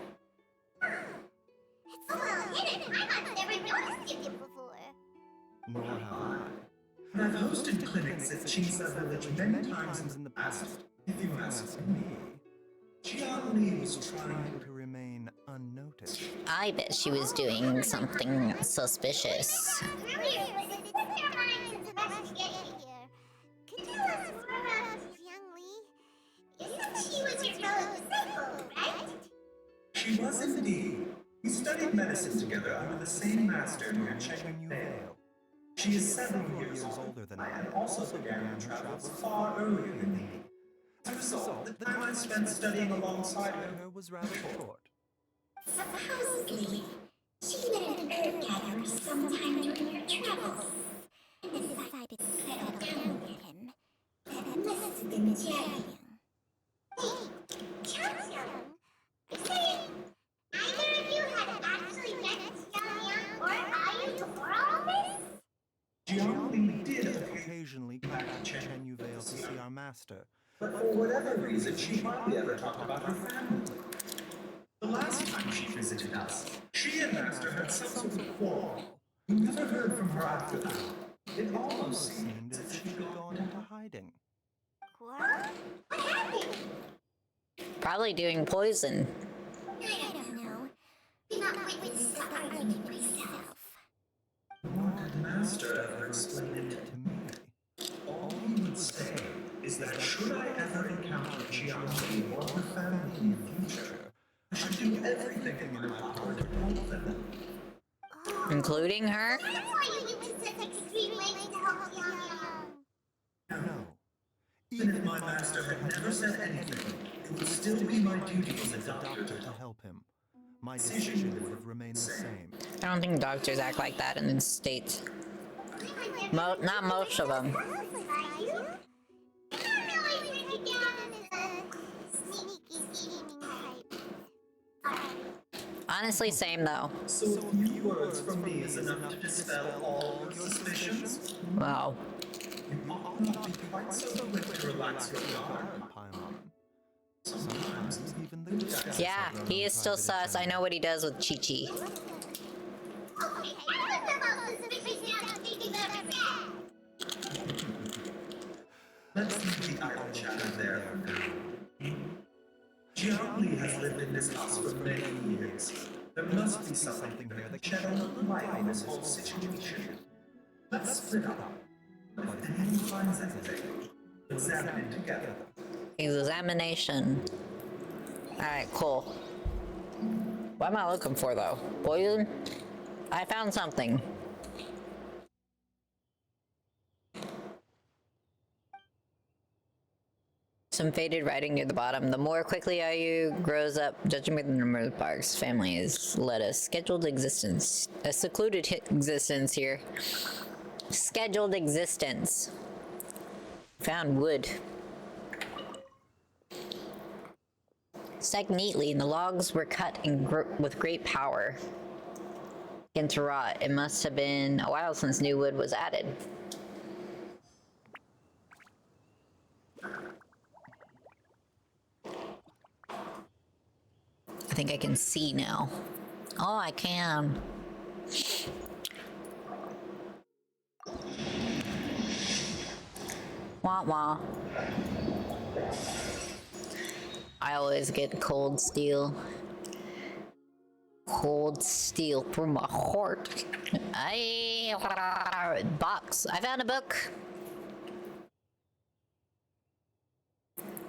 It's so well hidden. I've never noticed it before. Nor have I. I've hosted clinics at Jinsa Village many times in the past, if you ask me. Jiang Li was trying to remain unnoticed. I bet she was doing something suspicious. Really, it's their minds and investigating here. Could you tell us more about Jiang Li? You said she was your fellow disciple, right? She was indeed. We studied medicine together under the same master near Chen Vale. She is several years older than I and also began her travels far earlier than me. As a result, the time I spent studying alongside her was rather short. Supposedly, she met an herb gatherer sometime during her travels and decided to settle down with him. That must have been Jiang. Wait, Jiang? You're saying neither of you had actually met Jiang or Ayu before all this? Jiang Li did occasionally come back to Chen Vale to see our master. But for whatever reason, she hardly ever talked about her family. The last time she visited us, she and Master had some sort of quarrel. We never heard from her after that. It almost seemed as if she had gone into hiding. Quarrel? What happened? Probably doing poison. I don't know. Do not witness the argument myself. Nor did Master ever explain it to me. All he would say is that should I ever encounter Jiang Li or her family in the future, I should do everything in my power to help them. Including her? That's why you went to such extreme lengths to help Jiang. No. Even if my master had never said anything, it would still be my duty as a doctor to help him. My decision would have remained the same. I don't think doctors act like that in the States. Not most of them. Honestly, same though. So a few words from me is enough to dispel all your suspicions? Wow. You ought not be quite so quick to relax your guard, Paimon. Sometimes even the good guys Yeah, have their he own is still private sus. I know what he does with Chi-Chi. Okay, everyone's about suspicious now thinking of everything. Let's leave the idle chatter there for now. Jiangli has lived in this house for many years. There must be something here that can shed a little light on this whole situation. Let's split up. If anyone finds anything, examine it together. Examination. Alright, cool. What am I looking for, though? Poison? I found something. Some faded writing near the bottom. The more quickly Ayu grows up, judging by the number of barks, family has led a scheduled existence. A secluded existence here. Scheduled existence. Found wood. Stacked neatly, and the logs were cut with great power. Into rot. It must have been a while since new wood was added. I think I can see now. Oh, I can. Wah wah. I always get cold steel. Cold steel through my heart. Box. I found a book.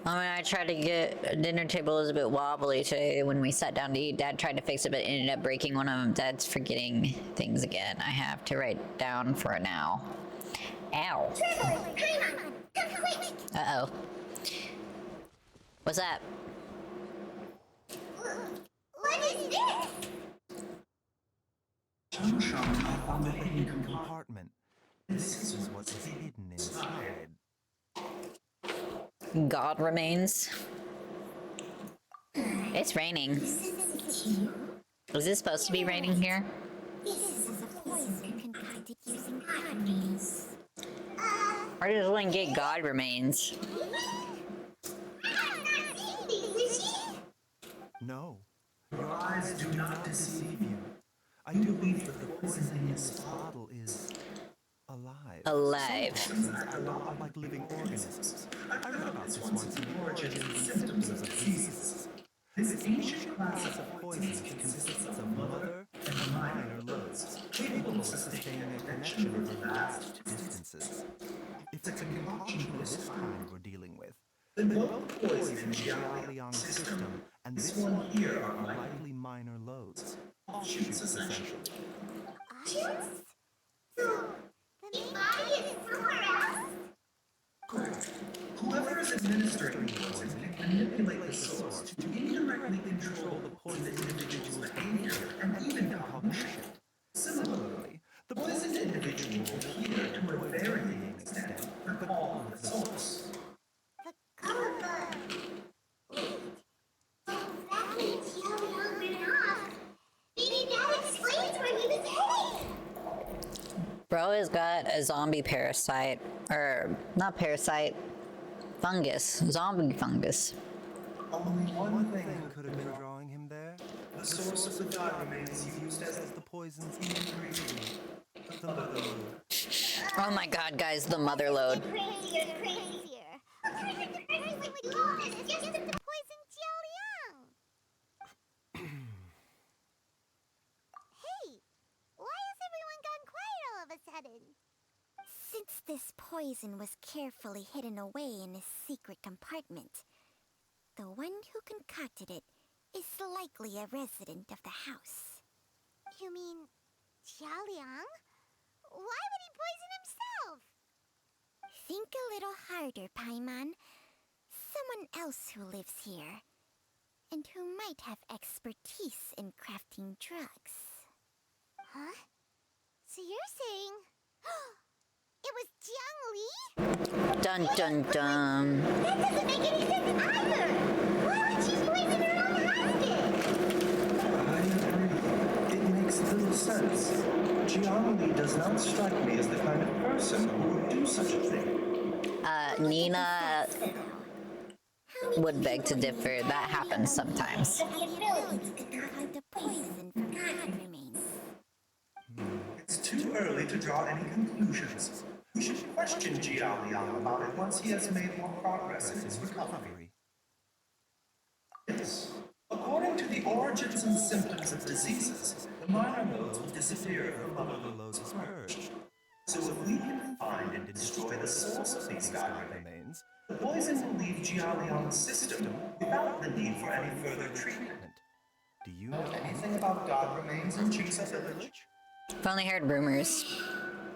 I tried to get a dinner table was a bit wobbly today when we sat down to eat. Dad tried to fix it, but ended up breaking one of them. Dad's forgetting things again. I have to write down for it now. Ow. Uh-oh. What's that? What is this? Chum-chum, I found a hidden compartment. This is what's hidden inside. God remains. It's raining. Was this supposed to be raining here? This is a poison concocted using God remains. Or does one get God remains? No. Your eyes do not deceive you. I do believe that the poison in this bottle is alive. Alive. Some poisons act a lot like living organisms. I read about this once in the origins and symptoms of diseases. This ancient class of poisons consists of mother and minor loads, capable of sustaining a connection over vast distances. If it's a concoction of this kind we're dealing with, then both poison in the Jialiang system and this one here are likely minor loads. Offshoots, essentially. Offshoots? So, the body is somewhere else? Correct. Whoever is administering the poison can manipulate the source to indirectly control the poisoned individual's behavior and even cognition. Similarly, the poisoned individual will hear to a varying extent the call of the source. The call of the... Wait. So that means Jialiang ran off. Maybe that explains where he was heading. Bro has got a zombie parasite. Or, not parasite. Fungus. Zombie fungus. Only one thing could have been drawing him there. The source of the God remains used as the poison's ingredient. The motherload. Oh my god, guys, the mother load. Crazier and crazier. What kind of person would do this just to poison Jialiang? Hey, why has everyone gone quiet all of a sudden? Since this poison was carefully hidden away in a secret compartment, the one who concocted it is likely a resident of the house. You mean Jialiang? Why would he poison himself? Think a little harder, Paimon. Someone else who lives here, and who might have expertise in crafting drugs. Huh? So you're saying... it was Jiangli? Dun dun dun. That doesn't make any sense either! Why would she poison her own husband? I agree. It makes little sense. Gianni does not strike me as the kind of person who would do such a thing. Nina would beg to differ. That happens sometimes. It's too early to draw any conclusions. We should question Gianni about it once he has made more progress in his recovery. Yes. According to the origins and symptoms of diseases, the minor loads will disappear if the mother loads is purged. So if we can find and destroy the source of these god remains, the poison will leave Gianni on the system without the need for any further treatment. Do you know anything about god remains in Jinxa Village? I've only heard rumors.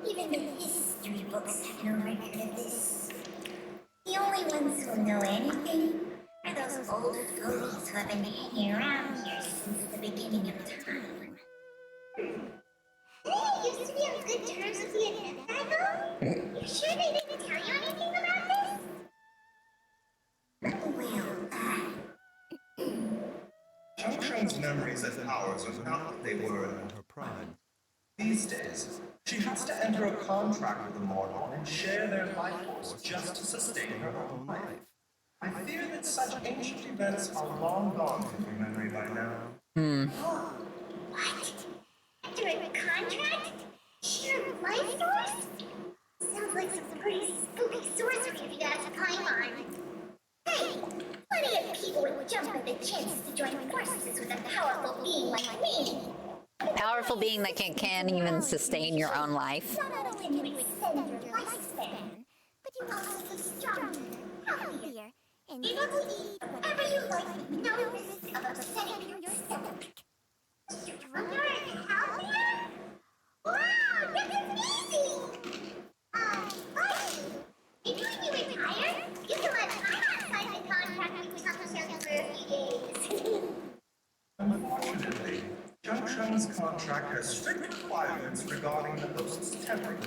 Even the history books have no record of this. The only ones who know anything are those old fogies who have been hanging around here since the beginning of time. They used to be on good terms with the Advent. You sure they didn't tell you anything about this? Well, Chang's memories and powers are not what they were in her prime. These days, she has to enter a contract with the mortal and share their life force just to sustain her own life. I fear that such ancient events are long gone from her memory by now. what? Enter a contract? Share life force? Sounds like some pretty spooky sorcery if you ask Paimon. Hey, plenty of people would jump at the chance to join forces with a powerful being like me. Powerful being that can't even sustain your own life. Not only can you extend your lifespan, but you also get stronger, healthier, and able to eat whatever you like with no risk of upsetting your stomach. Stronger and healthier? Wow, that's amazing! Buddy, maybe when you retire, you can let Paimon sign the contract with Chang for a few days. Unfortunately, Chang's contract has strict requirements regarding the host's temperament.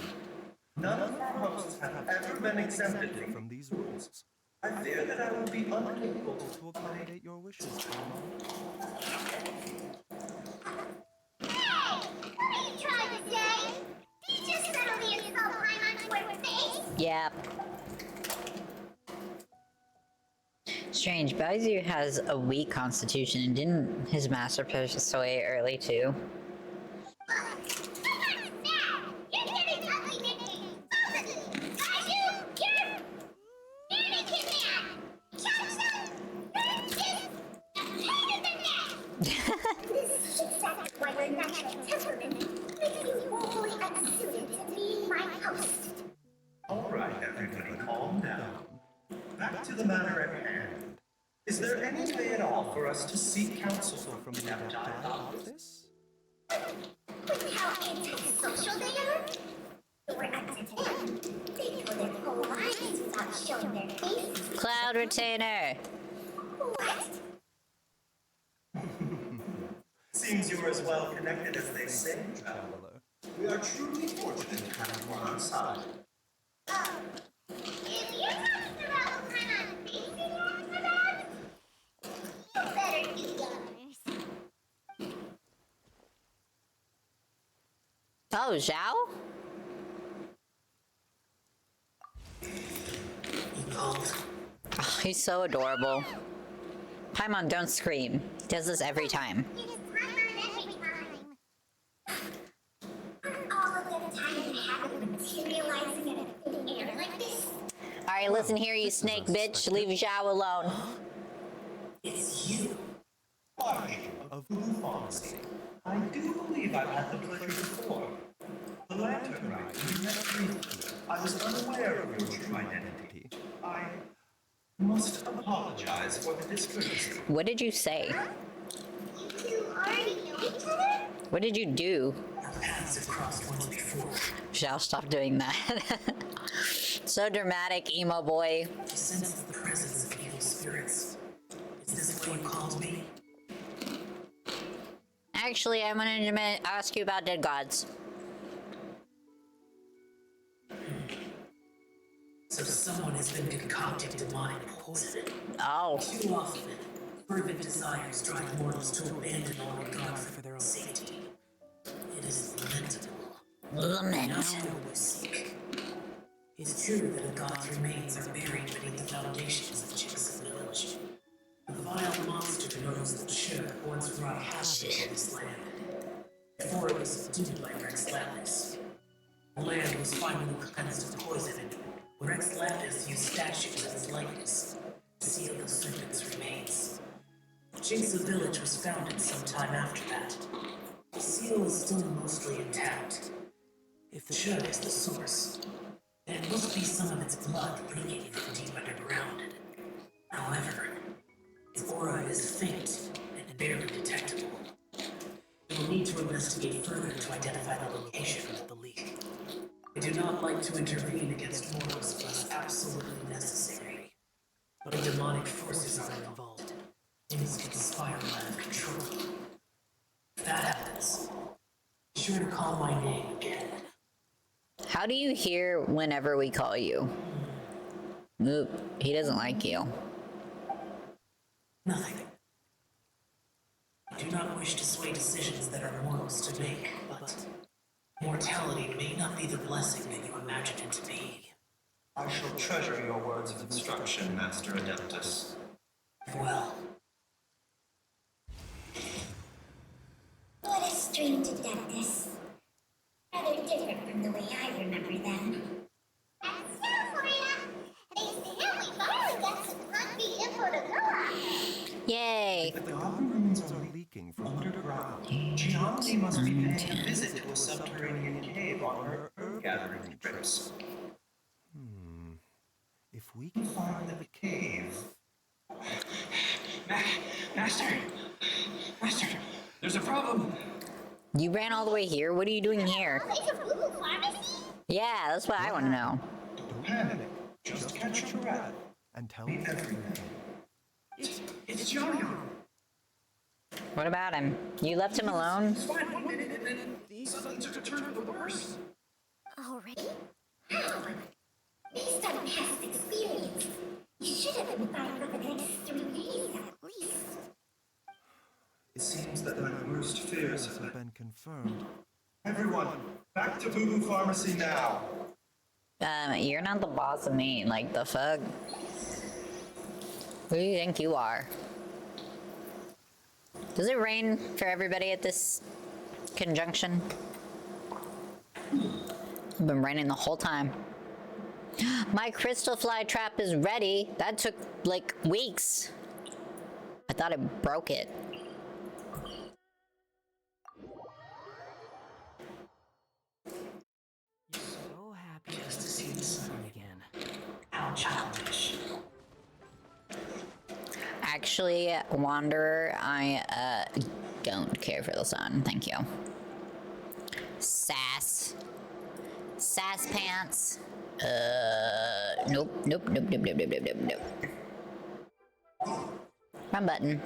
None of our hosts have ever been exempted from these rules. I fear that I will be unable to accommodate your wishes, Hey! What are you trying to say? Did you just suddenly insult Paimon to her face? Yep. Strange, Baizu has a weak constitution, and didn't his master pass away early too? Alright, everybody, calm down. Back to the matter at hand. Is there any way at all for us to seek counsel from the Abdai about this? With how antisocial they are? We're up to 10. They go their whole lives without showing their faces. Cloud Retainer! What? Seems you're as well connected as they say, traveler. We are truly fortunate to have you on our side. If you're talking about what kind of things you're talking about, you better do yours. Oh, Zhao? Oh, he's so adorable. Paimon, don't scream. He does this every time. It is Paimon every time. Aren't all of them tired of having materializing in a thin air like this? Alright, listen here, you snake bitch. Leave Zhao alone. It's you. Archie of Blue Pharmacy. I do believe I've had the pleasure before. The lantern right, we met briefly. I was unaware of your true identity. I must apologize for the discourtesy. What did you say? You two already know each other? What did you do? Our paths have crossed once before. Zhao, stop doing that. So dramatic, emo boy. I sense the presence of evil spirits. Is this what you called me? Actually, I'm gonna ask you about dead gods. So someone has been concocting demonic poison. Oh. Too often, fervent desires drive mortals to abandon all regard for their own safety. It is lamentable. Lament. Now we will seek. It's true that the god's remains are buried beneath the foundations of Jinx Village. The vile monster knows that Shirk once wrought havoc in this land. Before it was subdued by Rex Lapis. The land was finally cleansed of poison, and Rex Lapis used statues of his likeness to seal the serpent's remains. Jinx Village was founded sometime after that. The seal is still mostly intact. If the Shirk is the source, then it must be some of its blood leaking from deep underground. However, its aura is faint and barely detectable. We will need to investigate further to identify the location of the leak. I do not like to intervene against mortals unless absolutely necessary. But if demonic forces are involved, things can spiral out of control. If that happens, be sure to call my name again. How do you hear whenever we call you? Oop, he doesn't like you. Nothing. I do not wish to sway decisions that are mortals to make, but mortality may not be the blessing that you imagine it to be. I shall treasure your words of instruction, Master Adeptus. Well. What a strange Adeptus. Rather different from the way I remember them. And so, Florida, thanks to him, we finally got some concrete info to go on. Yay! The goblins are leaking from underground. Gianni must be paying a visit to a subterranean cave on her herb-gathering trips. If we can find the cave... Master, there's a problem. You ran all the way here? What are you doing here? It's a Boo Boo Pharmacy? Yeah, that's what I want to know. Don't panic. Just catch your breath and tell me everything. It's John. What about him? You left him alone? Fine 1 minute and then he suddenly took a turn for the worse. Already? How? Based on past experience, you should have been fine for the next 3 days at least. It seems that my worst fears Have been confirmed. Everyone, back to Boo Boo Pharmacy now. You're not the boss of me. Like, the fuck? Who do you think you are? Does it rain for everybody at this conjunction? It's been raining the whole time. My crystal fly trap is ready. That took, like, weeks. I thought I broke it. So happy just to see the sun again. How childish. Actually, Wanderer, I don't care for the sun. Thank you. Sass pants. Nope. Wrong button.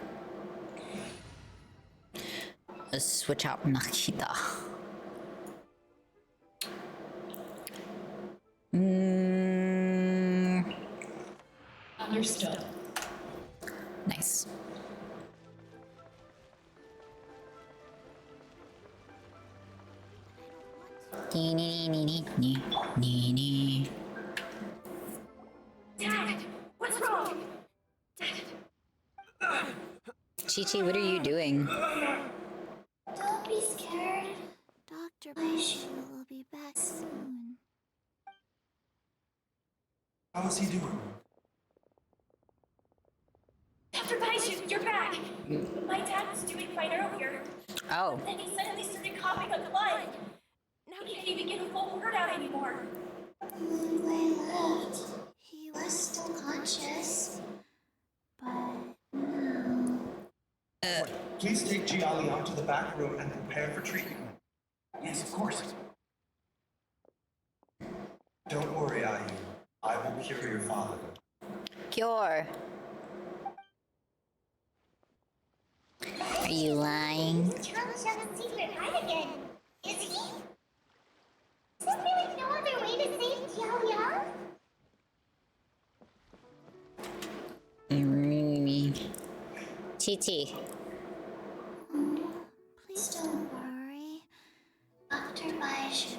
Let's switch out Nakita. Understood. Nice. Dad, what's wrong? Chi-Chi, what are you doing? Don't be scared. Dr. Baishu will be back soon. How is he doing? Dr. Baishu, you're back! My dad was doing fine earlier. Oh. Then he suddenly started coughing up blood. Now he can't even get a full word out anymore. When I left, he was still conscious. But now... Please take Gialli out to the back room and prepare for treatment. Yes, of course. Don't worry, Ayu. I will cure your father. Cure. Are you lying? Charles Young's secret hide again. Is he? Is there really no other way to save Jiao Yang? Chi-Chi. Please don't worry. Dr. Baishu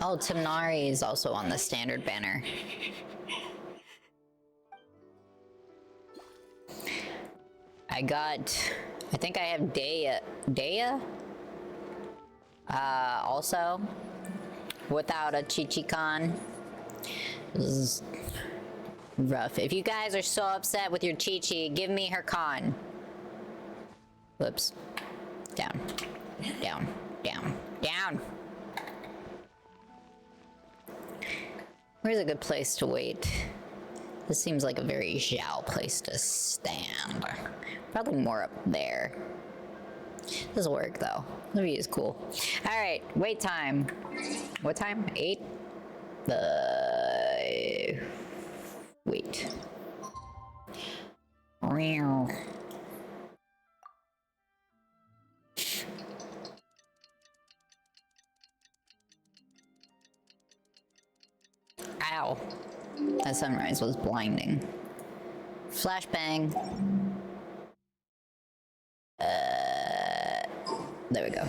Oh, Tamnari is also on the standard banner. I think I have Daya? Also, without a Chichi-Con. This is rough. If you guys are so upset with your Chi-Chi, give me her con. Whoops. Down. Down. Down. Down! Where's a good place to wait? This seems like a very Zhao place to stand. Probably more up there. This'll work though. The view is cool. Alright, wait time. What time? 8? Wait. Meow. Ow. That sunrise was blinding. Flashbang. There we go.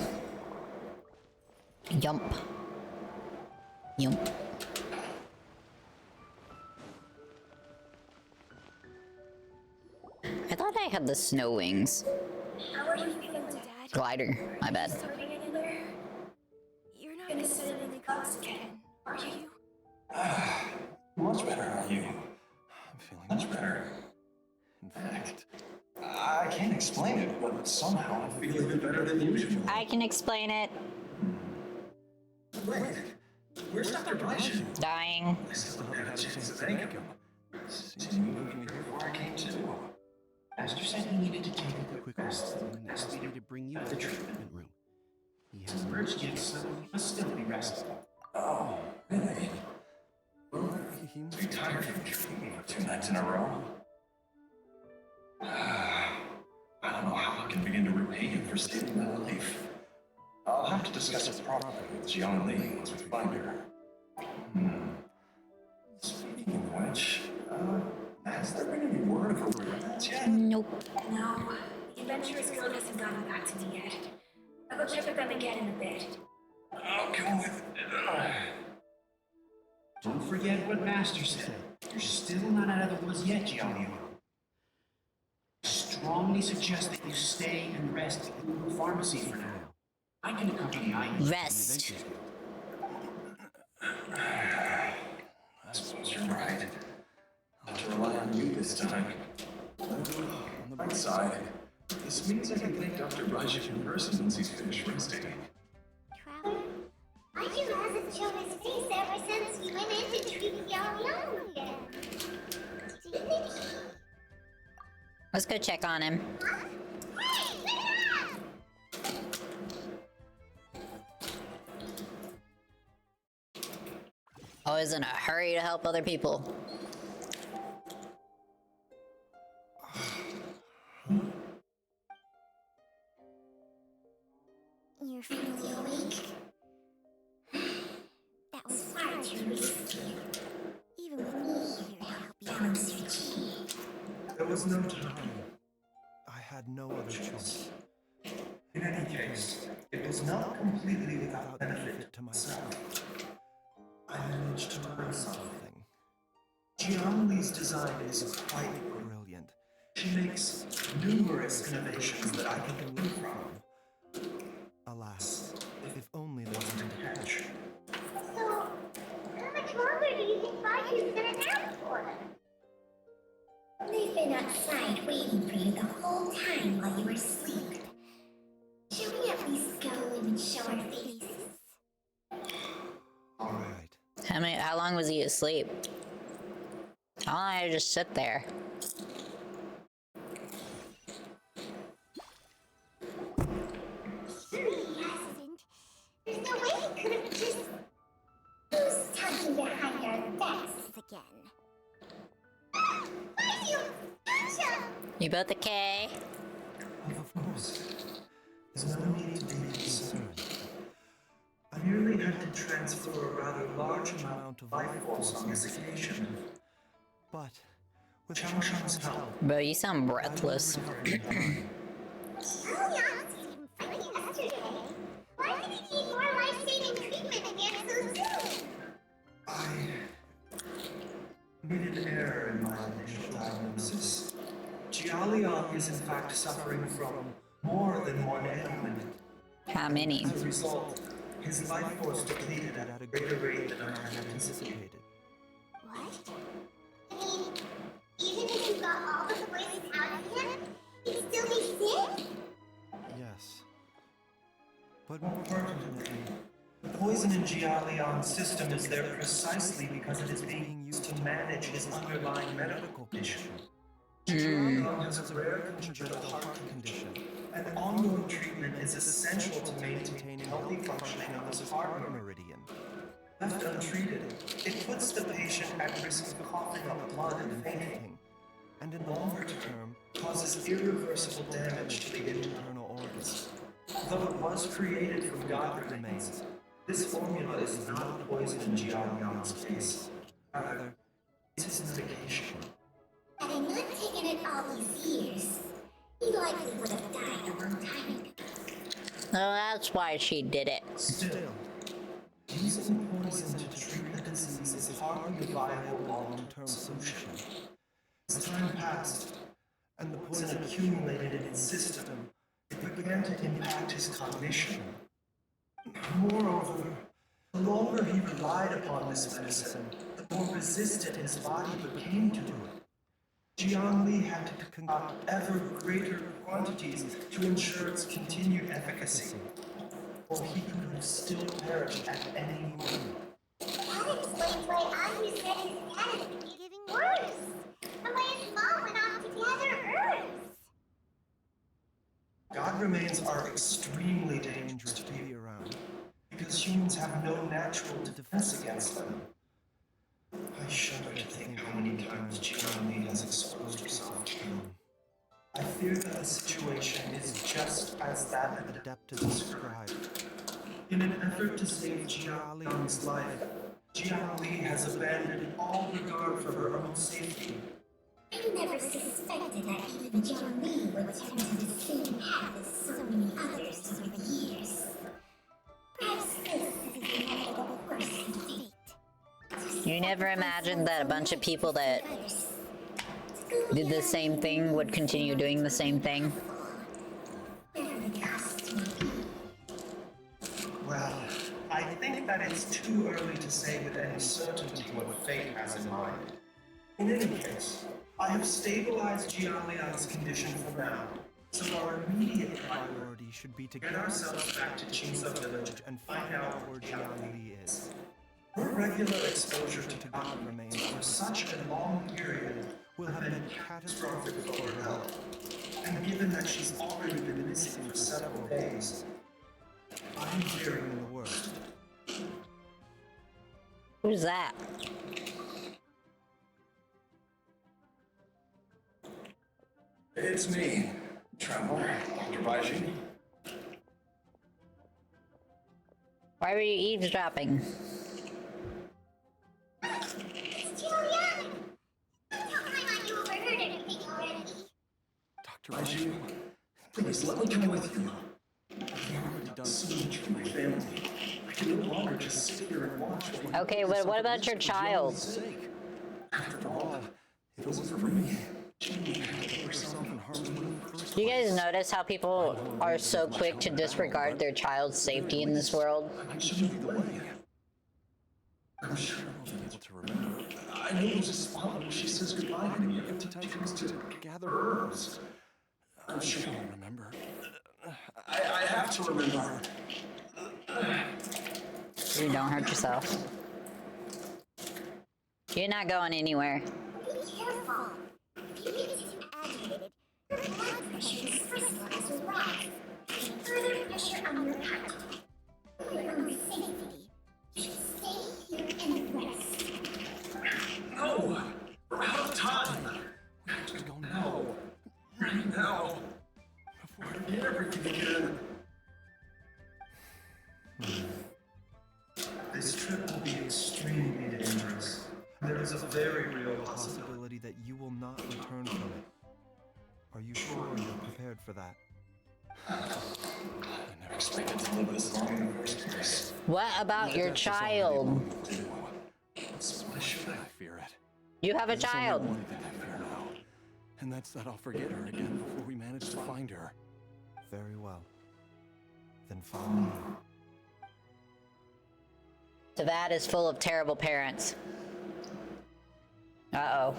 Yump. Yump. I thought I had the snow wings. How are you feeling, Dad? Glider, my bad. Starting anywhere? You're not gonna sit in the class again, are you? Much better, are you? I'm feeling much better. In fact, I can't explain it, but somehow I feel even better than usual. I can explain it. Wait, where's Dr. Bryson? Dying. I still haven't had a chance to thank him. Seems to be moving here before I came to. Master said he needed to take a quick rest and asked me to bring you to the treatment room. He hasn't emerged yet, so he must still be resting. Oh, really? Well, he must be tired from treatment for 2 nights in a row. I don't know how I can begin to repay him for saving my life. I'll have to discuss it properly with Jiang Li once we find her. Speaking of which, has there been any word of her whereabouts yet? Nope. No, the adventurous girl hasn't gotten back to me yet. I'll go check with them again in a bit. I'll go with it. Don't forget what Master said. You're still not out of the woods yet, Jiang Li. Strongly suggest that you stay and rest in the pharmacy for now. I can accompany you. Rest. I suppose you're right. I'll have to rely on you this time. On the bright side, this means I can thank Dr. Rajik in person once he's finished resting. Traveler? Raju hasn't shown his face ever since we went in to treat Yang again. Do you think he... Let's go check on him. Hey, look it up! Always in a hurry to help other people. You're finally awake. That was far too risky. Even with me here to help balance your chi. There was no time. I had no other choice. In any case, it was not completely without benefit to myself. I managed to learn something. Jiang Li's design is quite Brilliant. She makes numerous innovations that I can learn from. Alas, if only there was a catch. So, how much longer do you think Raju's gonna nap for? They've been outside waiting for you the whole time while you were asleep. Should we at least go and show our faces? All right. How long was he asleep? How long did I just sit there? Surely he hasn't. There's no way he could have just... Who's tugging behind our backs again? Raju! Gotcha! You both okay? Of course. There's no need to be concerned. I merely had to transfer a rather large amount of life force on this occasion. But with Changshan's help, Bro, you sound breathless. Xiaoyang seemed fine yesterday. Why did he need more life-saving treatment again so soon? Jialiang is in fact suffering from more than one ailment. How many? As a result, his life force depleted at a greater rate than I had anticipated. What? I mean, even if you got all the poison out of him, he'd still be sick? Yes. But More pertinently, the poison in Jialiang's system is there precisely because it is being used to manage his underlying medical condition. Jialiang has a rare congenital heart condition, and ongoing treatment is essential to maintaining healthy functioning of his heart meridian. Left untreated, it puts the patient at risk of coughing up blood and fainting, and in the longer term, causes irreversible damage to the internal organs. Though it was created from God remains, this formula is not poison in Jialiang's case. Rather, it's his medication. Had he not taken it all these years, he likely would have died a long time ago. Oh, that's why she did it. Still, using poison to treat the disease is hardly a viable long-term solution. As time passed, and the poison accumulated in his system, it began to impact his cognition. Moreover, the longer he relied upon this medicine, the more resistant his body became to it. Jiang Li had to concoct ever greater quantities to ensure its continued efficacy, or he could have still perished at any moment. That explains why Anu said his dad would be getting worse, and why his mom went off to gather herbs. God remains are extremely dangerous to be around, because humans have no natural defense against them. I shudder to think how many times Jiang Li has exposed herself to them. I fear that the situation is just as that adept has described. In an effort to save Jialiang's life, Jiang Li has abandoned all regard for her own safety. I never suspected that even Jiang Li would turn to the same path as so many others over the years. Perhaps this is the inevitable course of fate. You never imagined that a bunch of people that did the same thing would continue doing the same thing? Well, I think that it's too early to say with any certainty what fate has in mind. In any case, I have stabilized Jialiang's condition for now, so our immediate priority should be to get ourselves back to Qingzhou village and find out where Jiang Li is. Her regular exposure to God remains for such a long period will have been catastrophic for her health. And given that she's already been missing for several days, I'm fearing the worst. Who's that? It's me, Traveler, Dr. Baiji. Why were you eavesdropping? It's Jialiang! Don't tell Paimon you overheard anything already. Dr. Baiji, please let me come with you. I've already done so much for my family. I can no longer just sit here and watch. Okay, but what about your child? After all, if it wasn't for me, she would have put herself in harm's way in the first Do you guys notice how people are so quick to disregard their child's safety in this world? I can show you the way. I'm sure I'll be able to remember. I know there's a spot where she says goodbye to me every time she comes to gather herbs. I'm sure I'll remember. I have to remember. You don't hurt yourself. You're not going anywhere. Be careful. If you get too agitated, your blood pressure is crystallized will rise, putting further pressure on your heart. For your own safety, you should stay here and rest. No! We're out of time! We have to go now. Right now. Before I get everything again. This trip will be extremely dangerous. There is a very real possibility that you will not return from it. Are you sure you're prepared for that? I never expected to live this long in the first place. What about your child? Why should I fear it? You have a child. One thing I fear now. And that said, I'll forget her again before we manage to find her. Very well. Then follow me. Tavad is full of terrible parents. Uh-oh.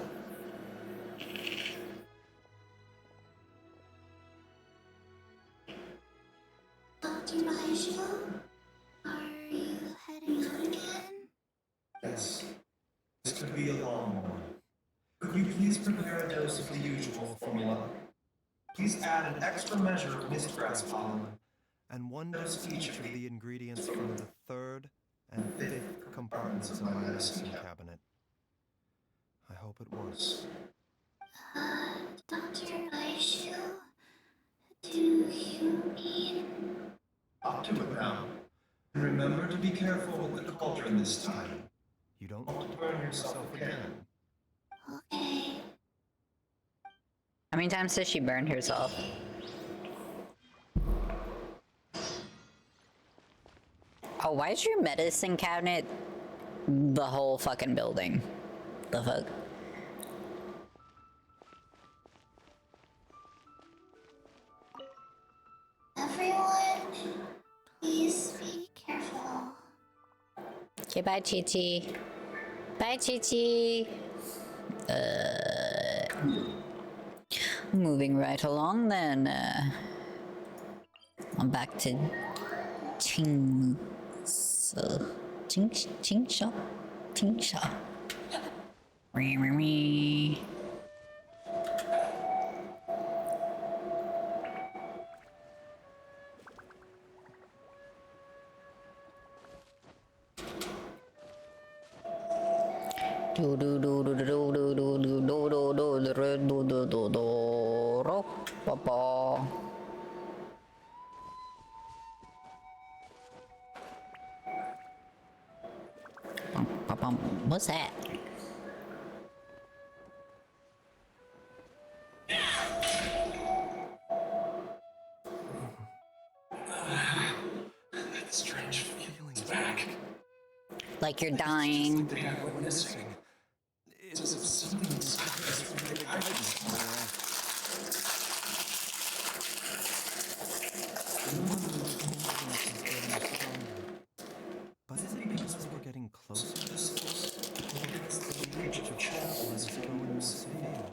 Dr. Nigel, are you heading out again? Yes. This could be a long one. Could you please prepare a dose of the usual formula? Please add an extra measure of mistgrass pollen. And one dose each of the ingredients from the third and fifth compartments of my medicine cabinet. I hope it works. Dr. Nigel, do you mean... Up to it now. And remember to be careful with the cauldron this time. You don't want to burn yourself again. Okay. How many times does she burn herself? Oh, why is your medicine cabinet the whole fucking building? The fuck? Everyone, please be careful. Okay, bye, Chi-Chi. Bye, Chi-Chi. Moving right along then. I'm back to Ting Shop. Wee. What's that? That strange feeling's back. Like you're dying. Something I went missing. It's as if something inside is really But is it because we're getting closer to the source? Or because the reach of travel is growing more severe?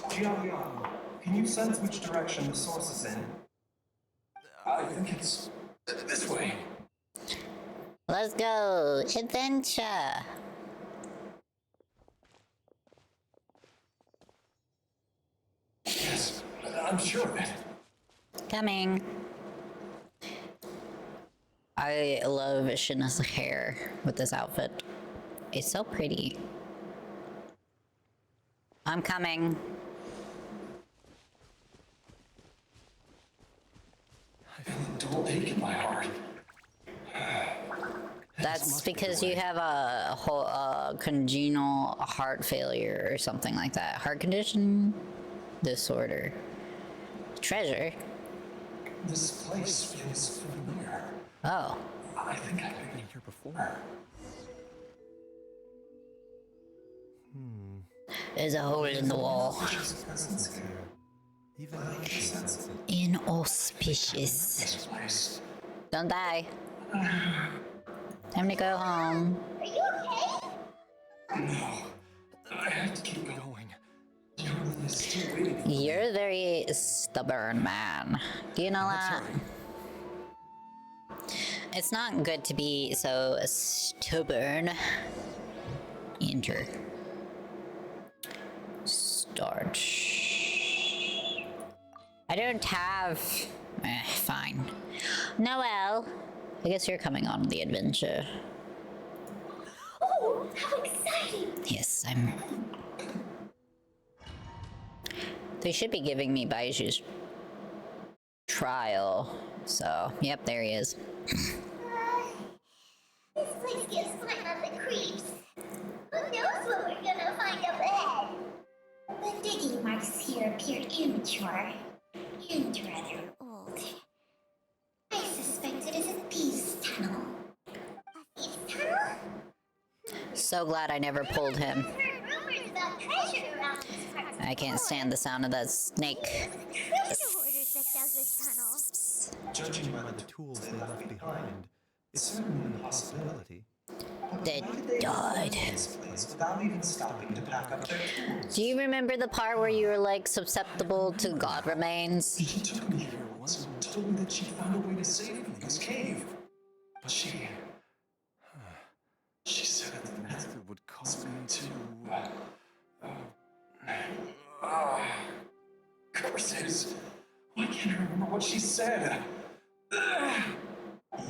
Jiao, can you sense which direction the source is in? I think it's this way. Let's go! Adventure! Yes, I'm sure of it. Coming. I love Shina's hair with this outfit. It's so pretty. I'm coming. I feel a dull ache in my heart. That's because you have a whole congenital heart failure or something like that. Heart condition disorder. Treasure. This place feels familiar. Oh. I think I've been here before. There's a hole in the wall. Even I can sense it. Inauspicious. Don't die. Time to go home. Are you okay? No. I have to keep going. Yarlin is still waiting. You're a very stubborn man. Do you know that? It's not good to be so stubborn. Enter. Start. I don't have... fine. Noelle, I guess you're coming on the adventure. Oh, how exciting! Yes, I'm... They should be giving me Baiju's trial. So, yep, there he is. This place gives Paimon the creeps. Who knows what we're gonna find up ahead? The digging marks here appear immature and rather old. I suspect it is a thieves' tunnel. A thieves' tunnel? So glad I never pulled him. I've heard rumors about treasure around these parts. I can't stand the sound of that snake. Treasure hoarders that dug this tunnel. Judging by the tools they left behind, it's certainly a possibility. They died. This place without even stopping to pack up their tools. Do you remember the part where you were like susceptible to god remains? She took me here once and told me that she found a way to save me in this cave. But she said that the method would cause me to... curses! Why can't I remember what she said?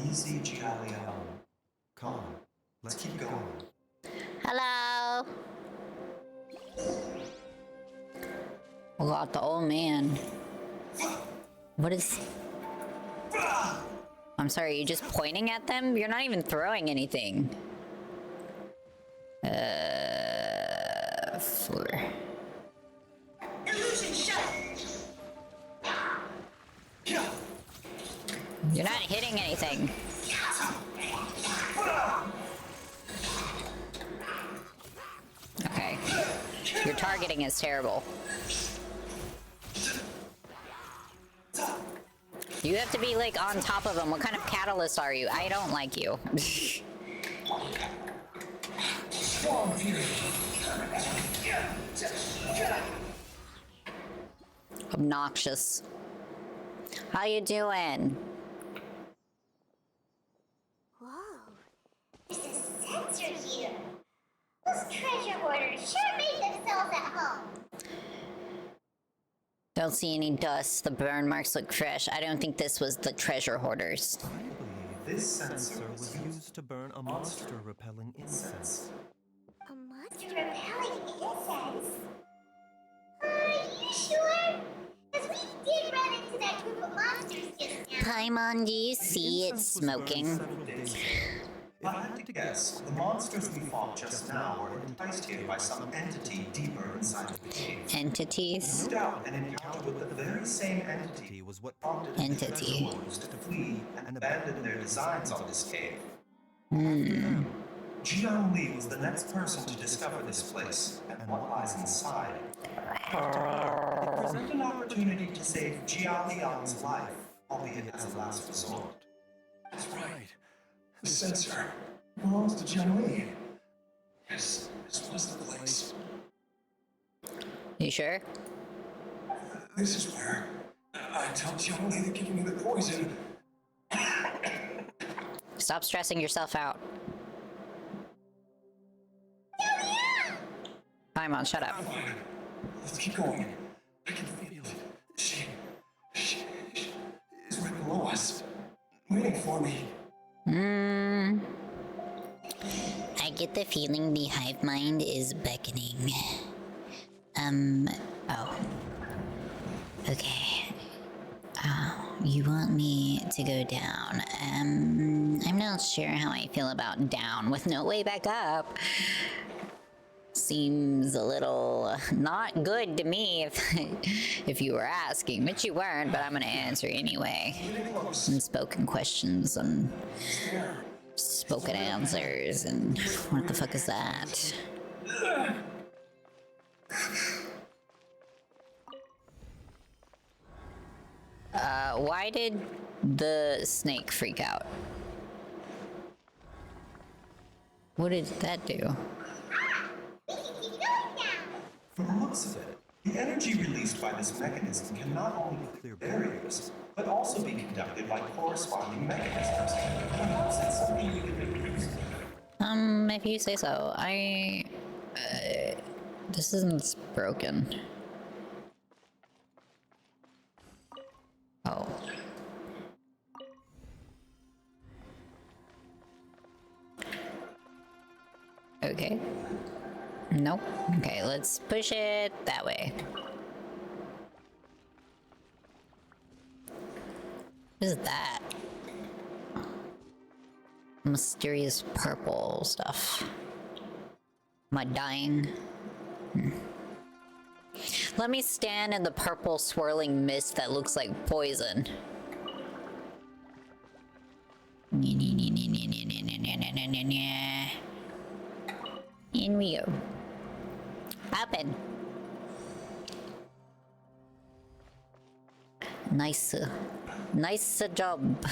Easy, Giallo. Calm. Let's keep going. Hello. We got the old man. What is... I'm sorry, you're just pointing at them? You're not even throwing anything. Floor. Illusion shut! You're not hitting anything. Okay. Your targeting is terrible. You have to be like on top of them. What kind of catalyst are you? I don't like you. Obnoxious. How you doing? Whoa. There's a sensor here. Those treasure hoarders sure made themselves at home. Don't see any dust. The burn marks look fresh. I don't think this was the treasure hoarders. I believe this sensor was used to burn a monster-repelling incense. A monster repelling incense? Are you sure? Because we did run into that group of monsters just now. Paimon, do you see it smoking? If I had to guess, the monsters we fought just now were enticed here by some entity deeper inside the cave. Entities? No doubt an encounter with the very same entity was what prompted the treasure hoarders to flee and abandon their designs on this cave. Jiang Li was the next person to discover this place and what lies inside. It presented an opportunity to save Jia Liang's life, albeit as a last resort. That's right. The sensor belongs to Jiang Li. Yes, this was the place. You sure? This is where I tell Jiang Li to give me the poison. Stop stressing yourself out. Paimon, shut up. Let's keep going. I can feel it. She is right below us, waiting for me. I get the feeling the hive mind is beckoning. Oh. Okay. You want me to go down? I'm not sure how I feel about down with no way back up. Seems a little not good to me if you were asking, but you weren't, but I'm gonna answer anyway. Unspoken questions and spoken answers, and what the fuck is that? Why did the snake freak out? What did that do? From the looks of it, the energy released by this mechanism can not only clear barriers, but also be conducted by corresponding mechanisms. Perhaps it's something we can make use of. If you say so. This isn't broken. Oh. Okay. Nope. Okay, let's push it that way. What is that? Mysterious purple stuff. Am I dying? Let me stand in the purple swirling mist that looks like poison. In we go. Happen. Nice. Nice job.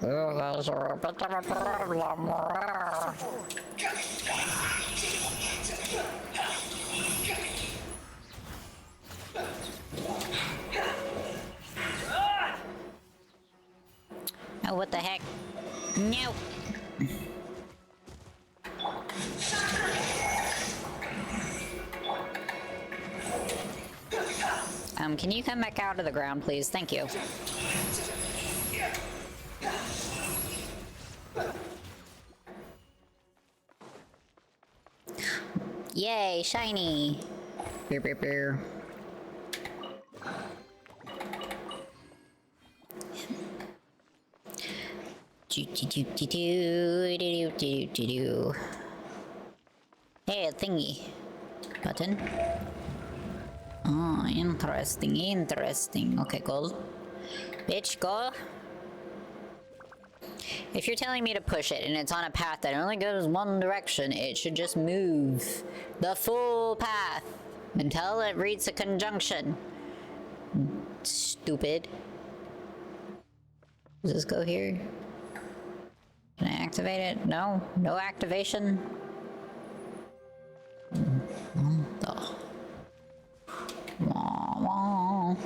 You guys are a bit of a problem. Oh, what the heck? No! Can you come back out of the ground, please? Thank you. Yay, shiny! Beer, beer, beer. Hey, a thingy. Button. Oh, interesting, interesting. Okay, go. Bitch, go. If you're telling me to push it and it's on a path that only goes one direction, it should just move the full path until it reaches a conjunction. Stupid. Does this go here? Can I activate it? No? No activation?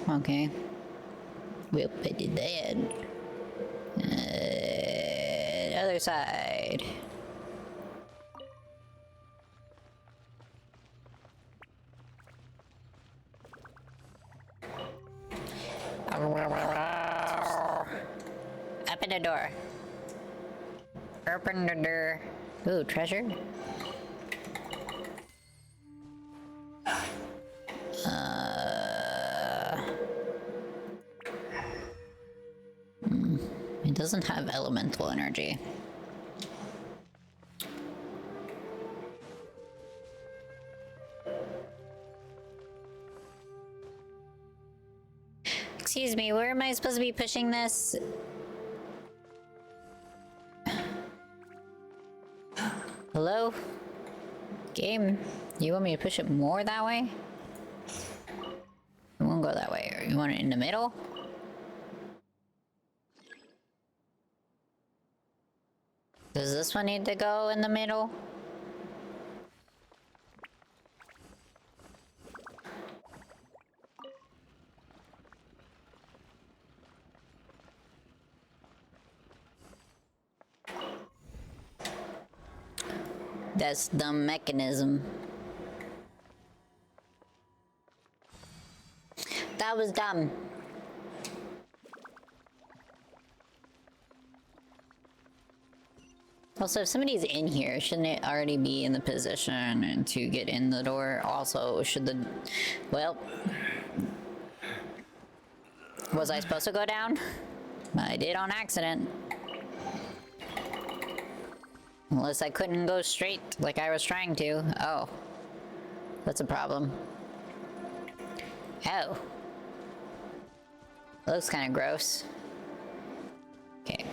Okay. We'll put it there. Other side. Open the door. Open the door. Ooh, treasure? It doesn't have elemental energy. Excuse me, where am I supposed to be pushing this? Hello? Game, you want me to push it more that way? It won't go that way. Or you want it in the middle? Does this one need to go in the middle? That's the mechanism. That was dumb. Also, if somebody's in here, shouldn't it already be in the position to get in the door? Also, should the... Well... Was I supposed to go down? I did on accident. Unless I couldn't go straight like I was trying to. Oh. That's a problem. Oh. Looks kind of gross. Okay.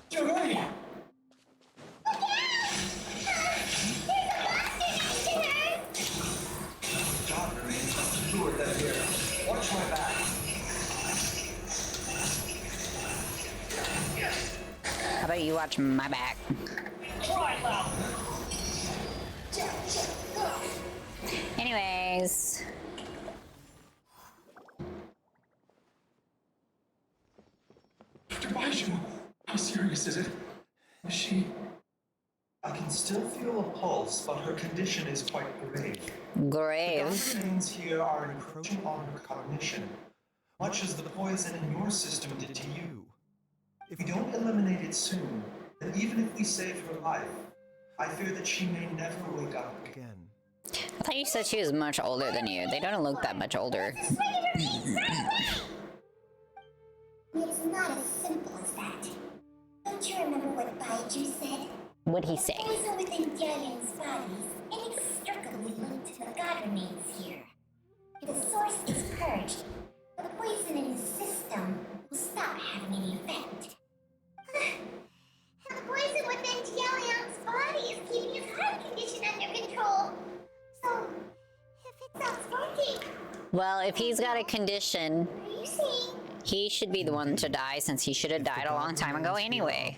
Joey! God remains obscured that here. Watch my back. How about you watch my back? Try loud. Anyways. Dr. Baiju, how serious is it? Is she... I can still feel a pulse, but her condition is quite grave. Grave? The remains here are encroaching on her cognition, much as the poison in your system did to you. If we don't eliminate it soon, then even if we save her life, I fear that she may never wake up again. I thought you said she was much older than you. They don't look that much older. It's not as simple as that. Don't you remember what Baiju said? What'd he say? Poison within Jiayan's body is inextricably linked to the god remains here. If the source is purged, the poison in his system will stop having any effect. And the poison within Jiayan's body is keeping his heart condition under control. So, if it stops working, Well, if he's got a condition, Are you saying he should be the one to die since he should have died a long time ago anyway.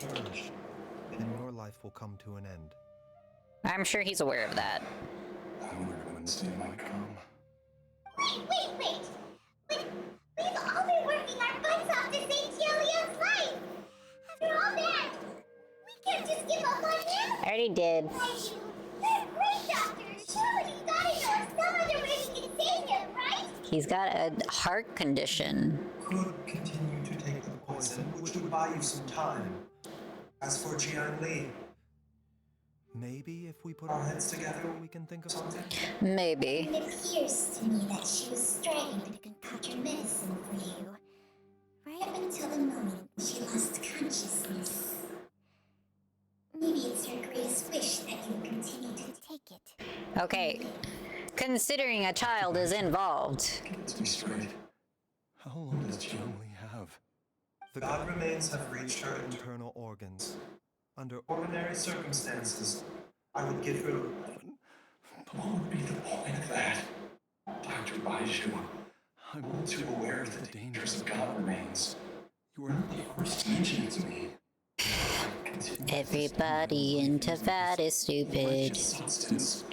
Then your life will come to an end. I'm sure he's aware of that. I wondered when this day might come. Wait. But we've all been working our butts off to save Gilead's life. After all that, we can't just give up on him. I already did. They're great doctors. Surely you gotta know some other way we can save him, right? He's got a heart condition. Could continue to take the poison, which would buy you some time. As for Jian Li, maybe if we put our heads together, we can think of something. Maybe. It appears to me that she was striving to concoct your medicine for you. Right up until the moment she lost consciousness. Maybe it's her greatest wish that you continue to take it. Okay. Considering a child is involved. Let's be straight. How long does Jian Li have? The god remains have reached her internal organs. Under ordinary circumstances, I would give her... But what would be the point of that? Dr. Baiju, I'm all too aware of the dangers of god remains. You were not the first to mention it to me. Everybody into that is stupid. Substance.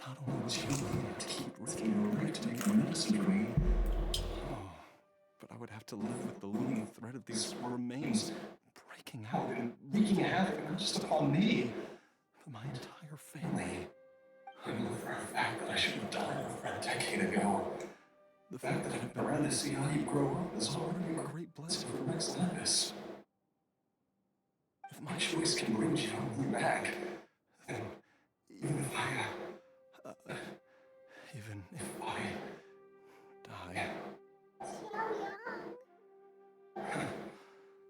Not only was Jian Li able to keep risking her life to make the medicine for me, but I would have to live with the looming threat of these remains breaking out and wreaking havoc not just upon me, but my entire family. I know for a fact that I should have died over a decade ago. The fact that I've been around to see how you grow up is already a great blessing for Rex Olympus. If my choice can bring Jian Li back, then even if I die.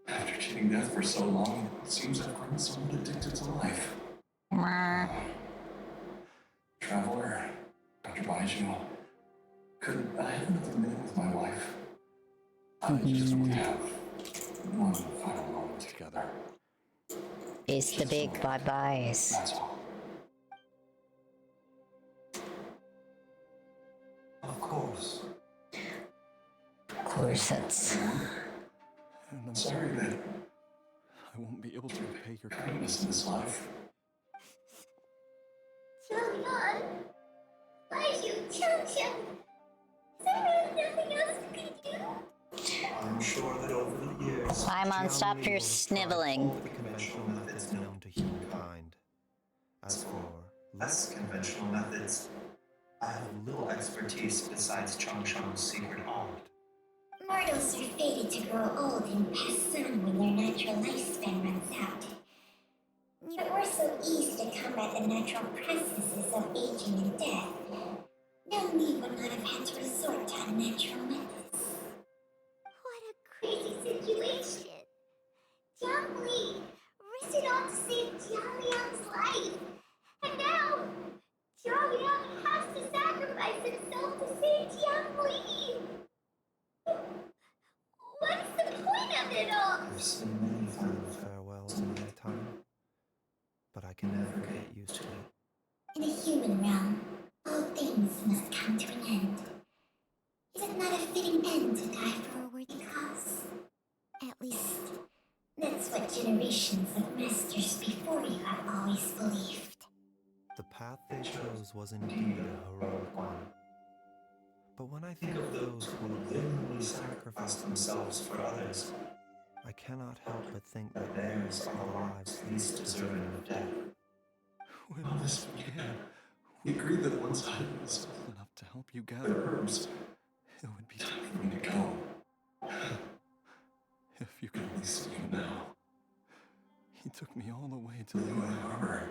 After cheating death for so long, it seems I've grown somewhat addicted to life. Traveler, Dr. Baiju, could I have another minute with my wife? I just want to have one final moment together. It's the big bye-byes. That's all. Of course. Of course, that's... And I'm sorry that I won't be able to repay your kindness in this life. Julian, Baiju, Chum-Chum, is there really nothing else we can do? I'm sure that over the years... Paimon, stop your Jian Li will have tried sniveling. all the conventional methods known to humankind. As for less conventional methods, I have little expertise besides Chong Chong's secret art. Mortals are fated to grow old and pass on when their natural lifespan runs out. Yet we're so easy to combat the natural processes of aging and death. No need would not have had to resort to unnatural methods. What a crazy situation! Jian Li risked it all to save Jialiang's life, and now Jialiang has to sacrifice himself to save Jian Li. What's the point of it all? I've seen many final farewells in my time, but I can never get used to it. In a human realm, all things must come to an end. Is it not a fitting end to die for a worthy cause? At least, that's what generations of masters before you have always believed. The path they chose was indeed a heroic one. But when I think of those who willingly sacrifice themselves for others, I cannot help but think that theirs are the lives least deserving of death. When all this began, we agreed that once I was old enough to help you gather herbs, it would be time for me to go. If you could only see him now. He took me all the way to Luna Harbor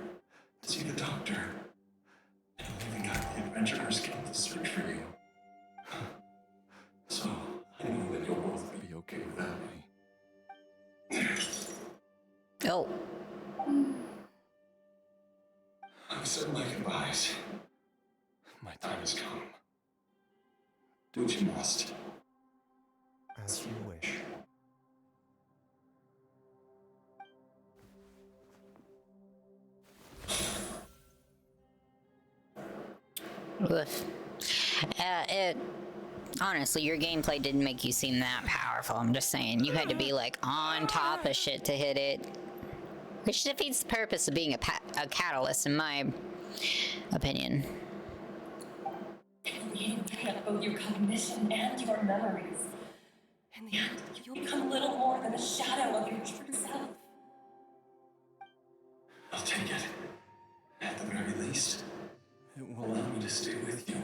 to see the doctor. And leaving out the adventurers came to search for you. So, I know that you'll both be okay without me. Oh. I've said my goodbyes. My time has come. Do what you must. As you wish. Oof. Honestly, your gameplay didn't make you seem that powerful. I'm just saying, you had to be like on top of shit to hit it. Which defeats the purpose of being a catalyst, in my opinion. The game can both your cognition and your memories. In the end, you'll become little more than a shadow of your true self. I'll take it. At the very least, it will allow me to stay with you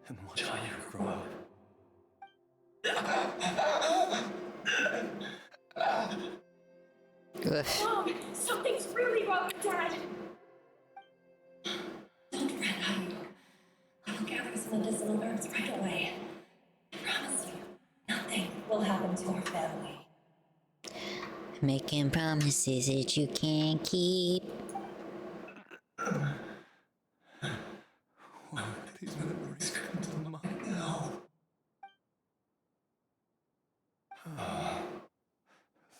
and watch how you grow up. Mom, something's really wrong with Dad. Don't fret, honey. I will gather some medicinal herbs right away. I promise you, nothing will happen to our family. Making promises that you can't keep. Why would these memories come to mind now?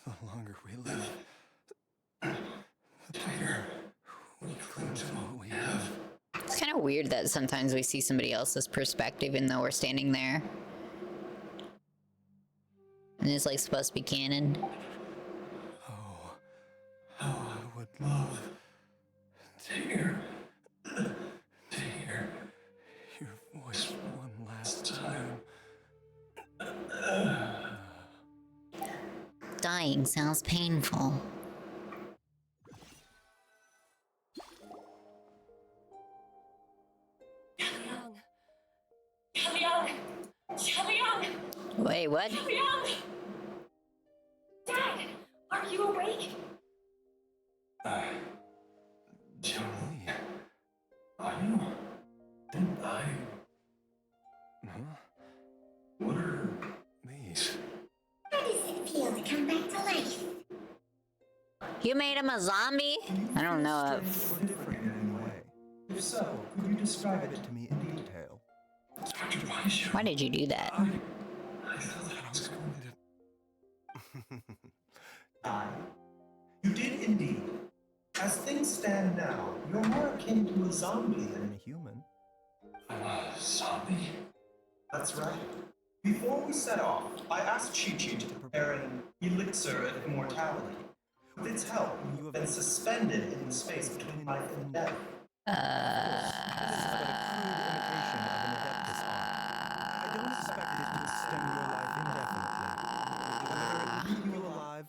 The longer we live, the tighter we cling to what we have. It's kind of weird that sometimes we see somebody else's perspective even though we're standing there. And it's like supposed to be canon. Oh, how I would love to hear your voice one last time. Dying sounds painful. Wait, what? Dad, are you awake? Johnny, are you? Didn't I? Huh? What are these? How does it feel to come back to life? You made him a zombie? I don't know. Different in any way. If so, could you describe it to me in detail? Why did you do that? I thought that I was going to... I? You did indeed. As things stand now, you're more akin to a zombie than a human. A zombie? That's right. Before we set off, I asked Chi-Chi to prepare an elixir of immortality. With its help, you have been suspended in the space between life and death.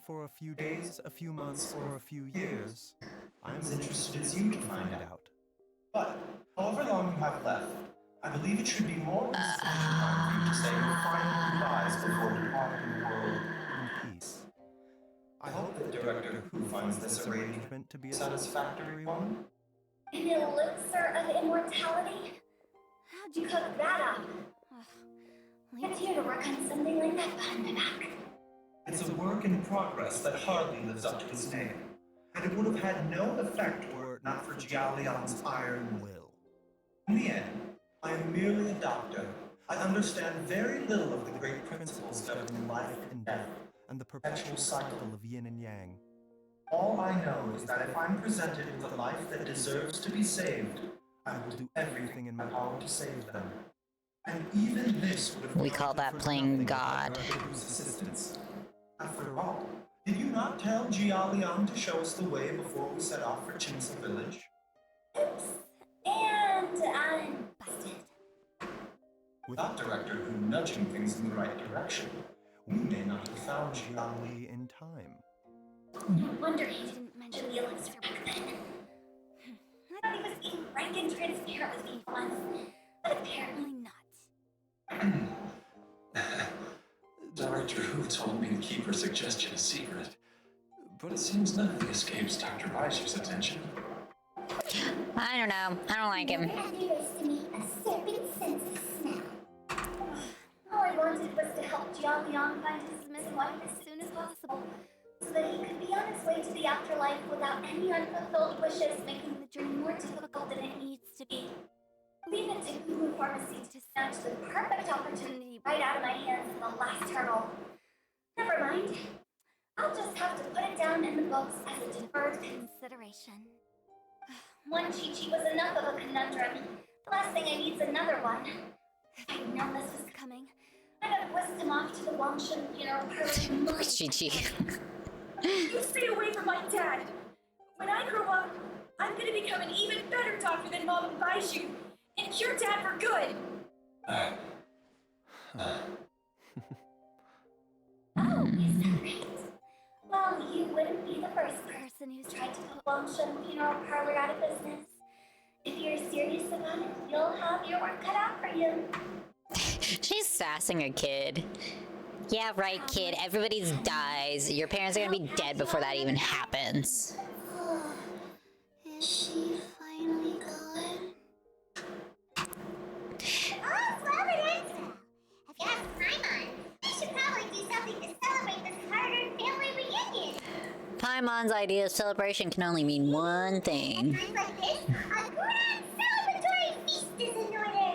For a few days, a few months, or a few years, I'm as interested as you to find out. But, however long you have left, I believe it should be more than sufficient time for you to say your final goodbyes before departing the world in peace. I hope that Director Who finds this arrangement to be a satisfactory one. An elixir of immortality? How'd you cook that up? Leave you to work on something like that behind my back. It's a work in progress that hardly lives up to its name, and it would have had no effect were it not for Jialian's iron will. In the end, I am merely a doctor. I understand very little of the great principles governing life and death, and the perpetual cycle of yin and yang. All I know is that if I'm presented with a life that deserves to be saved, I will do everything in my power to save them. And even this would have We call that playing God. Assistance. After all, did you not tell Jialian to show us the way before we set off for Chinsa village? Oops. And I'm busted. Without Director Who nudging things in the right direction, we may not have found Jiali in time. No wonder he didn't mention the elixir back then. I thought he was being frank and transparent with me once, but apparently not. Director Who told me to keep her suggestion a secret, but it seems nothing escapes Dr. Raishu's attention. I don't know. I don't like him. Underestimate a serpent's sense of smell. All I wanted was to help Jialian find his missing wife as soon as possible, so that he could be on his way to the afterlife without any unfulfilled wishes making the journey more difficult than it needs to be. Leave it to Google Pharmacy to snatch the perfect opportunity right out of my hands in the last hurdle. Never mind. I'll just have to put it down in the books as a deferred consideration. One Chi-Chi was enough of a conundrum. The last thing I need is another one. If I'd known this was coming, I gotta whisk him off to the Wangshan, her Gigi. You stay away from my dad. When I grow up, I'm gonna become an even better doctor than Mom and Baiju, and cure Dad for good. Oh, is that right? Well, you wouldn't be the first person who's tried to put Wangshan Funeral Parlor out of business. If you're serious about it, you'll have your work cut out for you. She's sassing a kid. Yeah, right, kid. Everybody dies. Your parents are gonna be dead before that even happens. Is she finally gone? Oh, well, it ends well. If you ask Paimon, we should probably do something to celebrate this hard-earned family reunion. Paimon's idea of celebration can only mean one thing. At times like this, a grand celebratory feast is in order.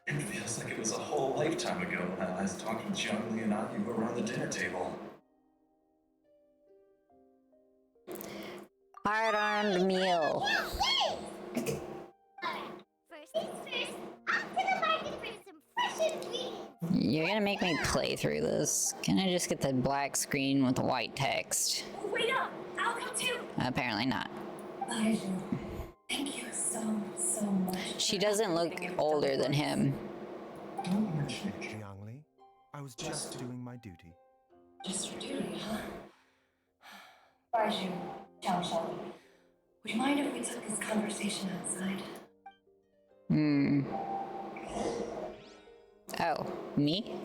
It feels like it was a whole lifetime ago when I was talking to Jiangli and Ayu around the dinner table. Hard-earned meal. Alright, first things first, off to the market for some fresh ingredients. You're gonna make me play through this. Can I just get the black screen with the white text? Wait up! I'll come too! Apparently not. Baiju, thank you so much. She doesn't look older than him. Don't mention it, Jiangli. I was just doing my duty. Just your duty, huh? Baiju, Xiao, would you mind if we took this conversation outside? Oh, me?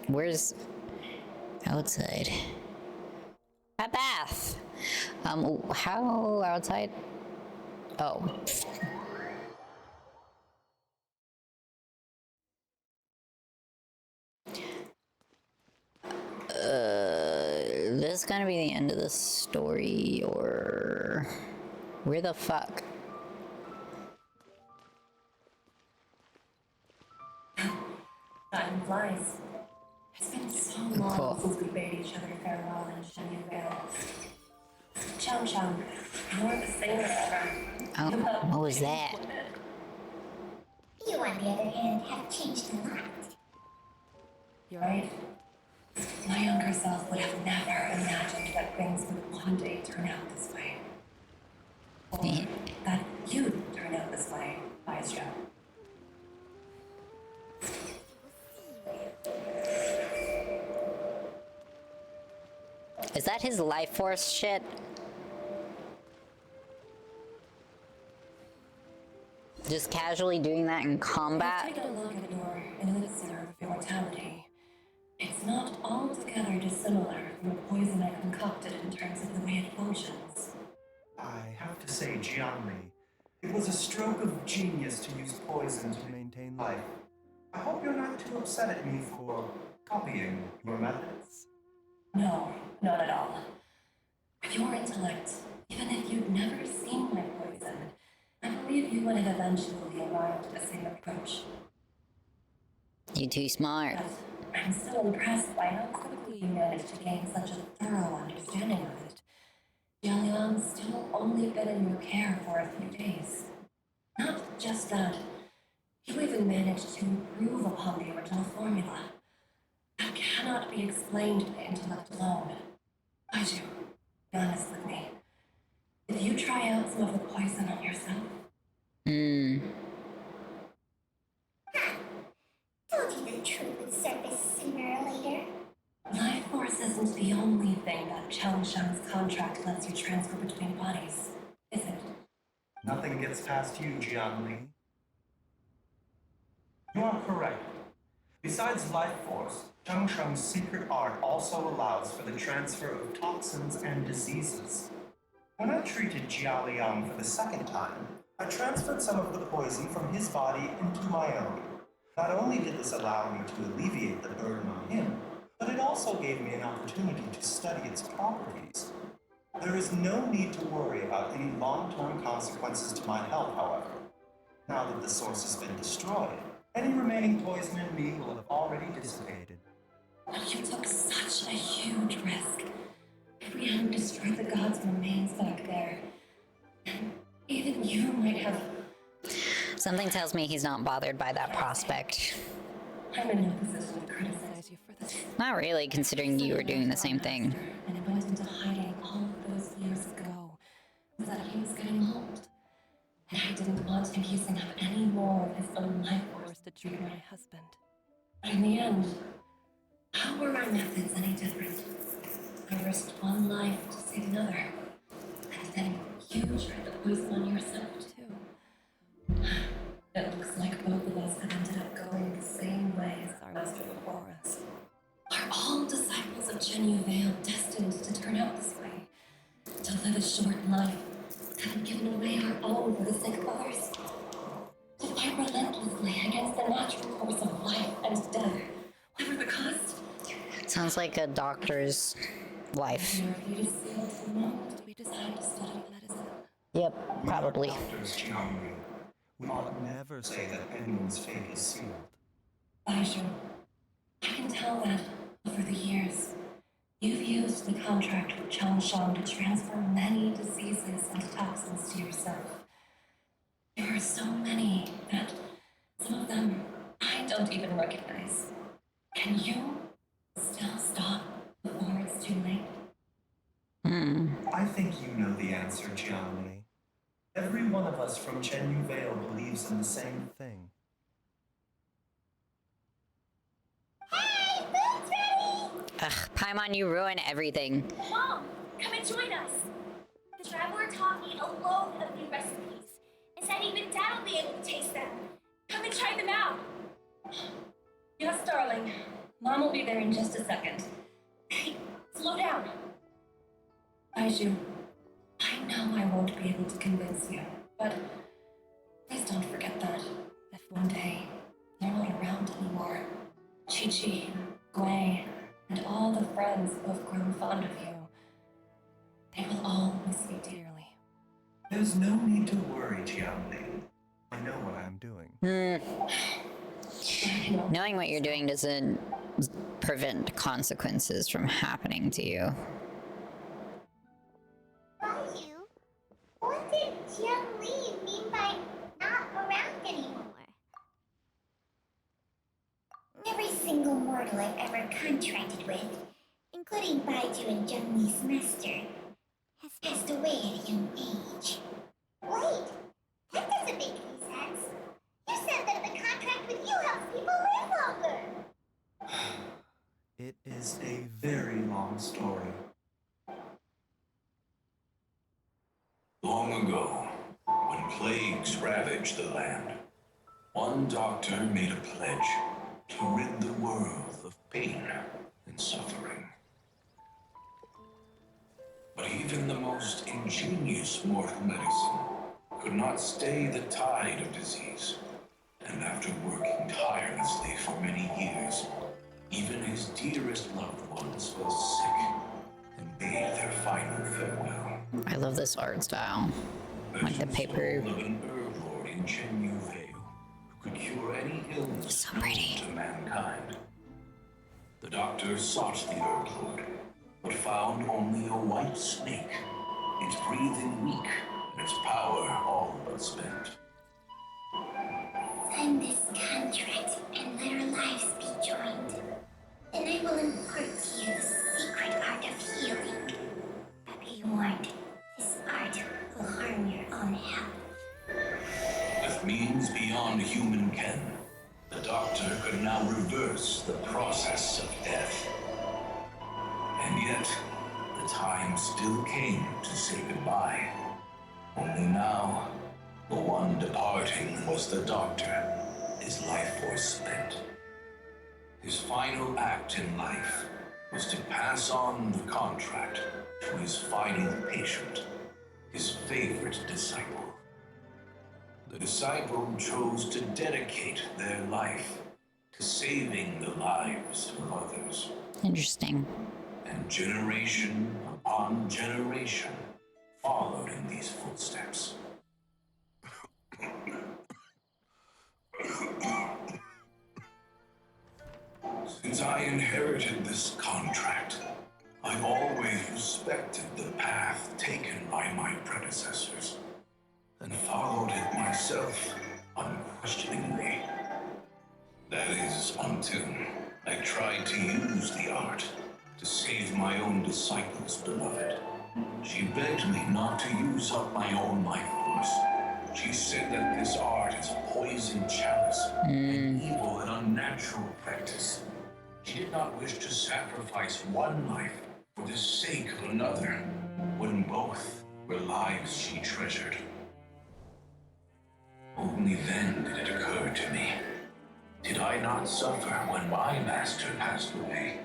Where's outside? A bath. How outside? Oh. This is gonna be the end of the story, or where the fuck? Time flies. It's been so long since we bade each other farewell in Shenyu Vale. Chang, you're the same as ever. Oh, what was that? You, on the other hand, have changed a lot. You're right. My younger self would have never imagined that things would one day turn out this way. Or that you'd turn out this way, Baiju. Is that his life force shit? Just casually doing that in combat? Take a look at your elixir of immortality. It's not altogether dissimilar from the poison I concocted in terms of the way it functions. I have to say, Jiangli, it was a stroke of genius to use poison to maintain life. I hope you're not too upset at me for copying your methods. No, not at all. With your intellect, even if you'd never seen my poison, I believe you would have eventually arrived at the same approach. You too smart. But I'm still impressed by how quickly you managed to gain such a thorough understanding of it. Jialiang's still only been in your care for a few days. Not just that, you even managed to improve upon the original formula. That cannot be explained by intellect alone. Baiju, be honest with me. Did you try out some of the poison on yourself? Told you the truth would surface sooner or later. Life force isn't the only thing that Changshan's contract lets you transfer between bodies, is it? Nothing gets past you, Jiangli. You are correct. Besides life force, Changshan's secret art also allows for the transfer of toxins and diseases. When I treated Jia Liang for the second time, I transferred some of the poison from his body into my own. Not only did this allow me to alleviate the burden on him, but it also gave me an opportunity to study its properties. There is no need to worry about any long-term consequences to my health, however. Now that the source has been destroyed, any remaining poison in me will have already dissipated. But you took such a huge risk. If we hadn't destroyed the god's remains back there, even you might have... Something tells me he's not bothered by that prospect. I'm in no position to criticize you for this. Not really, considering you were doing the same thing. And it went into hiding all of those years ago. Was that he was getting old. And I didn't want him using up any more of his own life force to treat my husband. But in the end, how were our methods any different? I risked one life to save another. And then you tried to poison on yourself, too. It looks like both of us have ended up going the same way as our master before us. Are all disciples of Genshin Impact destined to turn out this way? To live a short life, having given away our all for the sake of others? To fight relentlessly against the natural course of life and death, whatever the cost? Sounds like a doctor's life. We decided to study medicine. Yep, probably. Doctors, Qiangli. We would never say that anyone's fate is sealed. Baishu, I can tell that, over the years, you've used the contract with Changshan to transfer many diseases and toxins to yourself. There are so many that some of them I don't even recognize. Can you still stop before it's too late? I think you know the answer, Qiangli. Every one of us from Chenyu Vale believes in the same thing. Hey, food's ready! Ugh, Paimon, you ruin everything. Mom, come and join us. The traveler taught me a load of new recipes, and said even Dad will be able to taste them. Come and try them out. Yes, darling. Mom will be there in just a second. Hey, slow down. Baishu, I know I won't be able to convince you, but please don't forget that if one day you're not around anymore, Chi-Chi, Gui, and all the friends who have grown fond of you, they will all miss you dearly. There's no need to worry, Qiangli. I know what I'm doing. Knowing what you're doing doesn't prevent consequences from happening to you. Baishu, what did Jiang Li mean by not around anymore? Every single mortal I've ever contracted with, including Baiju and Jiang Li's master, has passed away at a young age. Wait, that doesn't make any sense. You said that the contract with you helps people live longer. It is a very long story. Long ago, when plagues ravaged the land, one doctor made a pledge to rid the world of pain and suffering. But even the most ingenious mortal medicine could not stay the tide of disease. And after working tirelessly for many years, even his dearest loved ones fell sick and bade their final farewell. I love this art style. Like the paper. Of an herb lord in Chenyu Vale who could cure any illness So pretty. known to mankind. The doctor sought the herb lord, but found only a white snake, its breathing weak and its power all but spent. Sign this contract and let our lives be joined. Then I will impart to you the secret art of healing. But be warned, this art will harm your own health. With means beyond human ken, the doctor could now reverse the process of death. And yet, the time still came to say goodbye. Only now, the one departing was the doctor, his life force spent. His final act in life was to pass on the contract to his final patient, his favorite disciple. The disciple chose to dedicate their life to saving the lives of others. Interesting. And generation upon generation followed in these footsteps. Since I inherited this contract, I've always respected the path taken by my predecessors and followed it myself unquestioningly. That is, until I tried to use the art to save my own disciples, beloved. She begged me not to use up my own life force. She said that this art is a poison chalice, an evil and unnatural practice. She did not wish to sacrifice one life for the sake of another, when both were lives she treasured. Only then did it occur to me. Did I not suffer when my master passed away,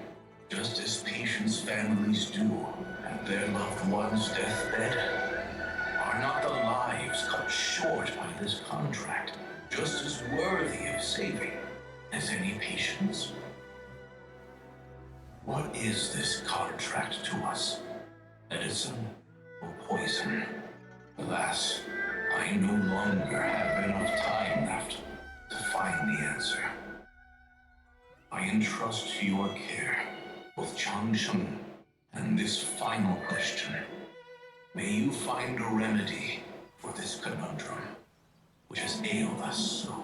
just as patients' families do at their loved one's deathbed? Are not the lives cut short by this contract just as worthy of saving as any patients? What is this contract to us? Medicine or poison? Alas, I no longer have enough time left to find the answer. I entrust to your care both Changsheng and this final question. May you find a remedy for this conundrum, which has ailed us so.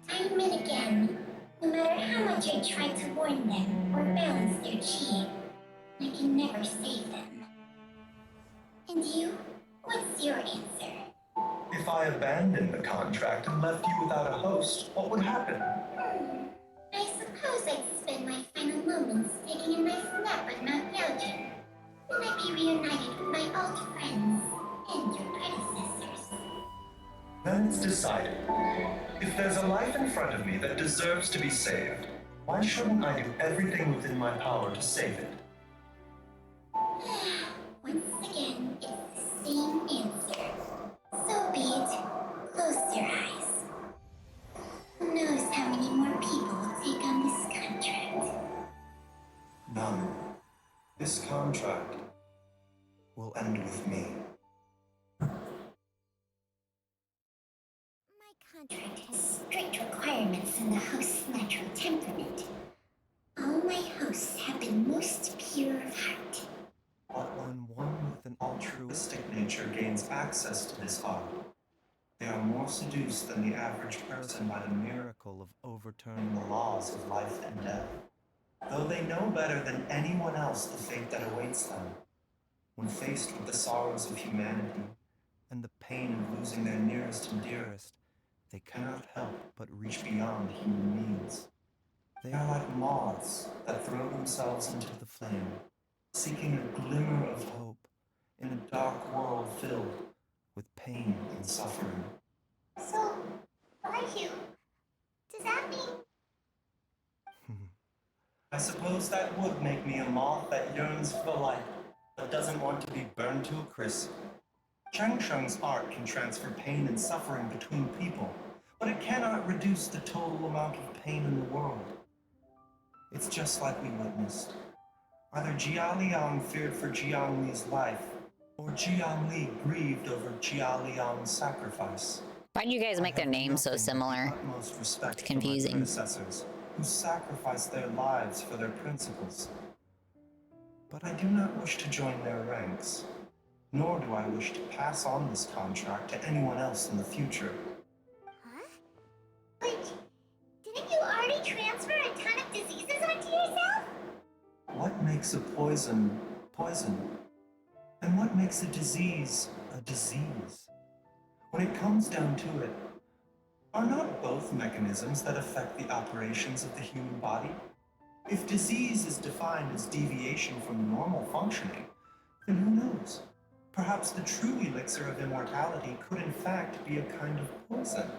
Time and again, no matter how much I try to warn them or balance their chi, I can never save them. And you? What's your answer? If I abandoned the contract and left you without a host, what would happen? I suppose I'd spend my final moments taking a nice nap on Mount Yaojin. Then I'd be reunited with my old friends and your predecessors. Then it's decided. If there's a life in front of me that deserves to be saved, why shouldn't I do everything within my power to save it? Once again, it's the same answer. So be it. Close your eyes. Who knows how many more people will take on this contract? None. This contract will end with me. My contract has strict requirements on the host's natural temperament. All my hosts have been most pure of heart. But when one with an altruistic nature gains access to this art, they are more seduced than the average person by the miracle of overturning the laws of life and death. Though they know better than anyone else the fate that awaits them, when faced with the sorrows of humanity and the pain of losing their nearest and dearest, they cannot help but reach beyond human needs. They are like moths that throw themselves into the flame, seeking a glimmer of hope in a dark world filled with pain and suffering. So, are you? Does that mean? I suppose that would make me a moth that yearns for light, but doesn't want to be burned to a crisp. Changsheng's art can transfer pain and suffering between people, but it cannot reduce the total amount of pain in the world. It's just like we witnessed. Either Jia Liang feared for Jiang Li's life, or Jiang Li grieved over Jia Liang's sacrifice. Why do you guys make their names so similar? It's confusing. Predecessors who sacrificed their lives for their principles. But I do not wish to join their ranks, nor do I wish to pass on this contract to anyone else in the future. Huh? But didn't you already transfer a ton of diseases onto yourself? What makes a poison poison? And what makes a disease a disease? When it comes down to it, are not both mechanisms that affect the operations of the human body? If disease is defined as deviation from normal functioning, then who knows? Perhaps the true elixir of immortality could in fact be a kind of poison.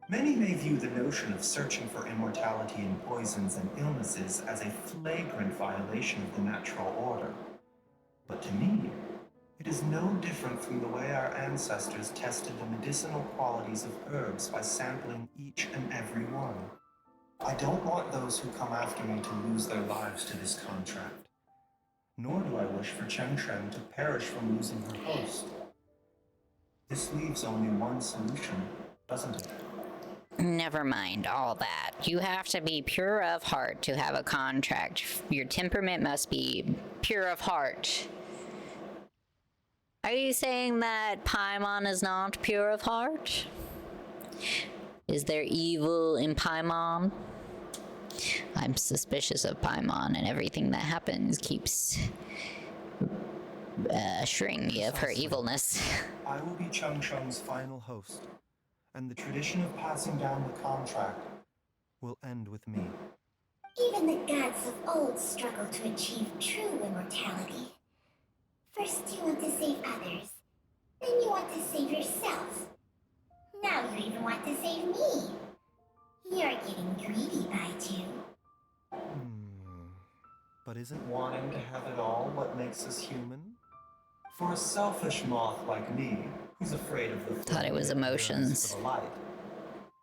Many may view the notion of searching for immortality in poisons and illnesses as a flagrant violation of the natural order. But to me, it is no different from the way our ancestors tested the medicinal qualities of herbs by sampling each and every one. I don't want those who come after me to lose their lives to this contract. Nor do I wish for Changsheng to perish from losing her host. This leaves only one solution, doesn't it? Never mind all that. You have to be pure of heart to have a contract. Your temperament must be pure of heart. Are you saying that Paimon is not pure of heart? Is there evil in Paimon? I'm suspicious of Paimon, and everything that happens keeps assuring me of her evilness. I will be Chung Chung's final host, and the tradition of passing down the contract will end with me. Even the gods of old struggle to achieve true immortality. First you want to save others, then you want to save yourself. Now you even want to save me. You're getting greedy, Baidu. But isn't wanting to have it all what makes us human? For a selfish moth like me, who's afraid of the Thought it was emotions. of the light,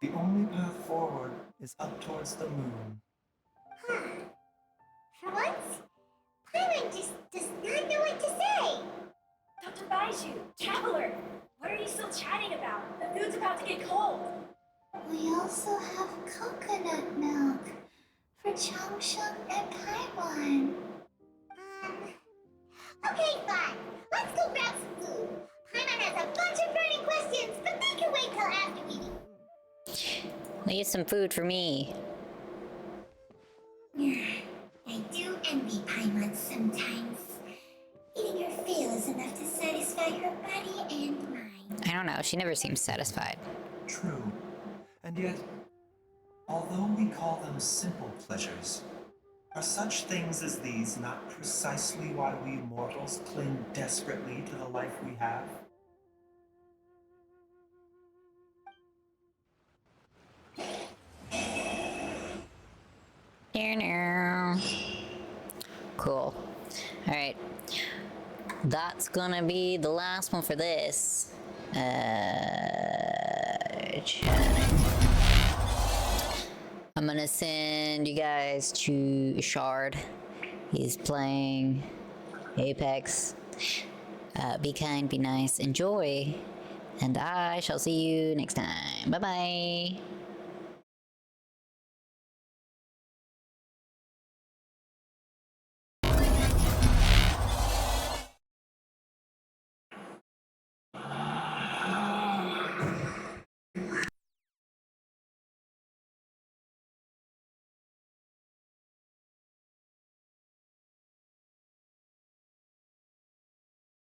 the only path forward is up towards the moon. For once, Paimon just does not know what to say. Dr. Baiju, Traveler, what are you still chatting about? The food's about to get cold. We also have coconut milk for Chung Chung and Paimon. Okay, fine. Let's go grab some food. Paimon has a bunch of burning questions, but they can wait till after meeting. Leave some food for me. I do envy Paimon sometimes. Eating her fill is enough to satisfy her body and mind. I don't know, she never seems satisfied. True. And yet, although we call them simple pleasures, are such things as these not precisely why we mortals cling desperately to the life we have? Cool. Alright. That's gonna be the last one for this. I'm gonna send you guys to Shard. He's playing Apex. Be kind, be nice, enjoy. And I shall see you next time. Bye-bye.